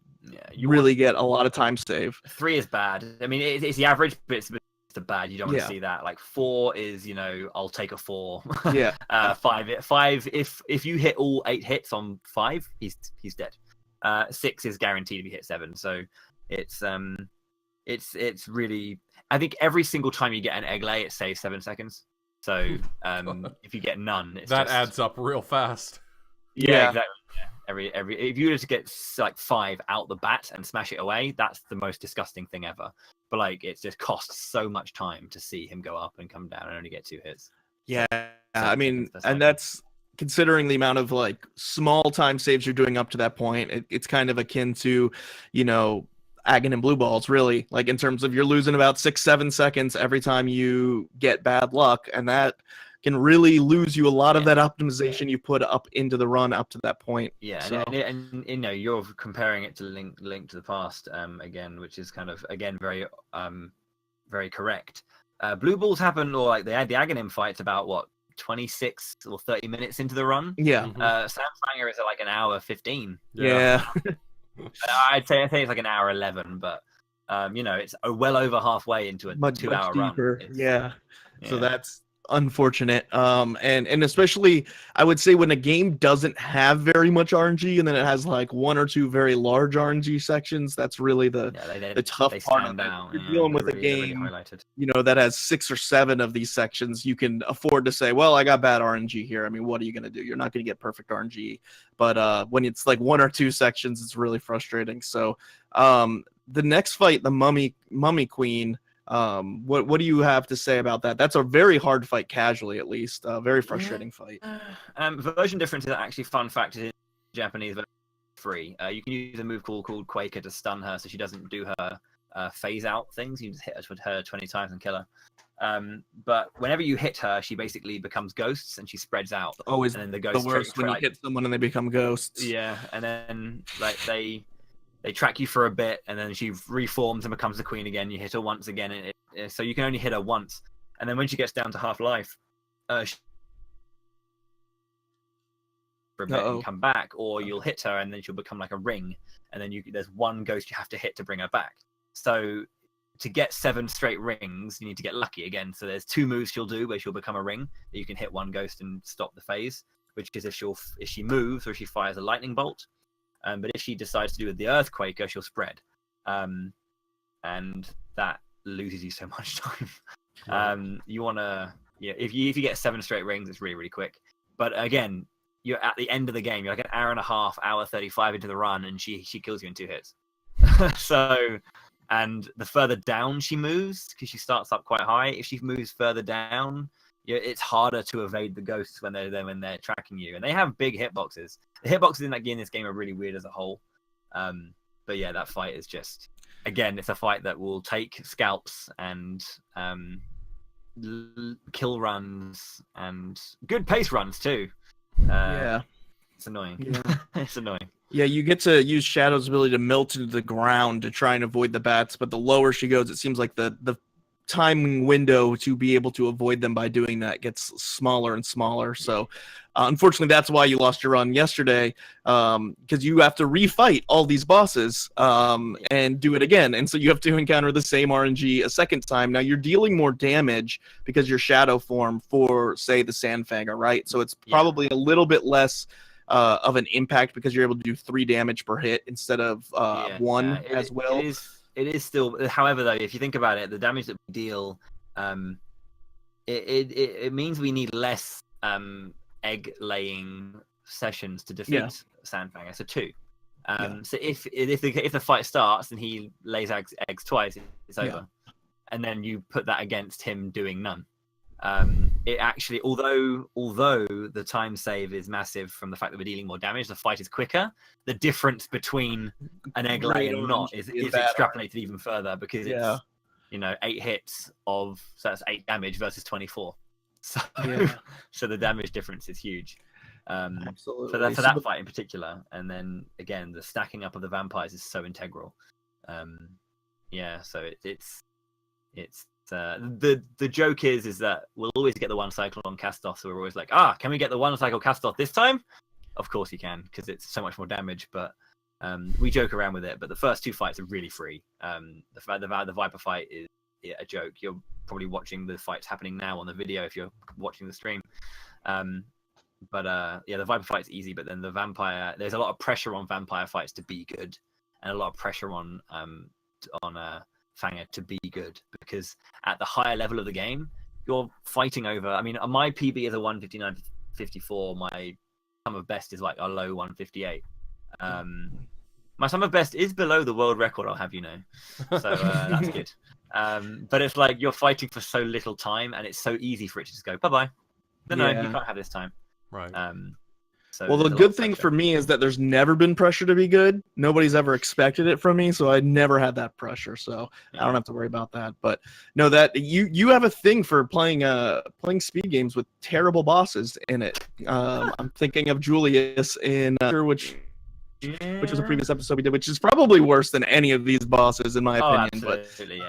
really get a lot of time save. 3 is bad. I mean, it's the average, but it's the bad. You don't want to see that. Like 4 is I'll take a 4. Yeah. 5 if you hit all 8 hits on 5, he's dead. 6 is guaranteed if you hit 7. So it's really, I think every single time you get an egg lay, it saves 7 seconds. So if you get none, that adds up real fast. Yeah, exactly. Yeah. Every if you were to get like 5 out the bat and smash it away, that's the most disgusting thing ever. But like, it just costs so much time to see him go up and come down and only get 2 hits. Yeah, I mean, and that's considering the amount of like small time saves you're doing up to that point. It's kind of akin to, Agon and blue balls, really, like in terms of you're losing about 6-7 seconds every time you get bad luck, and that can really lose you a lot of that optimization you put up into the run up to that point. Yeah, so. and you're comparing it to Link to the Past again, which is kind of very very correct. Blue balls happen, or like the Aghanim fight's about what, 26 or 30 minutes into the run. Yeah. Sandfanger is at like an hour 15. Yeah. I'd say it's like an hour 11, but it's well over halfway into a 2-hour run. Yeah. So that's unfortunate. And especially I would say when a game doesn't have very much RNG and then it has like 1 or 2 very large RNG sections, that's really the tough part of it. You're dealing with a game that has 6 or 7 of these sections. You can afford to say, well, I got bad RNG here. I mean, what are you going to do? You're not going to get perfect RNG. But when it's like 1 or 2 sections, it's really frustrating. So the next fight, the Mummy Queen, what do you have to say about that? That's a very hard fight, casually at least. A very frustrating fight. Version difference is actually, fun fact, is in Japanese, but free. You can use a move called Quaker to stun her, so she doesn't do her phase out things. You just hit her 20 times and kill her. But whenever you hit her, she basically becomes ghosts and she spreads out. Always and then the ghosts the worst when you hit someone and they become ghosts. Yeah, and then like they track you for a bit, and then she reforms and becomes the queen again. You hit her once again, so you can only hit her once. And then when she gets down to half life, for a bit and come back, or you'll hit her and then she'll become like a ring, and then there's one ghost you have to hit to bring her back. So to get 7 straight rings, you need to get lucky again. So there's 2 moves she'll do where she'll become a ring that you can hit one ghost and stop the phase, which is if she moves or she fires a lightning bolt. But if she decides to do with the Earthquaker, she'll spread, and that loses you so much time. You want to, if you get 7 straight rings, it's really quick. But again, you're at the end of the game. You're like an hour and a half, hour 35 into the run, and she kills you in 2 hits. So, and the further down she moves, because she starts up quite high, if she moves further down, it's harder to evade the ghosts when they're tracking you. And they have big hitboxes. The hitboxes in this game are really weird as a whole. But yeah, that fight is just, again, it's a fight that will take scalps and kill runs and good pace runs too. Yeah, it's annoying. Yeah. It's annoying. Yeah, you get to use Shadow's ability to melt into the ground to try and avoid the bats, but the lower she goes, it seems like the timing window to be able to avoid them by doing that gets smaller and smaller. So unfortunately, that's why you lost your run yesterday, because you have to refight all these bosses and do it again. And so you have to encounter the same RNG a second time. Now you're dealing more damage because you're Shadow form for, say, the Sandfanger, right? So it's probably a little bit less of an impact because you're able to do 3 damage per hit instead of 1 as well. It is still, however, though, if you think about it, the damage that we deal, it means we need less egg-laying sessions to defeat Sandfanger. So 2. So if the fight starts and he lays eggs twice, it's over. And then you put that against him doing none. It actually, although the time save is massive from the fact that we're dealing more damage, the fight is quicker. The difference between an egg lay and not is extrapolated even further because it's 8 hits so that's 8 damage versus 24. So so the damage difference is huge. Absolutely. For that fight in particular, and then again the stacking up of the vampires is so integral. So it's the joke is that we'll always get the 1 cycle on Castos, so we're always like, can we get the 1 cycle Castos this time? Of course you can, because it's so much more damage, but we joke around with it. But the first 2 fights are really free. The Viper fight is a joke. You're probably watching the fights happening now on the video if you're watching the stream. But the Viper fight's easy, but then the Vampire, there's a lot of pressure on Vampire fights to be good, and a lot of pressure on Fanger to be good, because at the higher level of the game you're fighting over, I mean, my PB is a 159.54. My sum of best is like a low 158. My sum of best is below the world record, I'll have you know, so that's good. But it's like you're fighting for so little time and it's so easy for it to just go bye-bye. No, you can't have this time, right? So well, the good thing for me is that there's never been pressure to be good. Nobody's ever expected it from me, so I never had that pressure. So I don't have to worry about that. But no, that you have a thing for playing speed games with terrible bosses in it. I'm thinking of Julius in which was a previous episode we did, which is probably worse than any of these bosses in my opinion. Absolutely,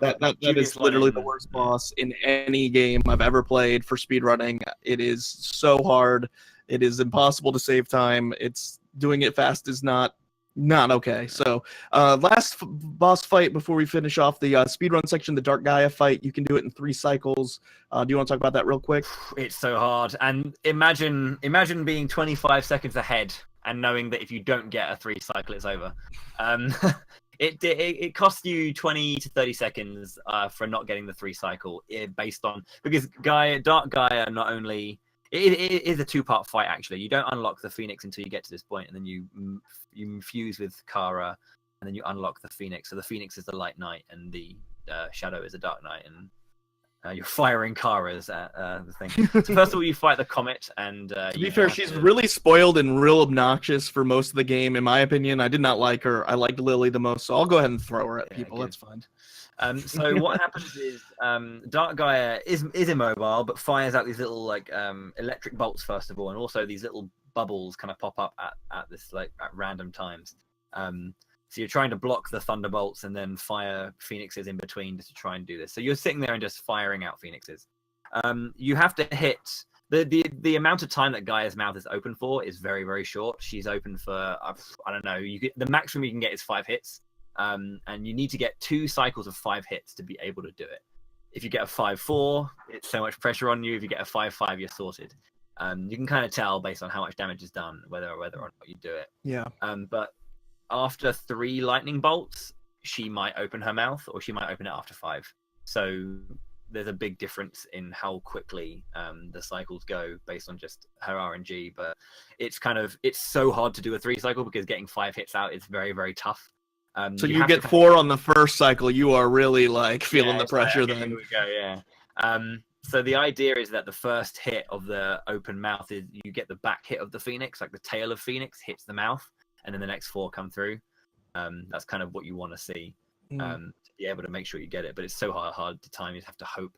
but that is literally the worst boss in any game I've ever played for speedrunning. It is so hard. It is impossible to save time. It's doing it fast is not okay. So last boss fight before we finish off the speedrun section, the Dark Gaia fight. You can do it in 3 cycles. Do you want to talk about that real quick? It's so hard. And imagine being 25 seconds ahead and knowing that if you don't get a 3 cycle, it's over. It costs you 20 to 30 seconds for not getting the 3 cycle, based on, because Dark Gaia not only, it is a 2-part fight actually. You don't unlock the Phoenix until you get to this point, and then you fuse with Kara, and then you unlock the Phoenix. So the Phoenix is the Light Knight, and the Shadow is the Dark Knight, and you're firing Karas at the thing. So first of all, you fight the Comet, and to be fair, she's really spoiled and real obnoxious for most of the game, in my opinion. I did not like her. I liked Lily the most, so I'll go ahead and throw her at people. Good. That's fine. So what happens is Dark Gaia is immobile, but fires out these little like electric bolts first of all, and also these little bubbles kind of pop up at this like at random times. So you're trying to block the thunderbolts and then fire phoenixes in between just to try and do this. So you're sitting there and just firing out phoenixes. You have to hit the amount of time that Gaia's mouth is open for is very, very short. She's open for I don't know. The maximum you can get is 5 hits. And you need to get 2 cycles of 5 hits to be able to do it. If you get a 5-4, it's so much pressure on you. If you get a 5-5, you're sorted. If you get a 5-5, you get 2 cycles of 5 hits. And then you need to get 2 cycles of 5 hits to be able to do it. If you get a 5-4, it's so much pressure on you. If you get a 5-5, you're sorted. You can kind of tell based on how much damage is done whether or not you do it. Yeah. But after 3 lightning bolts, she might open her mouth, or she might open it after 5. So there's a big difference in how quickly the cycles go based on just her RNG. But it's so hard to do a 3 cycle because getting 5 hits out is very, very tough. So you get 4 on the first cycle, you are really like feeling the pressure. Like, okay, then here we go. Yeah. So the idea is that the first hit of the open mouth is you get the back hit of the Phoenix, like the tail of Phoenix hits the mouth, and then the next 4 come through. That's kind of what you want to see, to be able to make sure you get it. But it's so hard to time. You have to hope.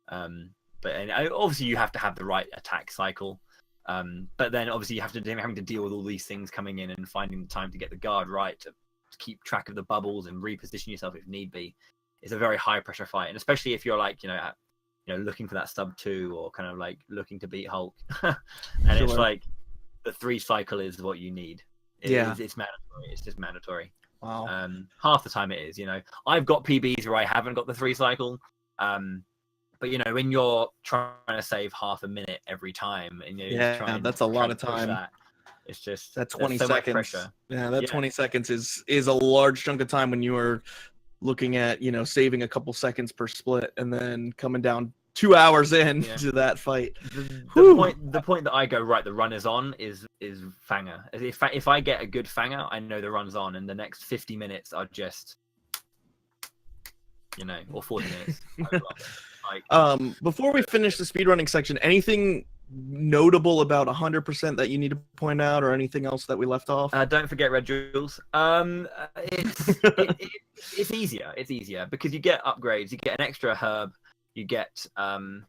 But obviously you have to have the right attack cycle. But then obviously you have to having to deal with all these things coming in and finding the time to get the guard right to keep track of the bubbles and reposition yourself if need be. It's a very high pressure fight, and especially if you're like looking for that sub 2 or kind of like looking to beat Hulk, and it's like the 3 cycle is what you need. It's mandatory. It's just mandatory. Wow. Half the time it is. I've got PBs where I haven't got the 3 cycle. But when you're trying to save half a minute every time, and that's a lot of time. It's just that 20 so seconds. Much pressure. Yeah, 20 seconds is a large chunk of time when you are looking at saving a couple seconds per split and then coming down 2 hours in to that fight. The point that I go right, the run is on is Fanger. If I get a good Fanger, I know the run's on, and the next 50 minutes are just or 40 minutes. Before we finish the speedrunning section, anything notable about 100% that you need to point out, or anything else that we left off? Don't forget red jewels. It's easier. It's easier because you get upgrades. You get an extra herb. You get 1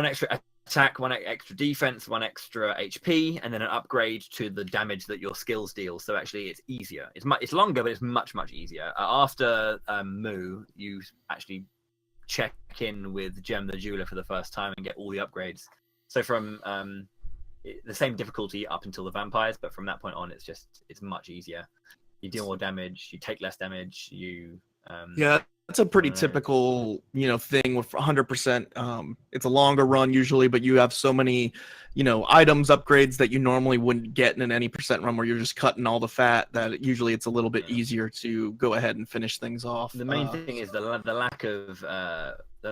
extra attack, 1 extra defense, 1 extra HP, and then an upgrade to the damage that your skills deal. So actually, it's easier. It's longer, but it's much easier. After Moo, you actually check in with Gem the Jeweler for the first time and get all the upgrades. So from the same difficulty up until the vampires, but from that point on, it's much easier. You deal more damage, you take less damage, that's a pretty typical thing with 100%. It's a longer run usually, but you have so many items, upgrades that you normally wouldn't get in an any percent run where you're just cutting all the fat, that usually it's a little bit easier to go ahead and finish things off. The main thing is the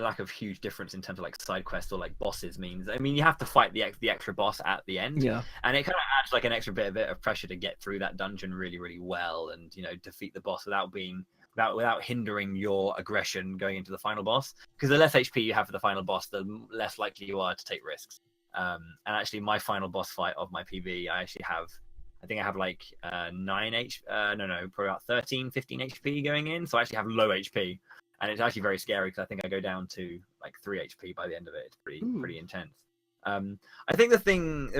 lack of huge difference in terms of like side quests or like bosses means. I mean, you have to fight the extra boss at the end, and it kind of adds like an extra bit of pressure to get through that dungeon really well, and defeat the boss without hindering your aggression going into the final boss. Because the less HP you have for the final boss, the less likely you are to take risks. And actually, my final boss fight of my PV, I think I have like probably about 13, 15 HP going in. So I actually have low HP, and it's actually very scary because I think I go down to like 3 HP by the end of it. It's pretty intense. I think the thing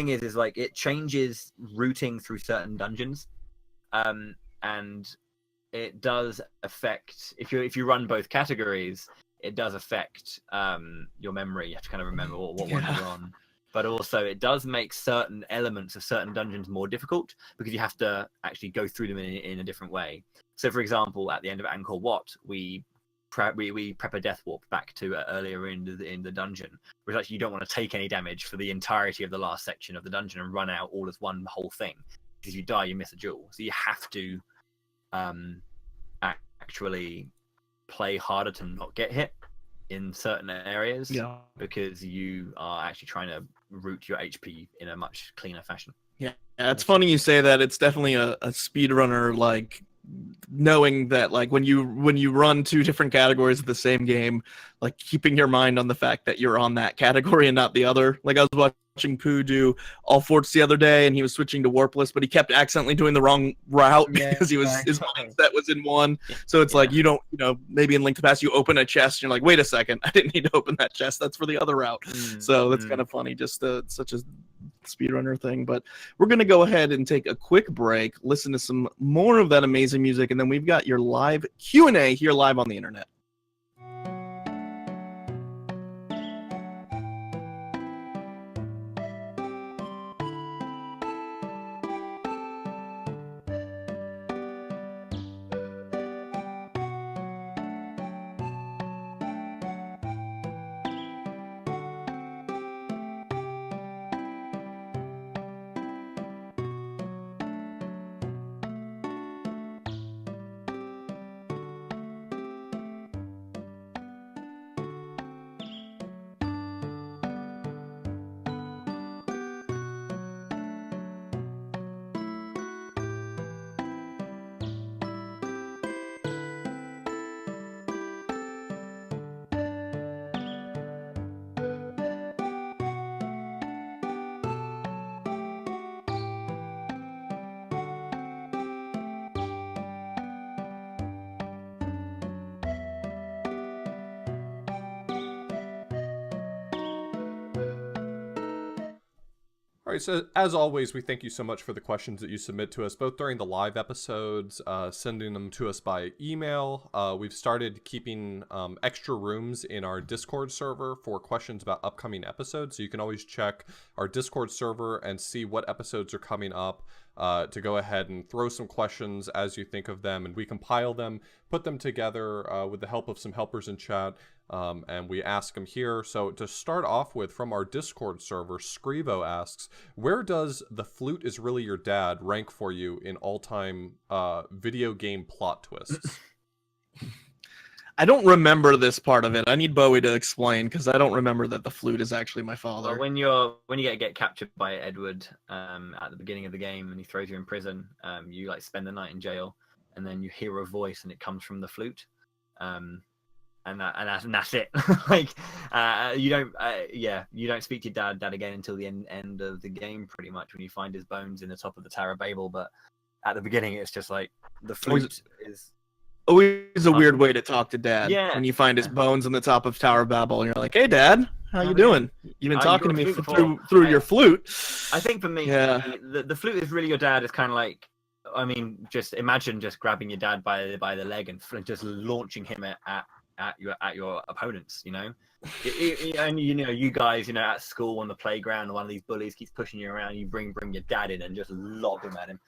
is like it changes routing through certain dungeons, and it does affect if you run both categories. It does affect your memory. You have to kind of remember what one you're on. But also, it does make certain elements of certain dungeons more difficult because you have to actually go through them in a different way. So, for example, at the end of Angkor Wat, we prep a death warp back to earlier in the dungeon, which actually you don't want to take any damage for the entirety of the last section of the dungeon and run out all as one whole thing. Because if you die, you miss a jewel. So you have to actually play harder to not get hit in certain areas, because you are actually trying to route your HP in a much cleaner fashion. Yeah, it's funny you say that. It's definitely a speedrunner, like knowing that like when you run 2 different categories of the same game, like keeping your mind on the fact that you're on that category and not the other. Like I was watching Pooh do all forts the other day, and he was switching to warpless, but he kept accidentally doing the wrong route because his mindset was in one. So it's like you don't, maybe in Link to the Past you open a chest, and you're like, wait a second, I didn't need to open that chest. That's for the other route. So that's kind of funny, just such a speedrunner thing. But we're gonna go ahead and take a quick break, listen to some more of that amazing music, and then we've got your live Q&A here live on the internet. All right, so as always, we thank you so much for the questions that you submit to us, both during the live episodes, sending them to us by email. We've started keeping extra rooms in our Discord server for questions about upcoming episodes, so you can always check our Discord server and see what episodes are coming up to go ahead and throw some questions as you think of them, and we compile them, put them together with the help of some helpers in chat. And we ask them here. So to start off with, from our Discord server, Scrivo asks, where does The Flute Is Really Your Dad rank for you in all-time video game plot twists? I don't remember this part of it. I need Bowie to explain, because I don't remember that the flute is actually my father. Well, when you get captured by Edward at the beginning of the game and he throws you in prison, you like spend the night in jail, and then you hear a voice and it comes from the flute. And that's it. Like you don't speak to your dad again until the end of the game, pretty much, when you find his bones in the top of the Tower of Babel. But at the beginning, it's just like the flute is always a weird way to talk to Dad. Yeah. When you find his bones on the top of Tower of Babel, and you're like, "Hey, Dad, how you doing? You've been talking to me through your flute." I think for me, the flute is really your dad. Is kind of like, I mean, just imagine just grabbing your dad by the leg and just launching him at your opponents, you know. And you guys, at school on the playground, one of these bullies keeps pushing you around, you bring your dad in and just lob him at him.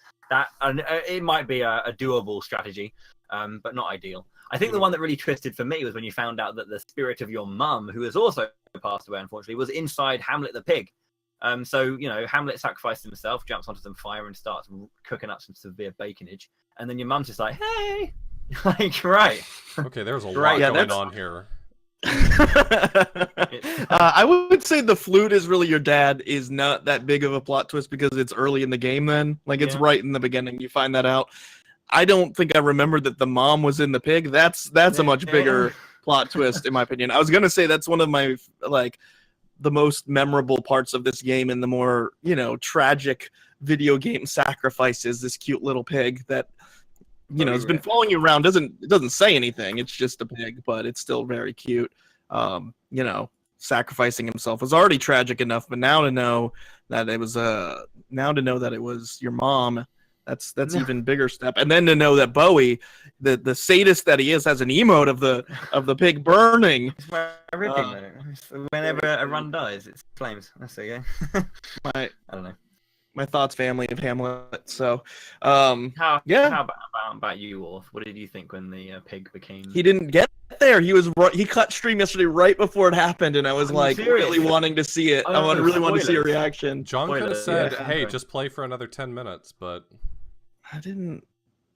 It might be a doable strategy, but not ideal. I think the one that really twisted for me was when you found out that the spirit of your mum, who has also passed away unfortunately, was inside Hamlet the pig. So Hamlet sacrificed himself, jumps onto some fire and starts cooking up some severe baconage, and then your mum's just like, hey. Like, right. Okay, there's a lot going on here. I would say the flute is really your dad is not that big of a plot twist because it's early in the game then. Like, it's right in the beginning. You find that out. I don't think I remembered that the mom was in the pig. That's a much bigger plot twist, in my opinion. I was going to say that's one of my, the most memorable parts of this game, and the more, tragic video game sacrifices, this cute little pig that it's been following you around. It doesn't say anything. It's just a pig, but it's still very cute. Sacrificing himself was already tragic enough, but now to know that it was your mom, that's even bigger step. And then to know that Bowie, the sadist that he is, has an emote of the pig burning. Whenever a run dies, it's flames. That's it. Yeah. I don't know. My thoughts, family of Hamlet. So, how about you, Orth? What did you think when the pig became? He didn't get there. He cut stream yesterday right before it happened, and I was really wanting to see it. I really wanted to see a reaction. John could have said, "Hey, just play for another 10 minutes," but I didn't.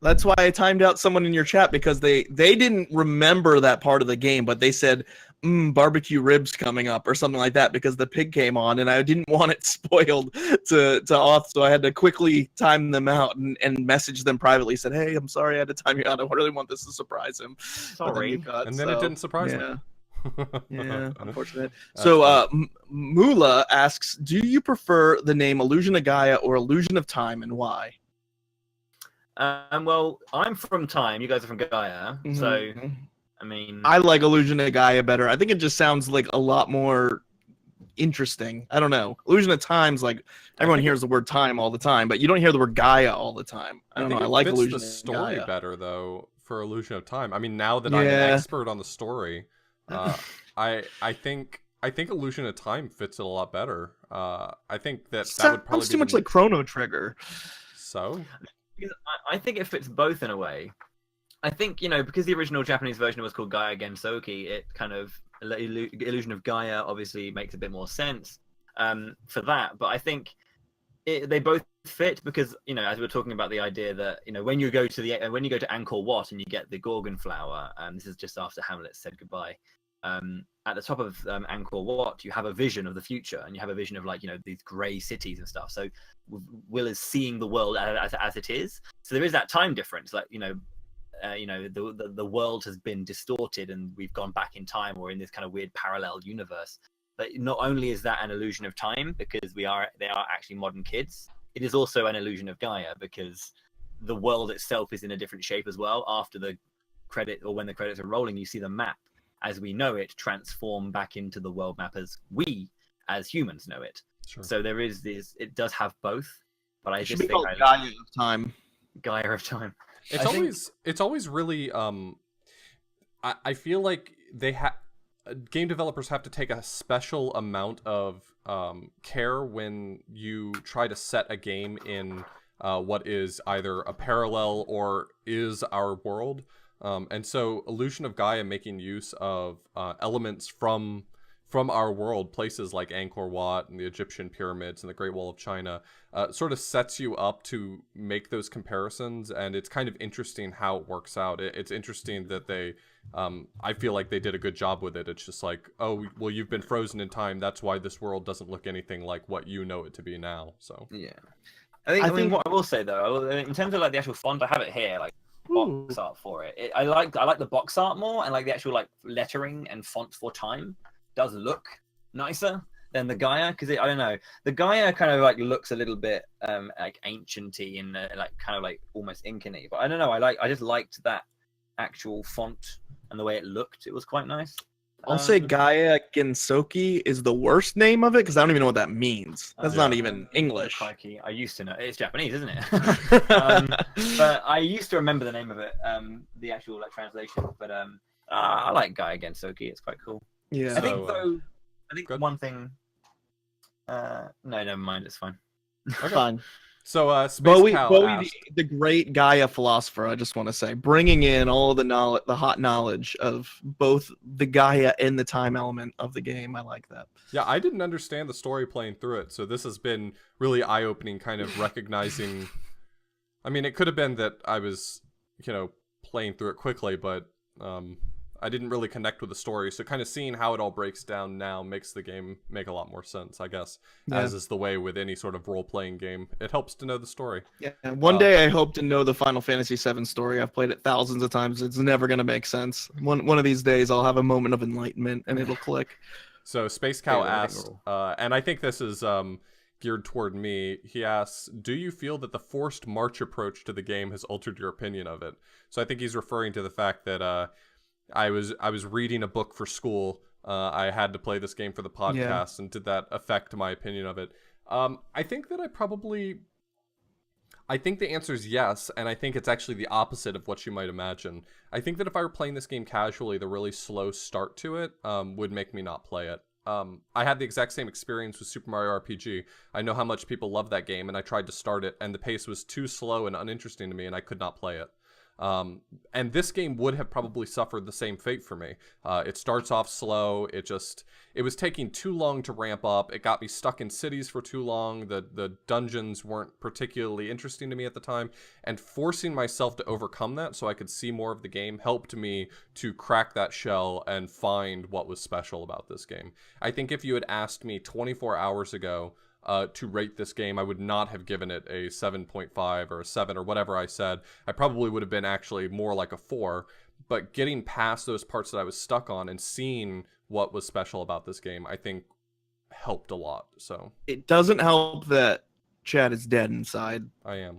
That's why I timed out someone in your chat, because they didn't remember that part of the game, but they said, barbecue ribs coming up or something like that, because the pig came on, and I didn't want it spoiled to Oth, so I had to quickly time them out and message them privately. Said, hey, I'm sorry I had to time you out. I really want this to surprise him. Sorry. It didn't surprise him. Yeah, unfortunate. So Mula asks, do you prefer the name Illusion of Gaia or Illusion of Time, and why? Well, I'm from Time. You guys are from Gaia. Mm-hmm. So, I mean, I like Illusion of Gaia better. I think it just sounds like a lot more interesting. I don't know. Illusion of Time's like everyone hears the word time all the time, but you don't hear the word Gaia all the time. I don't know. I like Illusion of Gaia. The story better though for Illusion of Time. I mean, now that I'm an expert on the story, I think Illusion of Time fits it a lot better. I think that would probably be too much like Chrono Trigger. So. I think it fits both in a way. I think, because the original Japanese version was called Gaia Gensoki, it kind of, Illusion of Gaia obviously makes a bit more sense for that. But I think they both fit because, as we were talking about the idea that, when you go to Angkor Wat and you get the Gorgon flower, this is just after Hamlet said goodbye. At the top of Angkor Wat, you have a vision of the future, and you have a vision of these grey cities and stuff. So Will is seeing the world as it is. So there is that time difference. The world has been distorted, and we've gone back in time, or in this kind of weird parallel universe. But not only is that an illusion of time because they are actually modern kids, it is also an illusion of Gaia because the world itself is in a different shape as well. After the credit, or when the credits are rolling, you see the map as we know it transform back into the world map as we as humans know it. Sure. So there is this. It does have both, but I It should just be think called Gaia of Time. Gaia of Time. It's always really I feel like game developers have to take a special amount of care when you try to set a game in what is either a parallel or is our world. And so Illusion of Gaia making use of elements from our world, places like Angkor Wat and the Egyptian pyramids and the Great Wall of China, sort of sets you up to make those comparisons, and it's kind of interesting how it works out. It's interesting that they, I feel like they did a good job with it. It's just like, oh, well, you've been frozen in time. That's why this world doesn't look anything like what you know it to be now. So Yeah, I mean, what I will say though, in terms of like the actual font, I have it here, like box art for it. I like the box art more, and like the actual like lettering and font for time does look nicer than the Gaia, because I don't know, the Gaia kind of like looks a little bit like ancienty and like kind of like almost Incan-y, but I don't know, I just liked that actual font and the way it looked. It was quite nice. I'll say Gaia Gensoki is the worst name of it because I don't even know what that means. That's not even English. Crikey. I used to know. It's Japanese, isn't it? But I used to remember the name of it, the actual like translation. But I like Gaia Gensoki. It's quite cool. Yeah. I think good. one thing. No, never mind. It's fine. Okay. Fine. So Space Bowie, Cow Bowie asked, the great Gaia philosopher, I just want to say, bringing in all the knowledge, the hot knowledge of both the Gaia and the time element of the game. I like that. yeah, I didn't understand the story playing through it, so this has been really eye-opening, kind of recognizing. I mean, it could have been that I was, playing through it quickly, but I didn't really connect with the story. So kind of seeing how it all breaks down now makes the game make a lot more sense, I guess, as is the way with any sort of role-playing game. It helps to know the story. Yeah. And one day I hope to know the Final Fantasy VII story. I've played it thousands of times. It's never going to make sense. One of these days I'll have a moment of enlightenment and it'll click. So Space Cow asked, and I think this is geared toward me. He asks, do you feel that the forced march approach to the game has altered your opinion of it? So I think he's referring to the fact that I was reading a book for school. I had to play this game for the podcast, and did that affect my opinion of it? I think that I think the answer is yes, and I think it's actually the opposite of what you might imagine. I think that if I were playing this game casually, the really slow start to it would make me not play it. I had the exact same experience with Super Mario RPG. I know how much people love that game, and I tried to start it, and the pace was too slow and uninteresting to me, and I could not play it. And this game would have probably suffered the same fate for me. It starts off slow. It was taking too long to ramp up. It got me stuck in cities for too long. The dungeons weren't particularly interesting to me at the time, and forcing myself to overcome that so I could see more of the game helped me to crack that shell and find what was special about this game. I think if you had asked me 24 hours ago to rate this game, I would not have given it a 7.5 or a 7 or whatever I said. I probably would have been actually more like a 4, but getting past those parts that I was stuck on and seeing what was special about this game, I think helped a lot. So it doesn't help that Chad is dead inside. I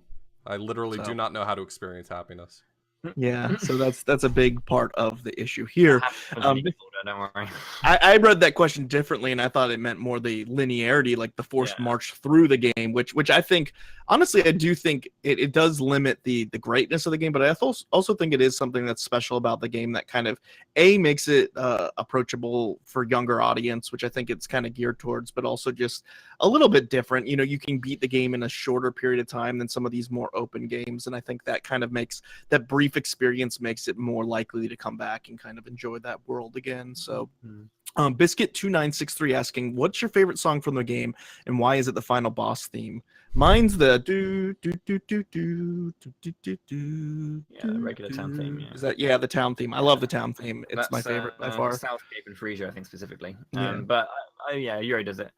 literally do not know how to experience happiness. Yeah, so that's a big part of the issue here. Don't worry. I read that question differently, and I thought it meant more the linearity, like the forced march through the game, which I think, honestly, I do think it does limit the greatness of the game, but I also think it is something that's special about the game that kind of, makes it approachable for younger audience, which I think it's kind of geared towards, but also just a little bit different. You can beat the game in a shorter period of time than some of these more open games, and I think that kind of makes that brief experience makes it more likely to come back and kind of enjoy that world again. So Biscuit2963 asking, what's your favorite song from the game and why is it the final boss theme? Mine's the do do do do do do do do. Yeah, the regular town theme. Yeah. Is that the town theme? I love the town theme. It's my favorite by far. Southgate and Frisia, I think specifically. Yeah. But Yuri does it.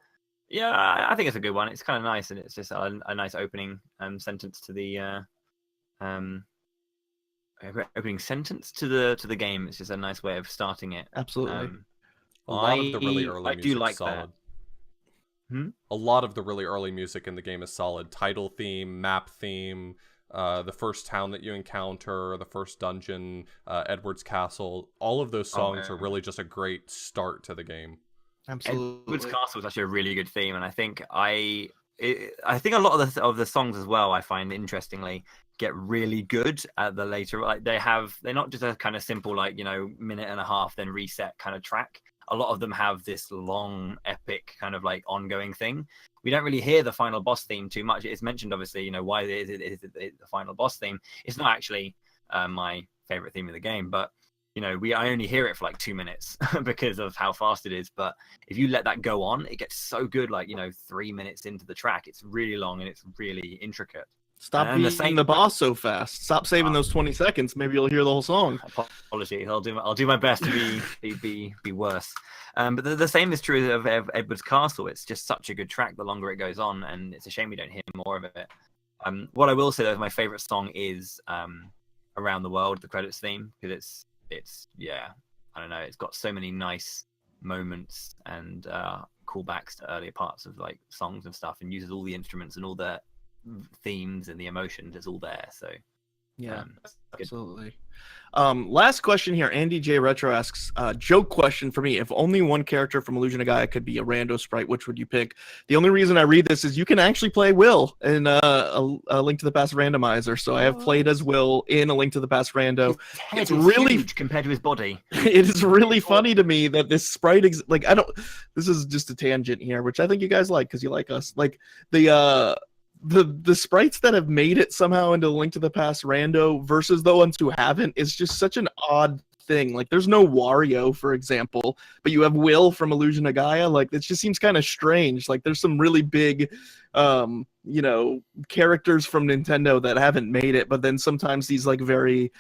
Yeah, I think it's a good one. It's kind of nice, and it's just a nice opening sentence to the opening sentence to the game. It's just a nice way of starting it. Absolutely. A lot of the really early I music do like is solid. That. A lot of the really early music in the game is solid. Title theme, map theme, the first town that you encounter, the first dungeon, Edward's Castle. All of those songs are really just a great start to the game. Absolutely. Edward's Castle is actually a really good theme, and I think I think a lot of the songs as well, I find interestingly, get really good at the later. Like they're not just a kind of simple like minute and a half then reset kind of track. A lot of them have this long epic kind of like ongoing thing. We don't really hear the final boss theme too much. It's mentioned obviously, why is it the final boss theme. It's not actually my favorite theme of the game, but I only hear it for like 2 minutes because of how fast it is. But if you let that go on, it gets so good. Like 3 minutes into the track, it's really long and it's really intricate. Stop beating the boss so fast. Stop saving those 20 seconds. Maybe you'll hear the whole song. Apologies. I'll do my best to be worse. But the same is true of Edward's Castle. It's just such a good track the longer it goes on, and it's a shame we don't hear more of it. What I will say though, my favorite song is Around the World, the credits theme, because it's I don't know, it's got so many nice moments and callbacks to earlier parts of like songs and stuff, and uses all the instruments and all the themes and the emotions. It's all there. So absolutely. Last question here. Andy J Retro asks, joke question for me: if only one character from Illusion of Gaia could be a rando sprite, which would you pick? The only reason I read this is you can actually play Will in a Link to the Past randomizer. So I have played as Will in a Link to the Past rando. It's really huge compared to his body. It is really funny to me that this sprite this is just a tangent here, which I think you guys like because you like us. Like the sprites that have made it somehow into Link to the Past rando versus the ones who haven't is just such an odd thing. Like there's no Wario, for example, but you have Will from Illusion of Gaia. Like it just seems kind of strange. Like there's some really big characters from Nintendo that haven't made it, but then sometimes these like very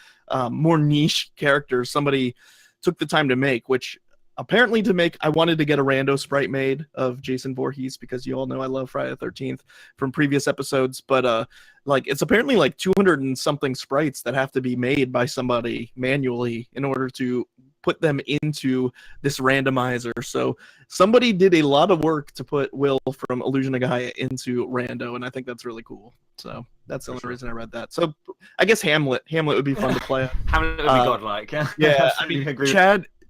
more niche characters somebody took the time to make, which apparently I wanted to get a rando sprite made of Jason Voorhees because you all know I love Friday the 13th from previous episodes, but it's apparently like 200 and something sprites that have to be made by somebody manually in order to put them into this randomizer. So somebody did a lot of work to put Will from Illusion of Gaia into rando, and I think that's really cool. So that's the only reason I read that. So I guess Hamlet would be fun to play. Hamlet would be godlike. Yeah, I mean,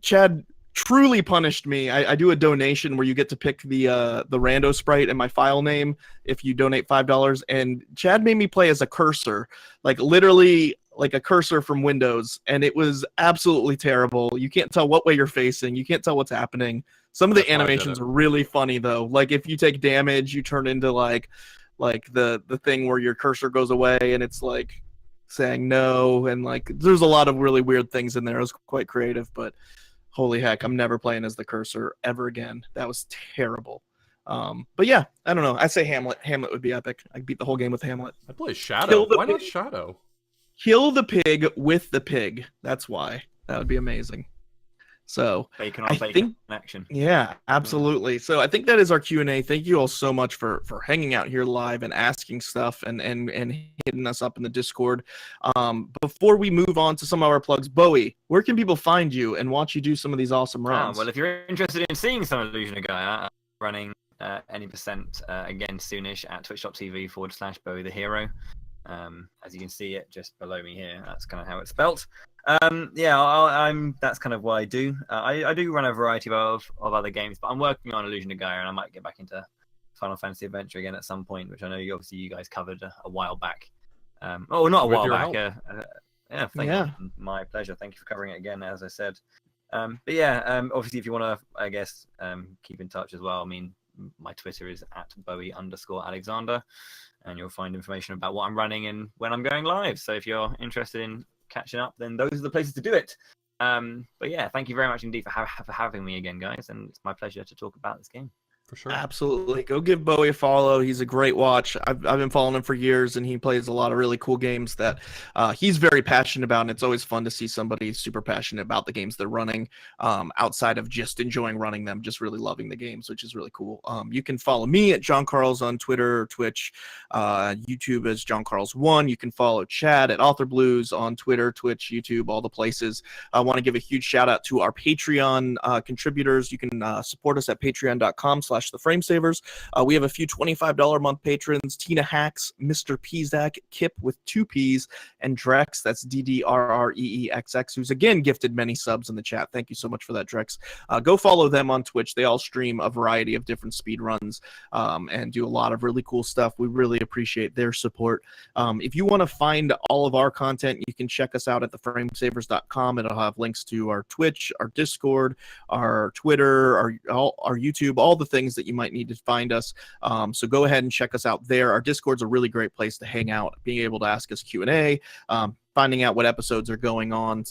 Chad truly punished me. I do a donation where you get to pick the rando sprite and my file name if you donate $5, and Chad made me play as a cursor, like literally like a cursor from Windows, and it was absolutely terrible. You can't tell what way you're facing, you can't tell what's happening. Some of the animations are really funny though. Like if you take damage, you turn into like the thing where your cursor goes away and it's like saying no, and like there's a lot of really weird things in there. It was quite creative, but holy heck, I'm never playing as the cursor ever again. That was terrible. But yeah, I don't know. I say Hamlet. Hamlet would be epic. I beat the whole game with Hamlet. I play Shadow. Why not Shadow? Kill the pig with the pig. That's why. That would be amazing. So bacon on bacon action. Yeah, absolutely. So I think that is our Q&A. Thank you all so much for hanging out here live and asking stuff and hitting us up in the Discord. Before we move on to some of our plugs, Bowie, where can people find you and watch you do some of these awesome runs? Well, if you're interested in seeing some Illusion of Gaia, I'm running any percent again soonish at twitch.tv/Bowie the Hero. As you can see it just below me here, that's kind of how it's spelt. That's kind of what I do. I do run a variety of other games, but I'm working on Illusion of Gaia, and I might get back into Final Fantasy Adventure again at some point, which I know you guys covered a while back. Not a while back. My pleasure. Thank you for covering it again, as I said. Obviously, if you want to, keep in touch as well. I mean, my Twitter is at Bowie_Alexander, and you'll find information about what I'm running and when I'm going live. So if you're interested in catching up, then those are the places to do it. Thank you very much indeed for having me again, guys, and it's my pleasure to talk about this game. For sure. Absolutely. Go give Bowie a follow. He's a great watch. I've been following him for years, and he plays a lot of really cool games that he's very passionate about, and it's always fun to see somebody super passionate about the games they're running, outside of just enjoying running them, just really loving the games, which is really cool. You can follow me at John Carls on Twitter, Twitch, YouTube as John Carls1. You can follow Chad at Author Blues on Twitter, Twitch, YouTube, all the places. I want to give a huge shout out to our Patreon contributors. You can support us at patreon.com/ patreon.com/theframesavers. We have a few $25 a month patrons: Tina Hacks, Mr. Pizak, Kip with 2 P's, and Drex, that's DDRREEXX, who's again gifted many subs in the chat. Thank you so much for that, Drex. Go follow them on Twitch. They all stream a variety of different speed runs and do a lot of really cool stuff. We really appreciate their support. If you want to find all of our content, you can check us out at theframesavers.com. It'll have links to our Twitch, our Discord, our Twitter, our YouTube, all the things that you might need to find us. So go ahead and check us out there. Our Discord's a really great place to hang out, being able to ask us Q&A, finding out what episodes are going on,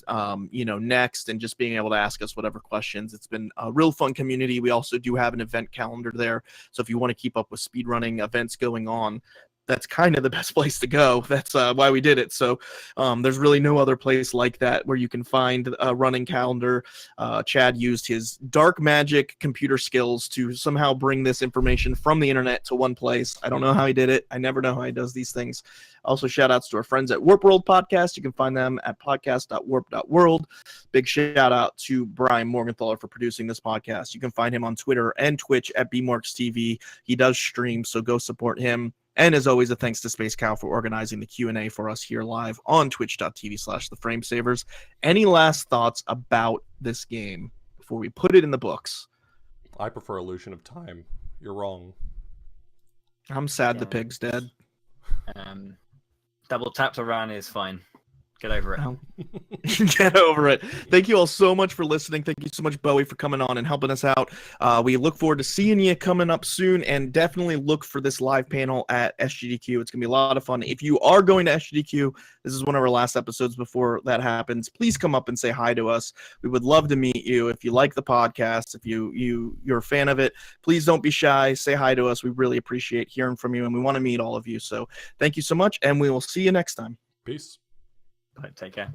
next, and just being able to ask us whatever questions. It's been a real fun community. We also do have an event calendar there. So if you want to keep up with speedrunning events going on, that's kind of the best place to go. That's why we did it. So there's really no other place like that where you can find a running calendar. Chad used his dark magic computer skills to somehow bring this information from the internet to one place. I don't know how he did it. I never know how he does these things. Also, shout outs to our friends at Warp World Podcast. You can find them at podcast.warp.world. Big shout out to Brian Morgenthaler for producing this podcast. You can find him on Twitter and Twitch at bmarksTV. He does stream, so go support him. And as always, a thanks to Space Cow for organizing the Q&A for us here live on twitch.tv/theframesavers. Any last thoughts about this game before we put it in the books? I prefer Illusion of Time. You're wrong. I'm sad the pig's dead. Double tap to run is fine. Get over it. Get over it. Thank you all so much for listening. Thank you so much, Bowie, for coming on and helping us out. We look forward to seeing you coming up soon, and definitely look for this live panel at SGDQ. It's going to be a lot of fun. If you are going to SGDQ, this is one of our last episodes before that happens. Please come up and say hi to us. We would love to meet you. If you like the podcast, if you're a fan of it, please don't be shy. Say hi to us. We really appreciate hearing from you, and we want to meet all of you. So thank you so much, and we will see you next time. Peace. Right, take care.